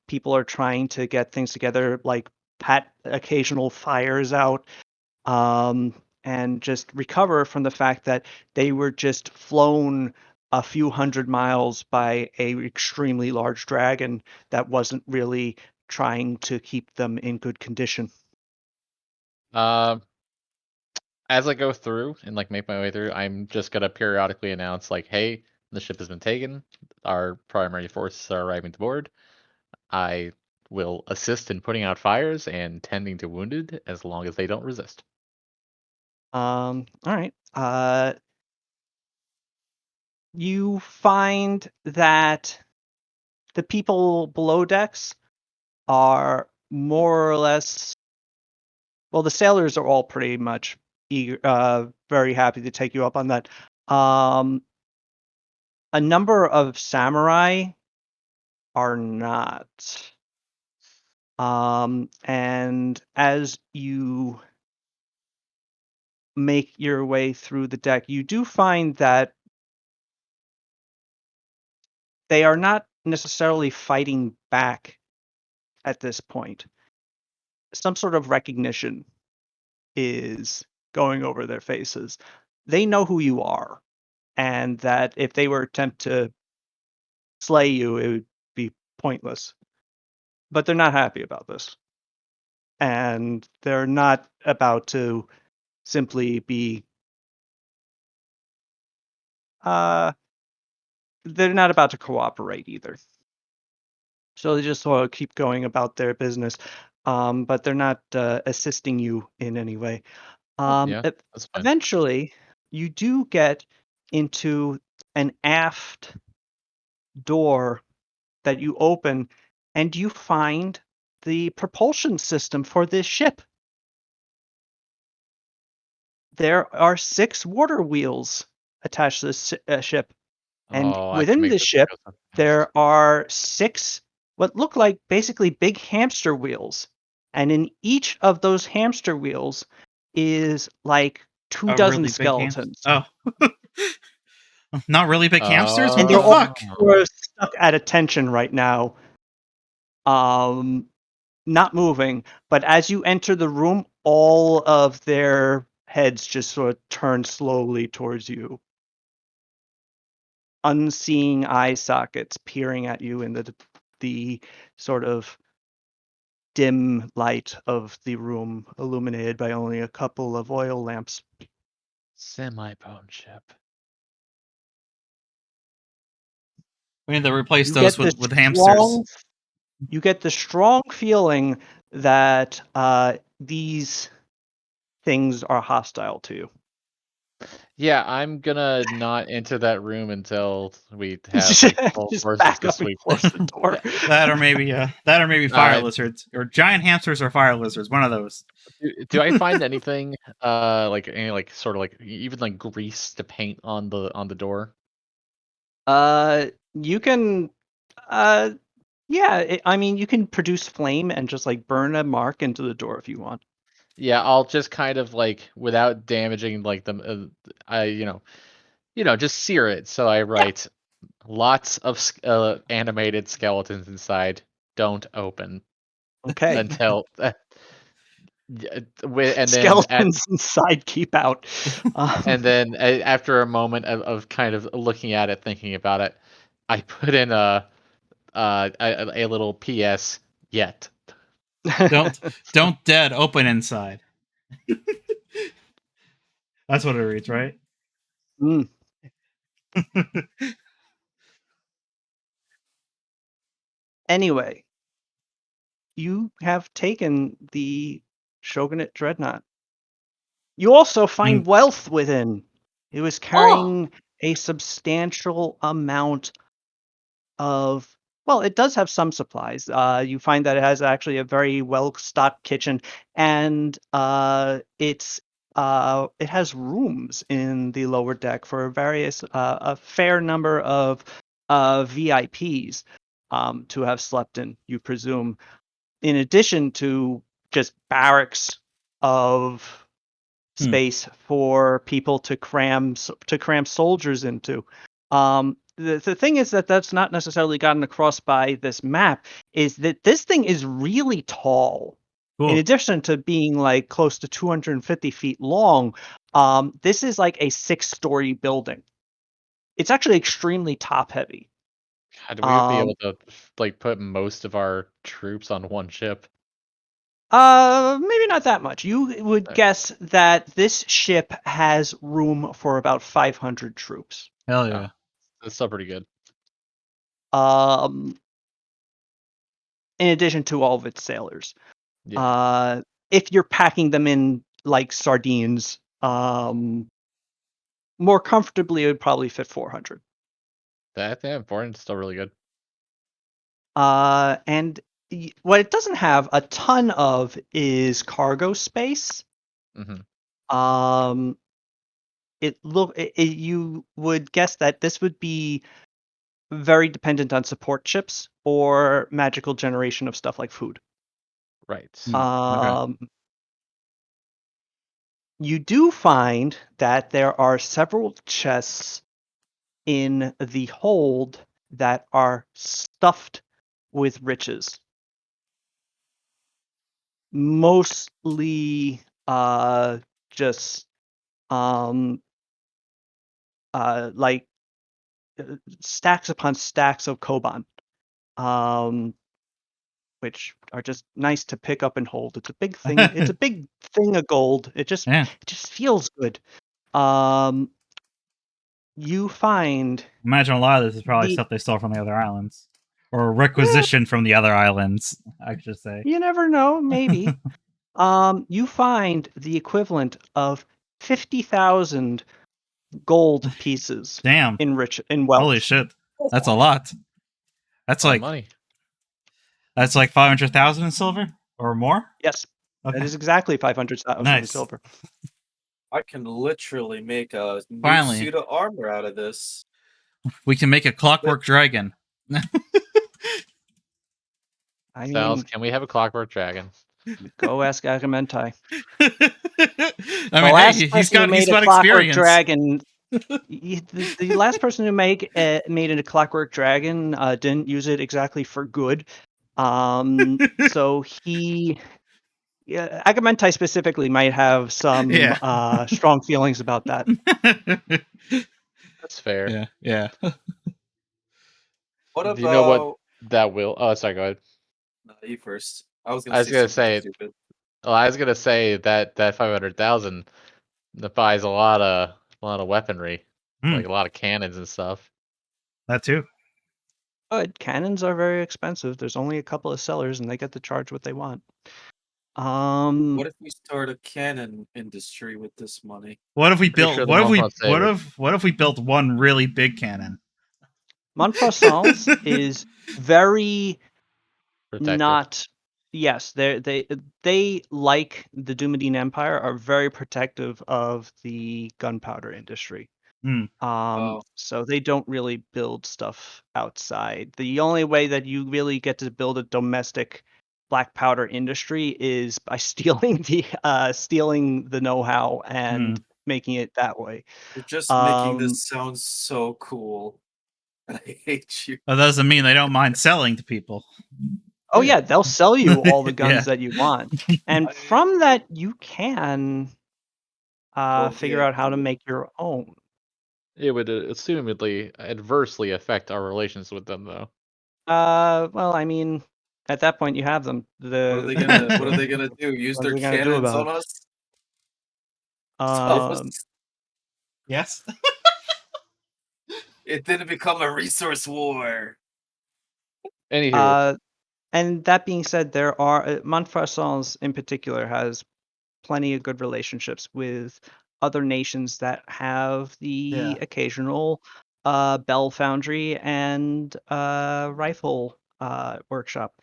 [SPEAKER 1] People are trying to get things together, like pat occasional fires out, and just recover from the fact that they were just flown a few hundred miles by a extremely large dragon that wasn't really trying to keep them in good condition.
[SPEAKER 5] Um, as I go through and like make my way through, I'm just gonna periodically announce like, "Hey, the ship has been taken. Our primary forces are arriving to board. I will assist in putting out fires and tending to wounded as long as they don't resist."
[SPEAKER 1] All right. You find that the people below decks are more or less, well, the sailors are all pretty much eager, very happy to take you up on that. Um, a number of samurai are not. And as you make your way through the deck, you do find that they are not necessarily fighting back at this point. Some sort of recognition is going over their faces. They know who you are, and that if they were attempt to slay you, it would be pointless. But they're not happy about this. and they're not about to simply be they're not about to cooperate either. So they just sort of keep going about their business, but they're not assisting you in any way.
[SPEAKER 5] Yeah,
[SPEAKER 1] E-
[SPEAKER 5] that's fine.
[SPEAKER 1] Eventually, you do get into an aft door that you open, and you find the propulsion system for this ship. There are 6 water wheels attached to this ship, and
[SPEAKER 5] Oh, I can
[SPEAKER 1] within
[SPEAKER 5] make
[SPEAKER 1] the
[SPEAKER 5] this
[SPEAKER 1] ship,
[SPEAKER 5] go so fast.
[SPEAKER 1] there are 6 what look like basically big hamster wheels, and in each of those hamster wheels is like 2
[SPEAKER 2] A
[SPEAKER 1] dozen
[SPEAKER 2] really big hamster.
[SPEAKER 1] skeletons.
[SPEAKER 2] Oh, not really big hamsters.
[SPEAKER 1] And
[SPEAKER 2] What
[SPEAKER 1] they're
[SPEAKER 2] the
[SPEAKER 1] all
[SPEAKER 2] fuck?
[SPEAKER 5] Oh.
[SPEAKER 1] sort of stuck at attention right now, um, not moving. But as you enter the room, all of their heads just sort of turn slowly towards you. Unseeing eye sockets peering at you in the sort of dim light of the room, illuminated by only a couple of oil lamps.
[SPEAKER 5] Semi-bone ship.
[SPEAKER 2] We need to replace
[SPEAKER 1] You
[SPEAKER 2] those
[SPEAKER 1] get
[SPEAKER 2] with
[SPEAKER 1] this
[SPEAKER 2] hamsters.
[SPEAKER 1] you get the strong feeling that these things are hostile to you.
[SPEAKER 5] Yeah, I'm gonna not enter that room until we have like full
[SPEAKER 1] Just
[SPEAKER 5] forces
[SPEAKER 1] back
[SPEAKER 5] to
[SPEAKER 1] up and
[SPEAKER 5] sweep.
[SPEAKER 1] close the door.
[SPEAKER 2] That or maybe fire
[SPEAKER 5] Uh,
[SPEAKER 2] lizards or giant hamsters or fire lizards. One of those.
[SPEAKER 5] do I find anything like any like sort of like even like grease to paint on the door?
[SPEAKER 1] You can, uh, yeah. I mean, you can produce flame and just like burn a mark into the door if you want.
[SPEAKER 5] Yeah, I'll just kind of like without damaging like the I just sear it. So I
[SPEAKER 1] Yeah.
[SPEAKER 5] write lots of animated skeletons inside. Don't open
[SPEAKER 1] Okay.
[SPEAKER 5] until and then
[SPEAKER 1] Skeletons inside, keep out.
[SPEAKER 5] after a moment of kind of looking at it, thinking about it, I put in a little PS yet.
[SPEAKER 2] Don't dead open inside. That's what it reads, right?
[SPEAKER 1] Mm. Anyway, you have taken the Shogunate Dreadnought. You also find
[SPEAKER 2] And
[SPEAKER 1] wealth within. It was
[SPEAKER 3] Oh,
[SPEAKER 1] carrying a substantial amount of well, it does have some supplies. You find that it has actually a very well-stocked kitchen, and it has rooms in the lower deck for a fair number of VIPs to have slept in, you presume, in addition to just barracks of
[SPEAKER 2] hmm,
[SPEAKER 1] space for people to cram soldiers into. The thing is that that's not necessarily gotten across by this map is that this thing is really tall. In
[SPEAKER 2] cool.
[SPEAKER 1] addition to being like close to 250 feet long, this is like a 6-story building. It's actually extremely top heavy.
[SPEAKER 5] How do we be
[SPEAKER 1] Um,
[SPEAKER 5] able to like put most of our troops on one ship?
[SPEAKER 1] Maybe not that much. You would
[SPEAKER 5] Uh,
[SPEAKER 1] guess that this ship has room for about 500 troops.
[SPEAKER 2] Hell
[SPEAKER 5] Oh,
[SPEAKER 2] yeah.
[SPEAKER 5] that's still pretty good.
[SPEAKER 1] Um, in addition to all of its sailors.
[SPEAKER 5] Yeah,
[SPEAKER 1] Uh, if you're packing them in like sardines, more comfortably, it would probably fit 400.
[SPEAKER 5] that yeah, important. Still really good.
[SPEAKER 1] And what it doesn't have a ton of is cargo space.
[SPEAKER 5] Hmm.
[SPEAKER 1] Um, you would guess that this would be very dependent on support chips or magical generation of stuff like food.
[SPEAKER 5] Right.
[SPEAKER 2] Hmm, okay.
[SPEAKER 1] Um, you do find that there are several chests in the hold that are stuffed with riches. Mostly just um like stacks upon stacks of koban. Um which are just nice to pick up and hold. It's a big thing. It's a big thing of gold. It just feels good. You find
[SPEAKER 2] Imagine a lot of this is probably
[SPEAKER 1] the
[SPEAKER 2] stuff they stole from the other islands, or requisitioned from the other islands, I should say.
[SPEAKER 1] you never know, maybe. You find the equivalent of 50,000 gold pieces
[SPEAKER 2] Damn!
[SPEAKER 1] in wealth.
[SPEAKER 2] Holy shit! That's a lot. That's
[SPEAKER 5] A lot
[SPEAKER 2] like
[SPEAKER 5] of money.
[SPEAKER 2] that's like 500,000 in silver or more.
[SPEAKER 1] Yes, that
[SPEAKER 2] Okay.
[SPEAKER 1] is exactly 500,000 in
[SPEAKER 2] Nice.
[SPEAKER 1] silver.
[SPEAKER 4] I can literally make a new
[SPEAKER 2] Finally.
[SPEAKER 4] suit of armor out of this.
[SPEAKER 2] We can make a clockwork dragon.
[SPEAKER 1] I
[SPEAKER 5] Styles,
[SPEAKER 1] mean,
[SPEAKER 5] can we have a clockwork dragon?
[SPEAKER 1] go ask Agamentai.
[SPEAKER 2] I
[SPEAKER 1] The
[SPEAKER 2] mean,
[SPEAKER 1] last
[SPEAKER 2] hey,
[SPEAKER 1] person who made a clockwork
[SPEAKER 2] experience.
[SPEAKER 1] dragon. The last person who made it a clockwork dragon didn't use it exactly for good. So Agamentai specifically might have some strong feelings about that.
[SPEAKER 5] That's fair.
[SPEAKER 2] Yeah, yeah.
[SPEAKER 4] What
[SPEAKER 5] Do
[SPEAKER 4] about?
[SPEAKER 5] you know what that will? Oh, sorry. Go ahead.
[SPEAKER 4] No, you first. I was
[SPEAKER 5] I
[SPEAKER 4] gonna
[SPEAKER 5] was
[SPEAKER 4] say
[SPEAKER 5] gonna
[SPEAKER 4] something
[SPEAKER 5] say.
[SPEAKER 4] stupid.
[SPEAKER 5] Well, I was gonna say that 500,000 buys a lot of weaponry, like a lot of cannons and stuff.
[SPEAKER 2] That too.
[SPEAKER 1] But cannons are very expensive. There's only a couple of sellers, and they get to charge what they want.
[SPEAKER 4] What if we start a cannon industry with this money?
[SPEAKER 2] What if we
[SPEAKER 5] Pretty
[SPEAKER 2] built?
[SPEAKER 5] sure the
[SPEAKER 2] What if we?
[SPEAKER 5] Montfort
[SPEAKER 2] What
[SPEAKER 5] would
[SPEAKER 2] if we built one really big cannon?
[SPEAKER 1] Montfaucons is very
[SPEAKER 5] protect it.
[SPEAKER 1] not. Yes, they like the Dumadine Empire are very protective of the gunpowder industry.
[SPEAKER 2] Hmm.
[SPEAKER 1] So they don't really build stuff outside. The only way that you really get to build a domestic black powder industry is by stealing the know-how and making it that way.
[SPEAKER 4] You're just making this sound so cool. I hate you.
[SPEAKER 2] That doesn't mean they don't mind selling to people.
[SPEAKER 1] Oh yeah, they'll sell you all the guns
[SPEAKER 2] Yeah.
[SPEAKER 1] that you want, and from that you can figure out how to make your own.
[SPEAKER 5] It would assumedly adversely affect our relations with them, though.
[SPEAKER 1] Well, I mean, at that point you have them.
[SPEAKER 4] What are they gonna do? Use
[SPEAKER 1] What are
[SPEAKER 4] their
[SPEAKER 1] they gonna do
[SPEAKER 4] cannons
[SPEAKER 1] about
[SPEAKER 4] on
[SPEAKER 1] it?
[SPEAKER 4] us? So
[SPEAKER 2] Yes.
[SPEAKER 4] it didn't become a resource war.
[SPEAKER 5] Anywho,
[SPEAKER 1] And that being said, there are Montfaucons in particular has plenty of good relationships with other nations that have the occasional bell foundry and rifle workshop.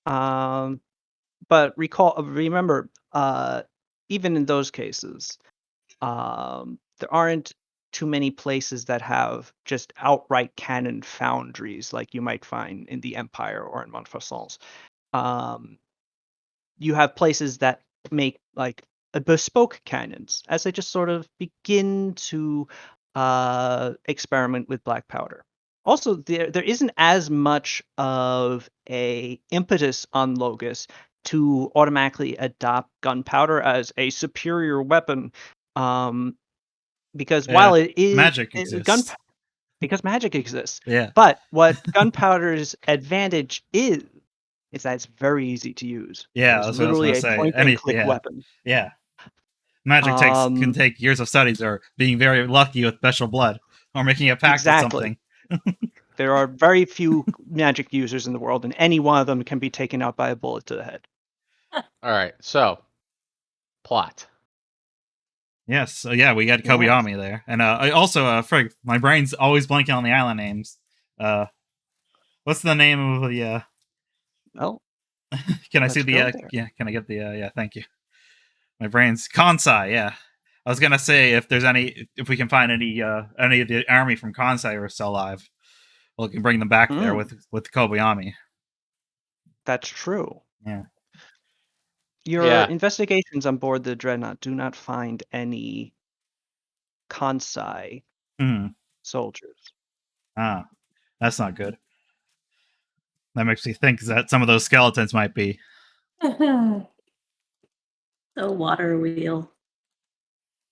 [SPEAKER 1] But remember, even in those cases, there aren't too many places that have just outright cannon foundries like you might find in the Empire or in Montfaucons. You have places that make like bespoke cannons as they just sort of begin to experiment with black powder. Also, there isn't as much of a impetus on Logus to automatically adopt gunpowder as a superior weapon, because while it is
[SPEAKER 2] Magic exists.
[SPEAKER 1] because magic exists.
[SPEAKER 2] Yeah.
[SPEAKER 1] But what gunpowder's advantage is that it's very easy to use.
[SPEAKER 2] Yeah,
[SPEAKER 1] It's
[SPEAKER 2] that's what I was
[SPEAKER 1] literally
[SPEAKER 2] gonna
[SPEAKER 1] a
[SPEAKER 2] say.
[SPEAKER 1] point and click weapon.
[SPEAKER 2] Yeah. Magic can take years of studies, or being very lucky with special blood, or making a pact with something.
[SPEAKER 1] There are very few magic users in the world, and any one of them can be taken out by a bullet to the head.
[SPEAKER 5] all right. So, plot.
[SPEAKER 2] Yes. So yeah, we got Kobayami there, and I also, Frig, my brain's always blanking on the island names. What's the name of the?
[SPEAKER 1] Well,
[SPEAKER 2] can I see the? Yeah. Can I get the? Yeah. Thank you. My brain's Kansai. Yeah. I was gonna say if we can find any of the army from Kansai are still alive, we can bring them back there with Kobayami.
[SPEAKER 1] That's true.
[SPEAKER 2] Yeah.
[SPEAKER 1] Your investigations on board the Dreadnought do not find any Kansai soldiers.
[SPEAKER 2] Ah, that's not good. That makes me think that some of those skeletons might be.
[SPEAKER 6] The water wheel.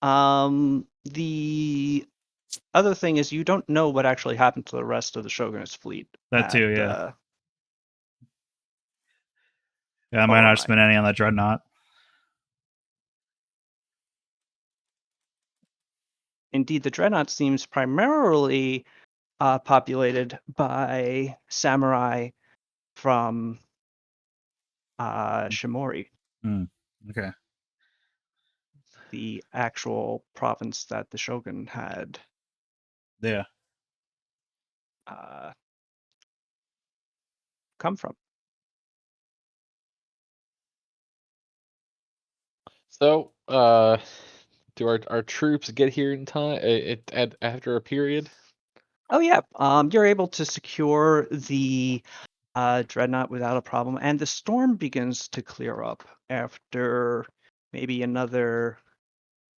[SPEAKER 1] The other thing is you don't know what actually happened to the rest of the Shogun's fleet.
[SPEAKER 2] That too, yeah. Yeah, I might not
[SPEAKER 1] Alright.
[SPEAKER 2] spend any on that dreadnought.
[SPEAKER 1] Indeed, the dreadnought seems primarily populated by samurai from Shimori,
[SPEAKER 2] Okay.
[SPEAKER 1] the actual province that the shogun had
[SPEAKER 2] Yeah.
[SPEAKER 1] come from.
[SPEAKER 5] So, do our troops get here in time? After a period?
[SPEAKER 1] Oh yeah, you're able to secure the dreadnought without a problem, and the storm begins to clear up after maybe another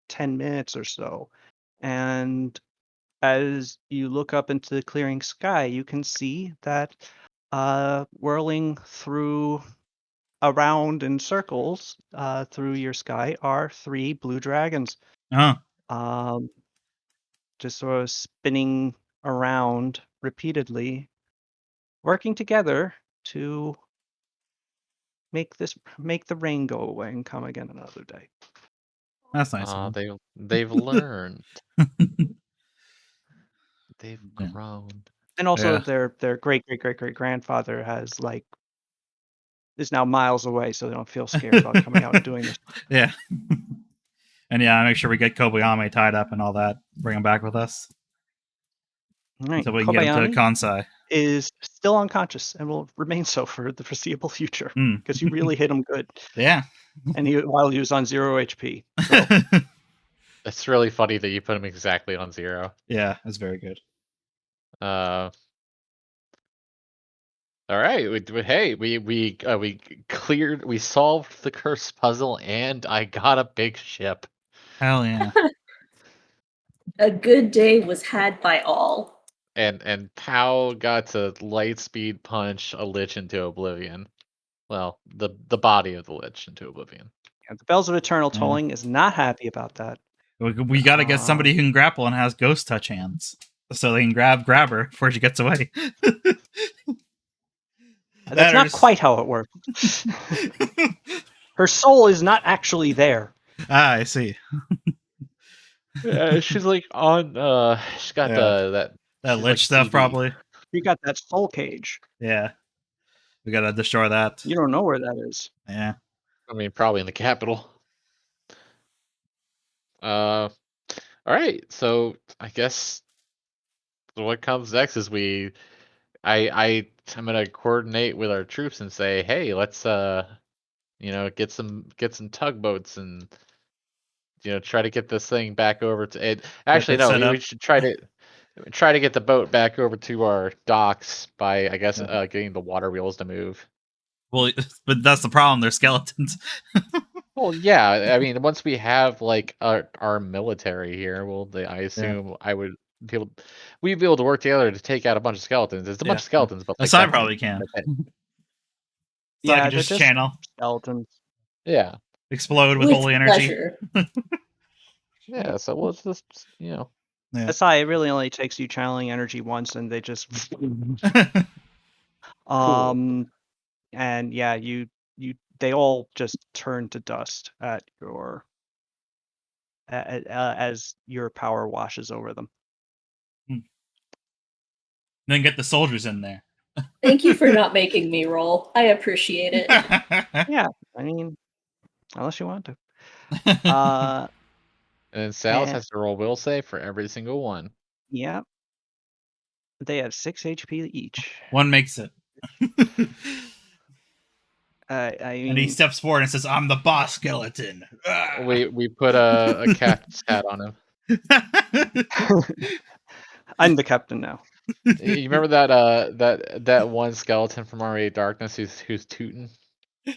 [SPEAKER 1] 10 minutes or so. And as you look up into the clearing sky, you can see that whirling through around in circles through your sky are 3 blue dragons,
[SPEAKER 2] Oh,
[SPEAKER 1] just sort of spinning around repeatedly, working together to make the rain go away and come again another day.
[SPEAKER 2] that's nice of
[SPEAKER 5] They've learned. They've
[SPEAKER 2] Yeah.
[SPEAKER 5] grown.
[SPEAKER 1] And also
[SPEAKER 2] Yeah.
[SPEAKER 1] their great grandfather is now miles away, so they don't feel scared about coming out and doing this.
[SPEAKER 2] Yeah. And yeah, make sure we get Kobayame tied up and all that. Bring him back with us
[SPEAKER 1] All right,
[SPEAKER 2] until we can get him to
[SPEAKER 1] Kobayami
[SPEAKER 2] Kansai.
[SPEAKER 1] is still unconscious and will remain so for the foreseeable future
[SPEAKER 2] Mm.
[SPEAKER 1] because you really hit him good,
[SPEAKER 2] Yeah.
[SPEAKER 1] and while he was on 0 HP. So
[SPEAKER 5] It's really funny that you put him exactly on 0.
[SPEAKER 2] Yeah, that's very good.
[SPEAKER 5] All right. We cleared. We solved the curse puzzle, and I got a big ship.
[SPEAKER 2] Hell yeah.
[SPEAKER 6] A good day was had by all.
[SPEAKER 5] And Pow got to light speed punch a lich into oblivion. Well, the body of the lich into oblivion.
[SPEAKER 1] yeah, the Bells of Eternal
[SPEAKER 2] Yeah.
[SPEAKER 1] Tolling is not happy about that.
[SPEAKER 2] We got to get somebody who can grapple and has ghost touch hands, so they can grab her before she gets away.
[SPEAKER 1] That's not quite how it works. Her soul is not actually there.
[SPEAKER 2] I see.
[SPEAKER 5] Yeah, she's like on. She's got
[SPEAKER 2] Yeah. That
[SPEAKER 5] She's
[SPEAKER 2] lich
[SPEAKER 5] like
[SPEAKER 2] stuff,
[SPEAKER 5] CB.
[SPEAKER 2] probably.
[SPEAKER 1] You got that soul cage.
[SPEAKER 2] Yeah. We gotta destroy that.
[SPEAKER 1] You don't know where that is.
[SPEAKER 2] Yeah.
[SPEAKER 5] I mean, probably in the capital. All right. So I guess what comes next is I'm gonna coordinate with our troops and say, hey, let's get some tugboats and try to get this thing back over to it. Actually,
[SPEAKER 2] that
[SPEAKER 5] no,
[SPEAKER 2] set
[SPEAKER 5] we
[SPEAKER 2] up.
[SPEAKER 5] should try to get the boat back over to our docks by, I guess,
[SPEAKER 2] Yeah.
[SPEAKER 5] getting the water wheels to move.
[SPEAKER 2] Well, but that's the problem. They're skeletons.
[SPEAKER 5] Well, yeah, I mean, once we have like our military here, I
[SPEAKER 2] Yeah.
[SPEAKER 5] assume we'd be able to work together to take out a bunch of skeletons. It's a bunch
[SPEAKER 2] Yeah.
[SPEAKER 5] of skeletons, but like
[SPEAKER 2] So I
[SPEAKER 5] that's
[SPEAKER 2] probably can.
[SPEAKER 5] it.
[SPEAKER 2] So I
[SPEAKER 1] Yeah,
[SPEAKER 2] can
[SPEAKER 1] they're
[SPEAKER 2] just
[SPEAKER 1] just
[SPEAKER 2] channel,
[SPEAKER 1] skeletons.
[SPEAKER 5] Yeah,
[SPEAKER 2] explode with
[SPEAKER 6] With
[SPEAKER 2] holy energy.
[SPEAKER 6] pleasure.
[SPEAKER 5] yeah. So let's just
[SPEAKER 2] Yeah.
[SPEAKER 1] Asai, it really only takes you channeling energy once, and they just
[SPEAKER 5] cool.
[SPEAKER 1] and yeah, they all just turn to dust at your as your power washes over them.
[SPEAKER 2] Then get the soldiers in there.
[SPEAKER 6] Thank you for not making me roll. I appreciate it.
[SPEAKER 1] Yeah, I mean, unless you want to. Uh,
[SPEAKER 5] And then Sal's
[SPEAKER 1] and
[SPEAKER 5] has to roll will save for every single one.
[SPEAKER 1] yeah, they have 6 HP each.
[SPEAKER 2] One makes it.
[SPEAKER 1] I
[SPEAKER 2] And he
[SPEAKER 1] mean,
[SPEAKER 2] steps forward and says, "I'm the boss skeleton."
[SPEAKER 5] We put a captain's hat on him.
[SPEAKER 1] I'm the captain now.
[SPEAKER 5] You remember that one skeleton from Army of Darkness who's tooting? He's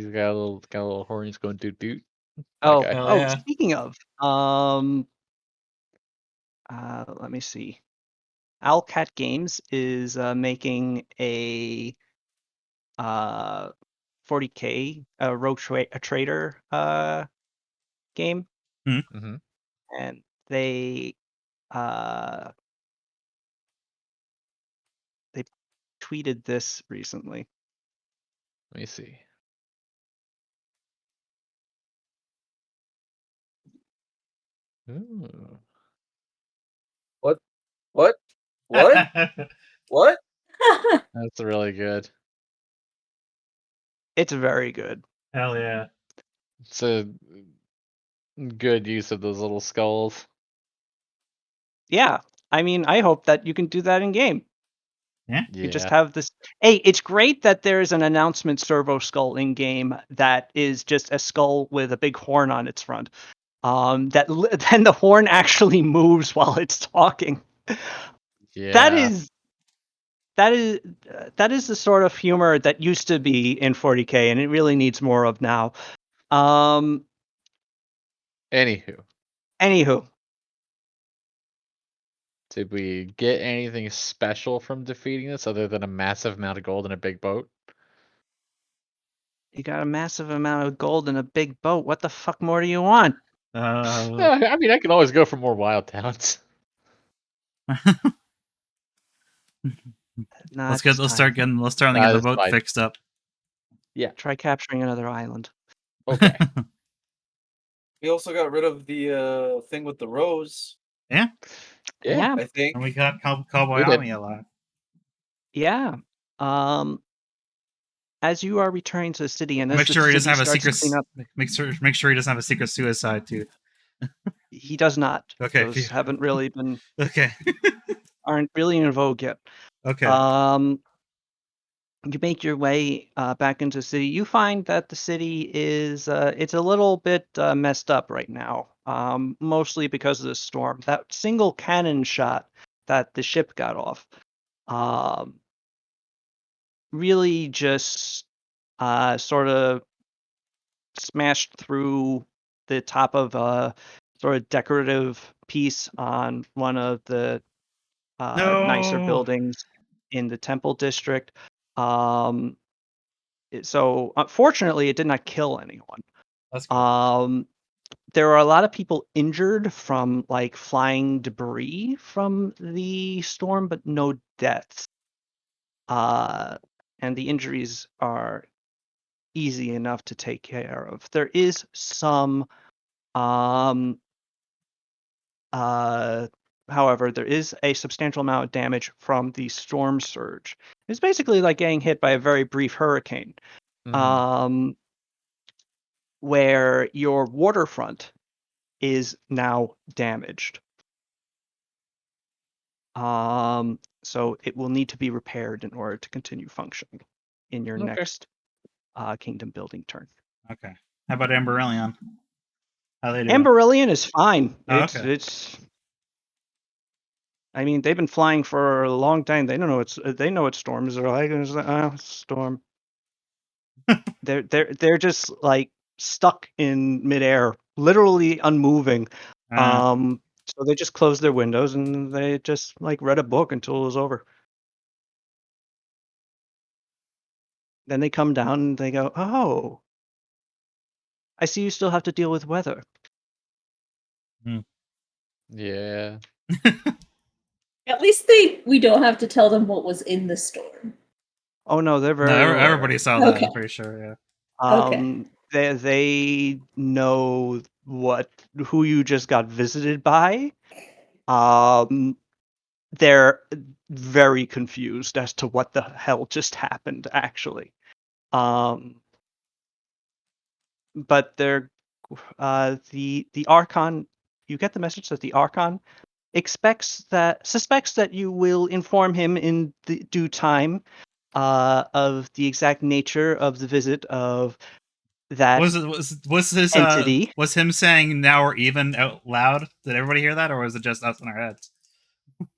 [SPEAKER 5] got a little horn. He's going doot doot.
[SPEAKER 1] Oh,
[SPEAKER 5] Okay.
[SPEAKER 2] Hell yeah.
[SPEAKER 1] speaking of, let me see. Owlcat Games is making a 40K Rogue Trader game,
[SPEAKER 5] Mm-hmm.
[SPEAKER 1] and they uh, they tweeted this recently.
[SPEAKER 5] Let me see. Ooh.
[SPEAKER 4] What? What? What?
[SPEAKER 5] That's really good.
[SPEAKER 1] It's very good.
[SPEAKER 2] Hell yeah.
[SPEAKER 5] It's a good use of those little skulls.
[SPEAKER 1] Yeah, I mean, I hope that you can do that in game.
[SPEAKER 2] Yeah.
[SPEAKER 1] You just
[SPEAKER 5] Yeah.
[SPEAKER 1] have this. Hey, it's great that there's an announcement servo skull in game that is just a skull with a big horn on its front. Then the horn actually moves while it's talking. That
[SPEAKER 5] Yeah.
[SPEAKER 1] is that is that is the sort of humor that used to be in 40K, and it really needs more of now.
[SPEAKER 5] Anywho,
[SPEAKER 1] Anywho,
[SPEAKER 5] did we get anything special from defeating this other than a massive amount of gold and a big boat?
[SPEAKER 1] you got a massive amount of gold and a big boat. What the fuck more do you want?
[SPEAKER 5] I mean, I can always go for more wild talents.
[SPEAKER 1] Not
[SPEAKER 2] let's
[SPEAKER 1] this
[SPEAKER 2] start
[SPEAKER 1] time.
[SPEAKER 2] getting the
[SPEAKER 5] That's
[SPEAKER 2] boat
[SPEAKER 5] fine.
[SPEAKER 2] fixed up.
[SPEAKER 5] Yeah.
[SPEAKER 1] Try capturing another island.
[SPEAKER 5] Okay.
[SPEAKER 4] We also got rid of the thing with the rose,
[SPEAKER 2] Yeah.
[SPEAKER 5] Yeah.
[SPEAKER 4] I think.
[SPEAKER 2] And we got Cowboy
[SPEAKER 5] We did.
[SPEAKER 2] Army a lot.
[SPEAKER 1] Yeah. As you are returning to the city, and as
[SPEAKER 2] Make
[SPEAKER 1] the
[SPEAKER 2] sure he
[SPEAKER 1] city
[SPEAKER 2] doesn't have a
[SPEAKER 1] starts
[SPEAKER 2] secret.
[SPEAKER 1] to clean up,
[SPEAKER 2] Make sure he doesn't have a secret suicide too.
[SPEAKER 1] he does not.
[SPEAKER 2] Okay.
[SPEAKER 1] Those haven't really been
[SPEAKER 2] Okay.
[SPEAKER 1] aren't really in vogue yet.
[SPEAKER 2] Okay.
[SPEAKER 1] You make your way back into the city. You find that the city is it's a little bit messed up right now, mostly because of the storm. That single cannon shot that the ship got off really just sort of smashed through the top of a sort of decorative piece on one of the nicer
[SPEAKER 2] No.
[SPEAKER 1] buildings in the temple district. So unfortunately, it did not kill anyone.
[SPEAKER 2] That's good.
[SPEAKER 1] There are a lot of people injured from like flying debris from the storm, but no deaths. And the injuries are easy enough to take care of. There is some um however, there is a substantial amount of damage from the storm surge. It's basically like getting hit by a very brief hurricane.
[SPEAKER 5] Mhm.
[SPEAKER 1] Where your waterfront is now damaged. So it will need to be repaired in order to continue functioning in your
[SPEAKER 5] Okay.
[SPEAKER 1] next kingdom building turn.
[SPEAKER 2] Okay. How about Amberellion? How they doing?
[SPEAKER 1] Amberillion is fine.
[SPEAKER 2] Oh,
[SPEAKER 1] It's
[SPEAKER 2] okay.
[SPEAKER 1] it's. I mean, they've been flying for a long time. They don't know they know what storms are like. It's like, storm. They're just like stuck in midair, literally unmoving. So they just closed their windows and they just like read a book until it was over. Then they come down and they go, "Oh, I see you still have to deal with weather."
[SPEAKER 5] Yeah.
[SPEAKER 3] At least we don't have to tell them what was in the storm.
[SPEAKER 1] Oh no, they're
[SPEAKER 2] no,
[SPEAKER 1] very aware.
[SPEAKER 2] everybody saw that.
[SPEAKER 3] Okay.
[SPEAKER 2] I'm pretty sure. Yeah.
[SPEAKER 3] Okay.
[SPEAKER 1] They know who you just got visited by. They're very confused as to what the hell just happened, actually. But they're the Archon. You get the message that the Archon suspects that you will inform him in the due time of the exact nature of the visit of that entity.
[SPEAKER 2] Was him saying now or even out loud? Did everybody hear that, or was it just us in our heads?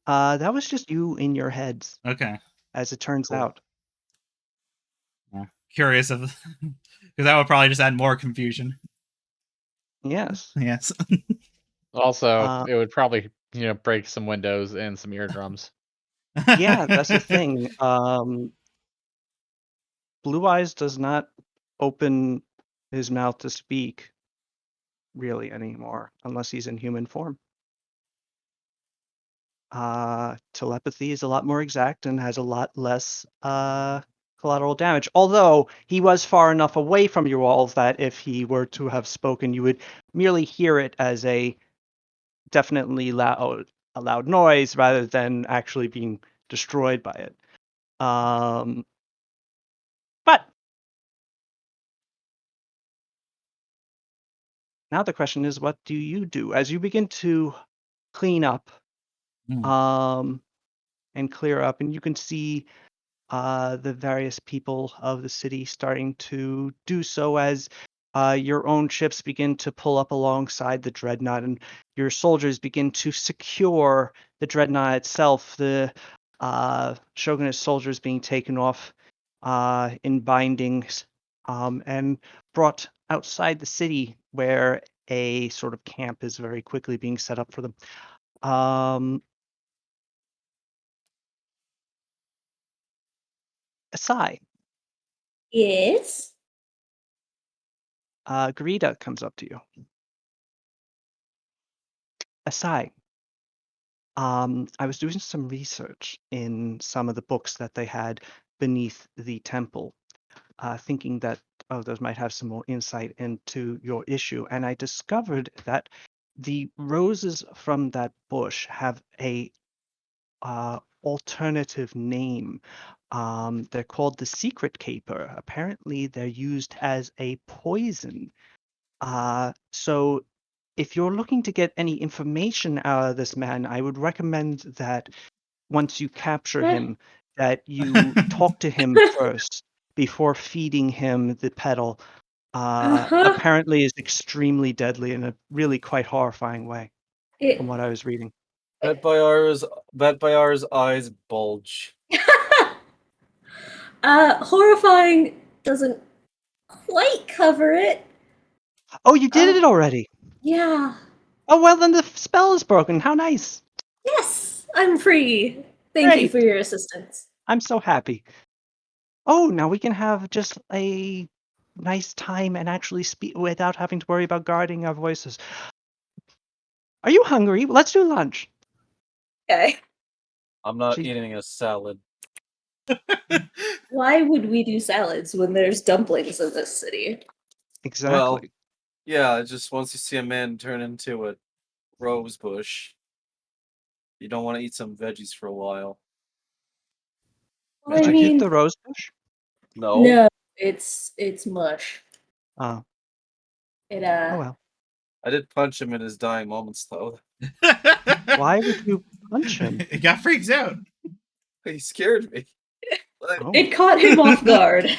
[SPEAKER 1] That was just you in your heads,
[SPEAKER 2] Okay.
[SPEAKER 1] as it turns
[SPEAKER 2] Cool.
[SPEAKER 1] out.
[SPEAKER 2] Yeah. Curious of because that would probably just add more confusion.
[SPEAKER 1] Yes.
[SPEAKER 2] Yes.
[SPEAKER 5] Also, it would probably, break some windows and some eardrums.
[SPEAKER 1] Yeah, that's the thing. Blue Eyes does not open his mouth to speak really anymore, unless he's in human form. Telepathy is a lot more exact and has a lot less collateral damage. Although he was far enough away from you all that if he were to have spoken, you would merely hear it as a definitely a loud noise rather than actually being destroyed by it. But now the question is, what do you do as you begin to clean up and clear up, and you can see the various people of the city starting to do so as your own ships begin to pull up alongside the dreadnought, and your soldiers begin to secure the dreadnought itself. The shogunate soldiers being taken off in bindings and brought outside the city, where a sort of camp is very quickly being set up for them. Asai,
[SPEAKER 6] Yes.
[SPEAKER 1] Garita comes up to you. Asai, I was doing some research in some of the books that they had beneath the temple, thinking that those might have some more insight into your issue, and I discovered that the roses from that bush have a alternative name. They're called the secret caper. Apparently, they're used as a poison. So if you're looking to get any information out of this man, I would recommend that once you capture him, that you talk to him first before feeding him the petal. Apparently is extremely deadly in a really quite horrifying way, from what I was reading.
[SPEAKER 4] Bet by ours eyes bulge.
[SPEAKER 6] Horrifying doesn't quite cover it.
[SPEAKER 1] Oh, you did it already.
[SPEAKER 6] Yeah.
[SPEAKER 1] Oh, well, then the spell is broken. How nice.
[SPEAKER 6] Yes, I'm free. Thank you
[SPEAKER 1] Great.
[SPEAKER 6] for your assistance.
[SPEAKER 1] I'm so happy. Oh, now we can have just a nice time and actually speak without having to worry about guarding our voices. Are you hungry? Let's do lunch.
[SPEAKER 6] Okay.
[SPEAKER 4] I'm not
[SPEAKER 1] She-
[SPEAKER 4] eating a salad.
[SPEAKER 6] Why would we do salads when there's dumplings in this city?
[SPEAKER 1] Exactly.
[SPEAKER 4] Well, yeah, just once you see a man turn into a rose bush, you don't want to eat some veggies for a while.
[SPEAKER 6] Well,
[SPEAKER 1] Did
[SPEAKER 6] I
[SPEAKER 1] you hit
[SPEAKER 6] mean,
[SPEAKER 1] the rose bush?
[SPEAKER 6] no, it's mush.
[SPEAKER 1] Oh,
[SPEAKER 6] It
[SPEAKER 1] oh well.
[SPEAKER 4] I did punch him in his dying moments, though.
[SPEAKER 1] Why would you punch him?
[SPEAKER 2] It got freaks out.
[SPEAKER 4] He scared me. Like,
[SPEAKER 1] Oh,
[SPEAKER 6] it caught him off guard.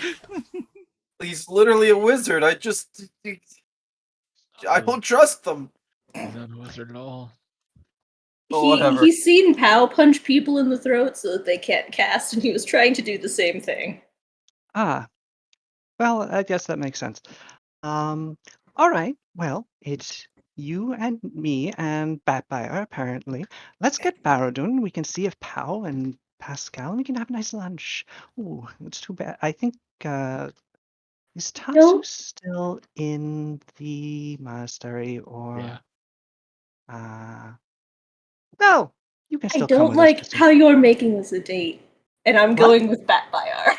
[SPEAKER 4] he's literally a wizard. I don't trust them.
[SPEAKER 5] He's not a wizard at all.
[SPEAKER 4] Well, whatever.
[SPEAKER 6] He's seen Pow punch people in the throat so that they can't cast, and he was trying to do the same thing.
[SPEAKER 1] ah. Well, I guess that makes sense. All right. Well, it's you and me and Batbuyer, apparently. Let's get Baradun. We can see if Pow and Pascal, and we can have a nice lunch. Ooh, it's too bad. I think, is Tatsu
[SPEAKER 6] No.
[SPEAKER 1] still in the monastery or,
[SPEAKER 5] Yeah.
[SPEAKER 1] well, you can
[SPEAKER 6] I
[SPEAKER 1] still come
[SPEAKER 6] don't
[SPEAKER 1] with us.
[SPEAKER 6] like how you're making this a date, and I'm
[SPEAKER 1] What?
[SPEAKER 6] going with Batfire.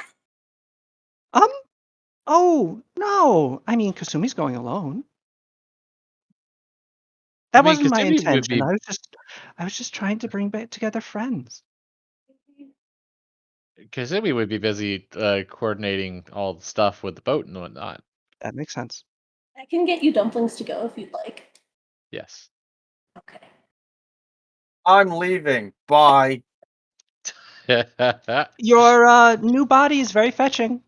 [SPEAKER 1] Oh, no. I mean, Kasumi's going alone. That
[SPEAKER 5] I mean,
[SPEAKER 1] wasn't my
[SPEAKER 5] Kasumi would
[SPEAKER 1] intention.
[SPEAKER 5] be
[SPEAKER 1] I was just trying to bring back together friends.
[SPEAKER 5] Kasumi would be busy coordinating all the stuff with the boat and whatnot.
[SPEAKER 1] That makes sense.
[SPEAKER 6] I can get you dumplings to go if you'd like.
[SPEAKER 5] Yes.
[SPEAKER 6] Okay.
[SPEAKER 4] I'm leaving. Bye.
[SPEAKER 1] Your new body is very fetching.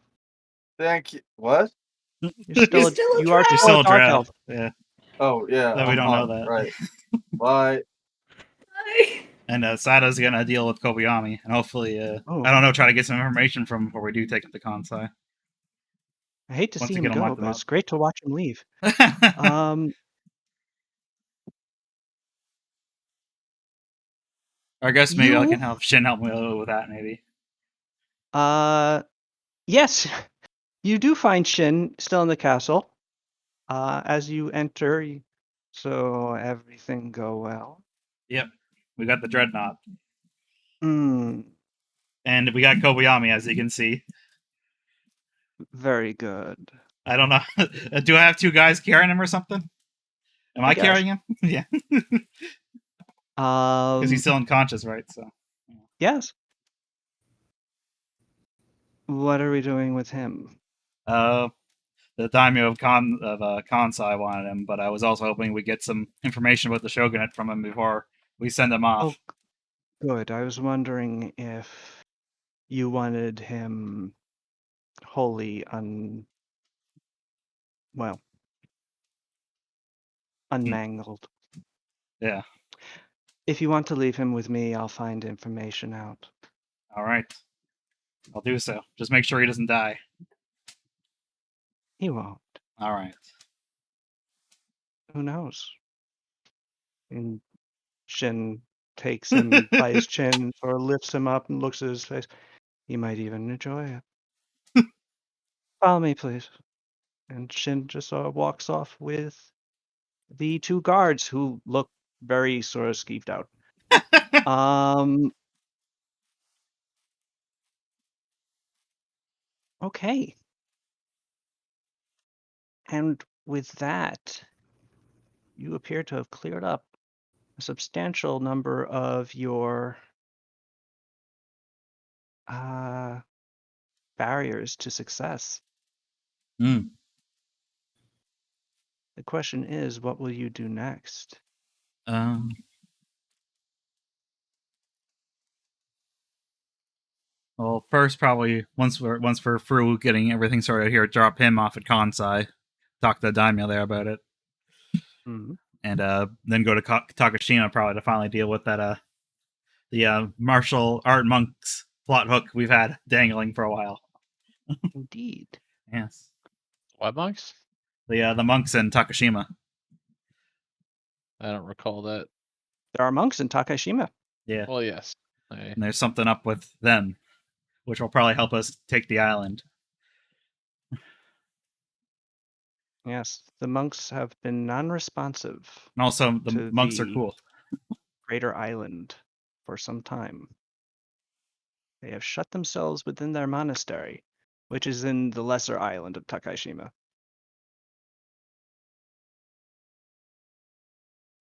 [SPEAKER 4] Thank you. What?
[SPEAKER 1] You're still,
[SPEAKER 6] still a
[SPEAKER 1] you are
[SPEAKER 6] drow.
[SPEAKER 1] still
[SPEAKER 2] Still
[SPEAKER 1] a
[SPEAKER 2] a
[SPEAKER 1] dark
[SPEAKER 2] drow.
[SPEAKER 1] elf.
[SPEAKER 2] Yeah.
[SPEAKER 4] Oh, yeah.
[SPEAKER 2] No, we
[SPEAKER 4] I'm
[SPEAKER 2] don't know
[SPEAKER 4] on,
[SPEAKER 2] that.
[SPEAKER 4] Right. Bye.
[SPEAKER 6] Bye.
[SPEAKER 2] And Sada's gonna deal with Kobayami, and hopefully,
[SPEAKER 1] Oh,
[SPEAKER 2] I don't know, try to get some information from him before we do take him to Kansai.
[SPEAKER 1] I hate to
[SPEAKER 2] Once
[SPEAKER 1] see
[SPEAKER 2] we
[SPEAKER 1] him
[SPEAKER 2] get him
[SPEAKER 1] go,
[SPEAKER 2] locked
[SPEAKER 1] but
[SPEAKER 2] up.
[SPEAKER 1] it's great to watch him leave.
[SPEAKER 2] Or I guess maybe I
[SPEAKER 1] You-
[SPEAKER 2] can help Shin help me with that, maybe.
[SPEAKER 1] Yes, you do find Shin still in the castle. As you enter, so everything go well.
[SPEAKER 2] Yep. We got the Dreadnought.
[SPEAKER 1] Hmm.
[SPEAKER 2] And we got Kobayami, as you can see.
[SPEAKER 1] Very good.
[SPEAKER 2] I don't know. Do I have two guys carrying him or something? Am I
[SPEAKER 1] guess.
[SPEAKER 2] carrying him? Yeah, because he's still unconscious, right? So.
[SPEAKER 1] Yes. What are we doing with him?
[SPEAKER 2] The daimyo of Kansai wanted him, but I was also hoping we'd get some information about the shogunate from him before we send him off.
[SPEAKER 1] Oh, good. I was wondering if you wanted him wholly unmangled.
[SPEAKER 2] Yeah.
[SPEAKER 1] If you want to leave him with me, I'll find information out.
[SPEAKER 2] All right. I'll do so. Just make sure he doesn't die.
[SPEAKER 1] He won't.
[SPEAKER 2] All right.
[SPEAKER 1] Who knows? And Shin takes him by his chin, or lifts him up and looks at his face. He might even enjoy it. Follow me, please. And Shin just sort of walks off with the two guards who look very sort of skeeved out. Okay. And with that, you appear to have cleared up a substantial number of your barriers to success.
[SPEAKER 2] Hmm.
[SPEAKER 1] The question is, what will you do next?
[SPEAKER 2] Well, first probably once we're through getting everything sorted here, drop him off at Kansai, talk to the daimyo there about it, and then go to Takashima probably to finally deal with that the martial art monks plot hook we've had dangling for a while.
[SPEAKER 1] Indeed.
[SPEAKER 2] Yes.
[SPEAKER 5] What monks?
[SPEAKER 2] The monks in Takashima.
[SPEAKER 5] I don't recall that.
[SPEAKER 1] There are monks in Takashima.
[SPEAKER 2] Yeah.
[SPEAKER 5] Well, yes.
[SPEAKER 2] And there's something up with them, which will probably help us take the island.
[SPEAKER 1] Yes, the monks have been non-responsive.
[SPEAKER 2] And also, the monks are cool.
[SPEAKER 1] Greater Island for some time. They have shut themselves within their monastery, which is in the lesser island of Takashima.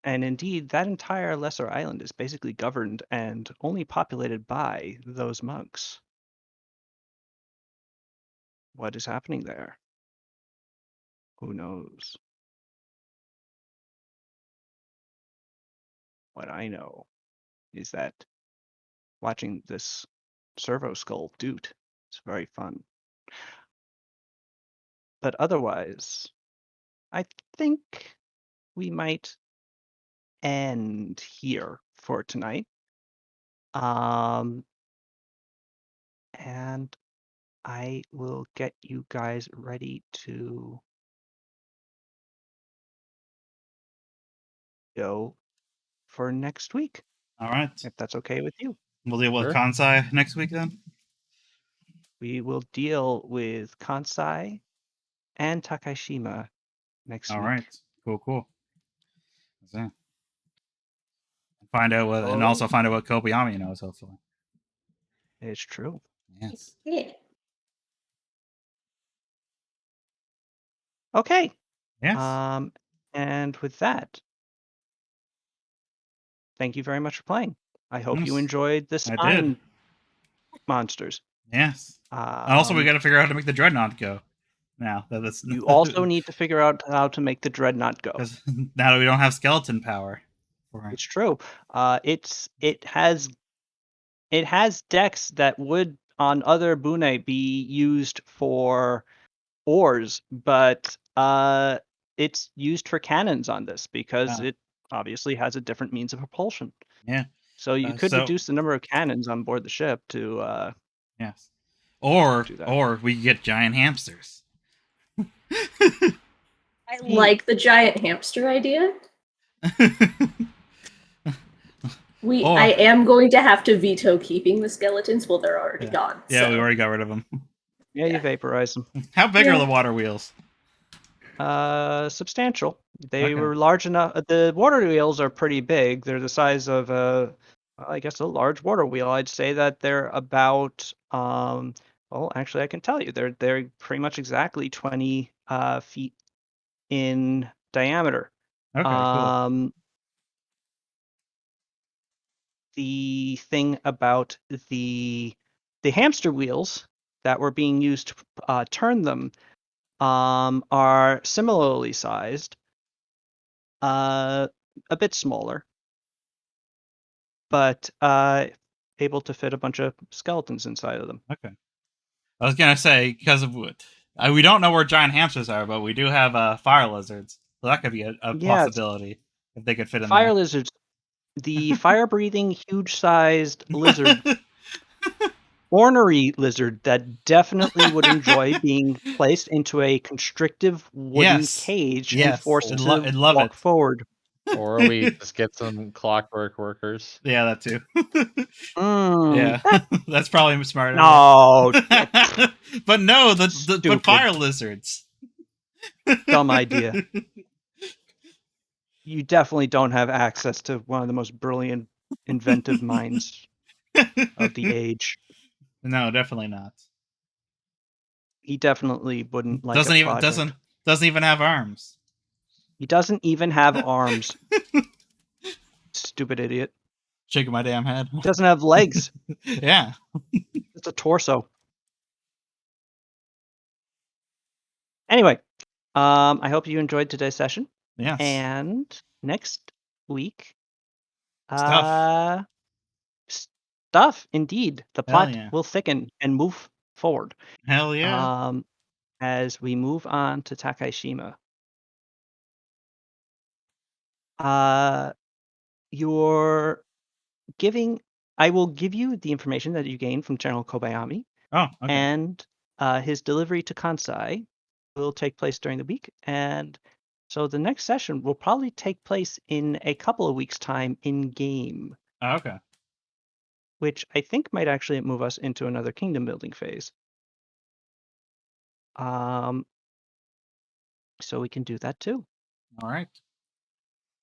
[SPEAKER 1] And indeed, that entire lesser island is basically governed and only populated by those monks. What is happening there? Who knows? What I know is that watching this servo skull doot is very fun. But otherwise, I think we might end here for tonight. And I will get you guys ready to go for next week,
[SPEAKER 2] All right.
[SPEAKER 1] if that's okay with you.
[SPEAKER 2] We'll deal with
[SPEAKER 5] Sure.
[SPEAKER 2] Kansai next week then?
[SPEAKER 1] We will deal with Kansai and Takashima next
[SPEAKER 2] All
[SPEAKER 1] week.
[SPEAKER 2] right. Cool. Yeah. Find out what, and
[SPEAKER 1] Oh.
[SPEAKER 2] also find out what Kobayami knows, hopefully.
[SPEAKER 1] It's true.
[SPEAKER 2] Yes.
[SPEAKER 6] Yeah.
[SPEAKER 1] Okay.
[SPEAKER 2] Yes.
[SPEAKER 1] And with that, thank you very much for playing. I hope you
[SPEAKER 2] Yes,
[SPEAKER 1] enjoyed the
[SPEAKER 2] I did.
[SPEAKER 1] spine monsters.
[SPEAKER 2] Yes. And also, we got to figure out how to make the dreadnought go. Now that's
[SPEAKER 1] You also need to figure out how to make the dreadnought go.
[SPEAKER 2] because now that we don't have skeleton power.
[SPEAKER 1] It's true. It has decks that would on other Bune be used for oars, but it's used for cannons on this because it obviously has a different means of propulsion.
[SPEAKER 2] Yeah.
[SPEAKER 1] So you could reduce the number of cannons on board the ship to
[SPEAKER 2] yes. Or
[SPEAKER 1] do that.
[SPEAKER 2] or we get giant hamsters.
[SPEAKER 6] I like the giant hamster idea. I am going to have to veto keeping the skeletons. Well, they're already gone.
[SPEAKER 2] Yeah,
[SPEAKER 6] so.
[SPEAKER 2] we already got rid of them.
[SPEAKER 1] Yeah, you vaporize them.
[SPEAKER 2] How big are the water wheels?
[SPEAKER 1] Substantial. They were large enough. The water wheels are pretty big. They're the size of I guess a large water wheel. I'd say that they're about Well, actually, I can tell you. They're pretty much exactly 20 feet in diameter.
[SPEAKER 2] Okay, cool.
[SPEAKER 1] The thing about the hamster wheels that were being used to turn them are similarly sized, a bit smaller, but able to fit a bunch of skeletons inside of them.
[SPEAKER 2] Okay. I was gonna say because of we don't know where giant hamsters are, but we do have fire lizards, so that could be a
[SPEAKER 1] Yeah, it's
[SPEAKER 2] possibility if they could fit in
[SPEAKER 1] fire
[SPEAKER 2] there.
[SPEAKER 1] lizards. The fire-breathing, huge-sized lizard, ornery lizard that definitely would enjoy being placed into a constrictive wooden
[SPEAKER 2] Yes,
[SPEAKER 1] cage and
[SPEAKER 2] yes,
[SPEAKER 1] forced
[SPEAKER 2] I'd,
[SPEAKER 1] to
[SPEAKER 2] I'd love
[SPEAKER 1] walk
[SPEAKER 2] it.
[SPEAKER 1] forward.
[SPEAKER 5] Or we just get some clockwork workers.
[SPEAKER 2] Yeah, that too.
[SPEAKER 1] Mm,
[SPEAKER 2] Yeah, that's probably smarter.
[SPEAKER 1] no,
[SPEAKER 2] Yeah. But no, but
[SPEAKER 1] stupid,
[SPEAKER 2] fire lizards.
[SPEAKER 1] dumb idea. You definitely don't have access to one of the most brilliant, inventive minds of the age.
[SPEAKER 2] No, definitely not.
[SPEAKER 1] He definitely wouldn't like a
[SPEAKER 2] Doesn't even
[SPEAKER 1] project.
[SPEAKER 2] doesn't even have arms.
[SPEAKER 1] He doesn't even have arms. Stupid idiot.
[SPEAKER 2] Shaking my damn head.
[SPEAKER 1] He doesn't have legs.
[SPEAKER 2] Yeah.
[SPEAKER 1] It's a torso. Anyway, I hope you enjoyed today's session.
[SPEAKER 2] Yes.
[SPEAKER 1] And next week,
[SPEAKER 2] Stuff.
[SPEAKER 1] stuff indeed. The
[SPEAKER 2] Hell
[SPEAKER 1] plot
[SPEAKER 2] yeah.
[SPEAKER 1] will thicken and move forward.
[SPEAKER 2] Hell yeah.
[SPEAKER 1] As we move on to Takashima. You're giving. I will give you the information that you gained from General Kobayami,
[SPEAKER 2] Oh, okay.
[SPEAKER 1] and his delivery to Kansai will take place during the week, and so the next session will probably take place in a couple of weeks' time in game,
[SPEAKER 2] Oh, okay.
[SPEAKER 1] which I think might actually move us into another kingdom building phase. So we can do that too.
[SPEAKER 2] All right.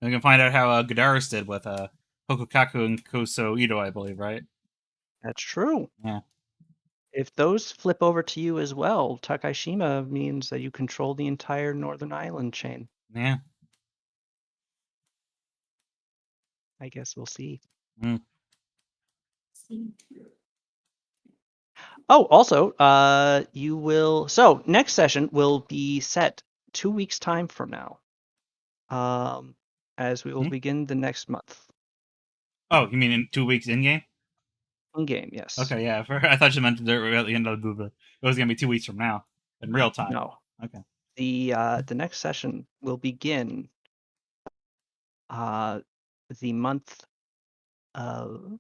[SPEAKER 2] And we can find out how Gadaris did with Hokukaku and Koso Ito, I believe, right?
[SPEAKER 1] That's true.
[SPEAKER 2] Yeah.
[SPEAKER 1] If those flip over to you as well, Takashima means that you control the entire Northern Island chain.
[SPEAKER 2] Yeah.
[SPEAKER 1] I guess we'll see.
[SPEAKER 2] Mm.
[SPEAKER 1] Oh, also, you will. So next session will be set 2 weeks time from now, as we will begin the next month
[SPEAKER 2] Oh, you mean in 2 weeks in game?
[SPEAKER 1] in game. Yes.
[SPEAKER 2] Okay, yeah. I thought you meant at the end of the movie. It was gonna be 2 weeks from now in real time.
[SPEAKER 1] No.
[SPEAKER 2] Okay.
[SPEAKER 1] The next session will begin the month of.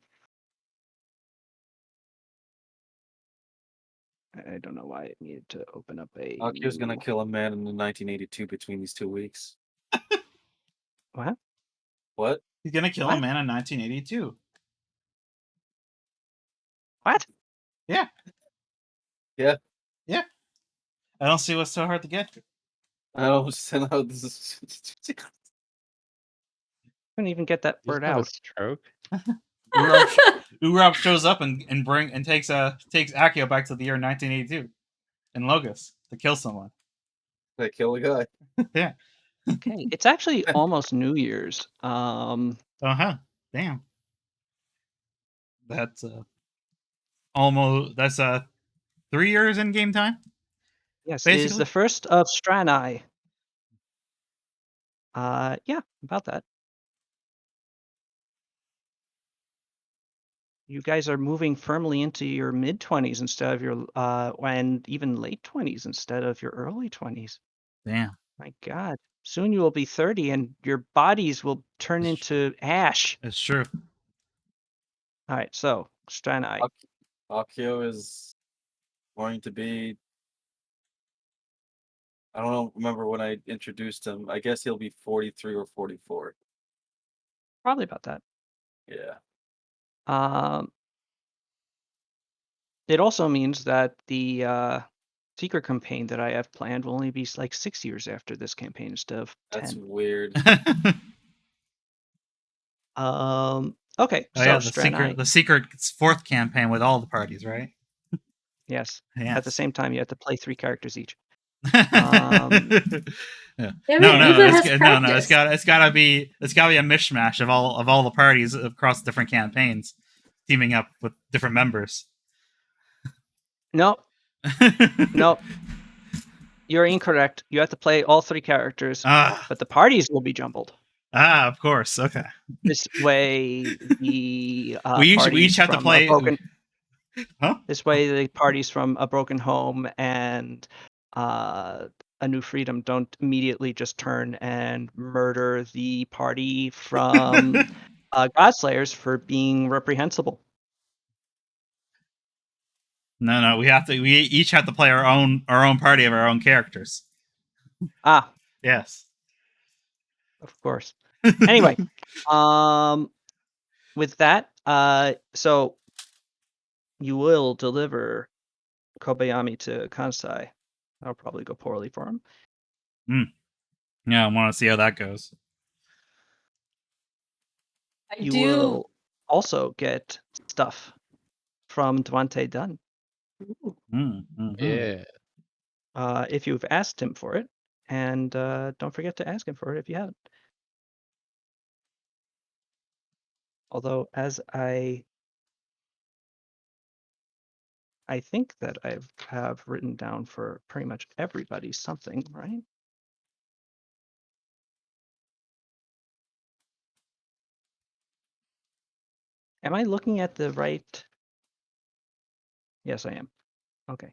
[SPEAKER 1] I don't know why it needed to open up a.
[SPEAKER 4] Akio's gonna
[SPEAKER 1] new-
[SPEAKER 4] kill a man in 1982 between these 2 weeks.
[SPEAKER 1] What?
[SPEAKER 4] What?
[SPEAKER 2] He's gonna kill a man in 1982.
[SPEAKER 1] What?
[SPEAKER 2] Yeah.
[SPEAKER 4] Yeah.
[SPEAKER 2] Yeah. I don't see what's so hard to get.
[SPEAKER 4] I don't understand how this is.
[SPEAKER 1] Couldn't even get that
[SPEAKER 5] You
[SPEAKER 1] word
[SPEAKER 5] just have a
[SPEAKER 1] out.
[SPEAKER 5] stroke.
[SPEAKER 2] Urab shows up and takes Akio back to the year 1982 in Logos to kill someone.
[SPEAKER 4] They kill a guy.
[SPEAKER 2] Yeah.
[SPEAKER 1] Okay, it's actually almost New Year's.
[SPEAKER 2] Uh-huh. Damn. That's almost 3 years in game time.
[SPEAKER 1] Yes, it is
[SPEAKER 2] Basically.
[SPEAKER 1] the first of Stranai. Yeah, about that. You guys are moving firmly into your mid-20s instead of your and even late 20s instead of your early 20s.
[SPEAKER 2] Damn.
[SPEAKER 1] My God. Soon you will be 30 and your bodies will turn into ash.
[SPEAKER 2] It's true.
[SPEAKER 1] All right, so Stranai.
[SPEAKER 4] Akio is going to be. I don't remember when I introduced him. I guess he'll be 43 or 44.
[SPEAKER 1] Probably about that.
[SPEAKER 4] Yeah.
[SPEAKER 1] It also means that the secret campaign that I have planned will only be like 6 years after this campaign instead of
[SPEAKER 4] That's
[SPEAKER 1] 10.
[SPEAKER 4] weird.
[SPEAKER 1] Okay,
[SPEAKER 2] Oh
[SPEAKER 1] so
[SPEAKER 2] yeah,
[SPEAKER 1] Stranai.
[SPEAKER 2] the secret 4th campaign with all the parties, right?
[SPEAKER 1] Yes.
[SPEAKER 2] Yes.
[SPEAKER 1] At the same time, you have to play 3 characters each.
[SPEAKER 2] Yeah.
[SPEAKER 6] Yeah, I
[SPEAKER 2] No,
[SPEAKER 6] mean,
[SPEAKER 2] no,
[SPEAKER 6] Uber
[SPEAKER 2] it's,
[SPEAKER 6] has
[SPEAKER 2] no, no.
[SPEAKER 6] practice.
[SPEAKER 2] It's gotta be a mishmash of all the parties across different campaigns, teaming up with different members.
[SPEAKER 1] No, no, you're incorrect. You have to play all 3 characters,
[SPEAKER 2] Ah,
[SPEAKER 1] but the parties will be jumbled.
[SPEAKER 2] of course. Okay.
[SPEAKER 1] This way, the
[SPEAKER 2] We
[SPEAKER 1] parties
[SPEAKER 2] each have to
[SPEAKER 1] from a
[SPEAKER 2] play.
[SPEAKER 1] broken
[SPEAKER 2] Huh?
[SPEAKER 1] this way the parties from a broken home and a new freedom don't immediately just turn and murder the party from Godslayers for being reprehensible.
[SPEAKER 2] No. We each have to play our own party of our own characters.
[SPEAKER 1] Ah,
[SPEAKER 2] Yes.
[SPEAKER 1] of course. Anyway, with that, so you will deliver Kobayami to Kansai. That'll probably go poorly for him.
[SPEAKER 2] Yeah, I want to see how that goes.
[SPEAKER 3] I
[SPEAKER 1] You
[SPEAKER 3] do.
[SPEAKER 1] will also get stuff from Dwante Dunn.
[SPEAKER 5] Yeah.
[SPEAKER 1] If you've asked him for it, and don't forget to ask him for it if you haven't. Although, as I think that have written down for pretty much everybody something, right? Am I looking at the right? Yes, I am. Okay.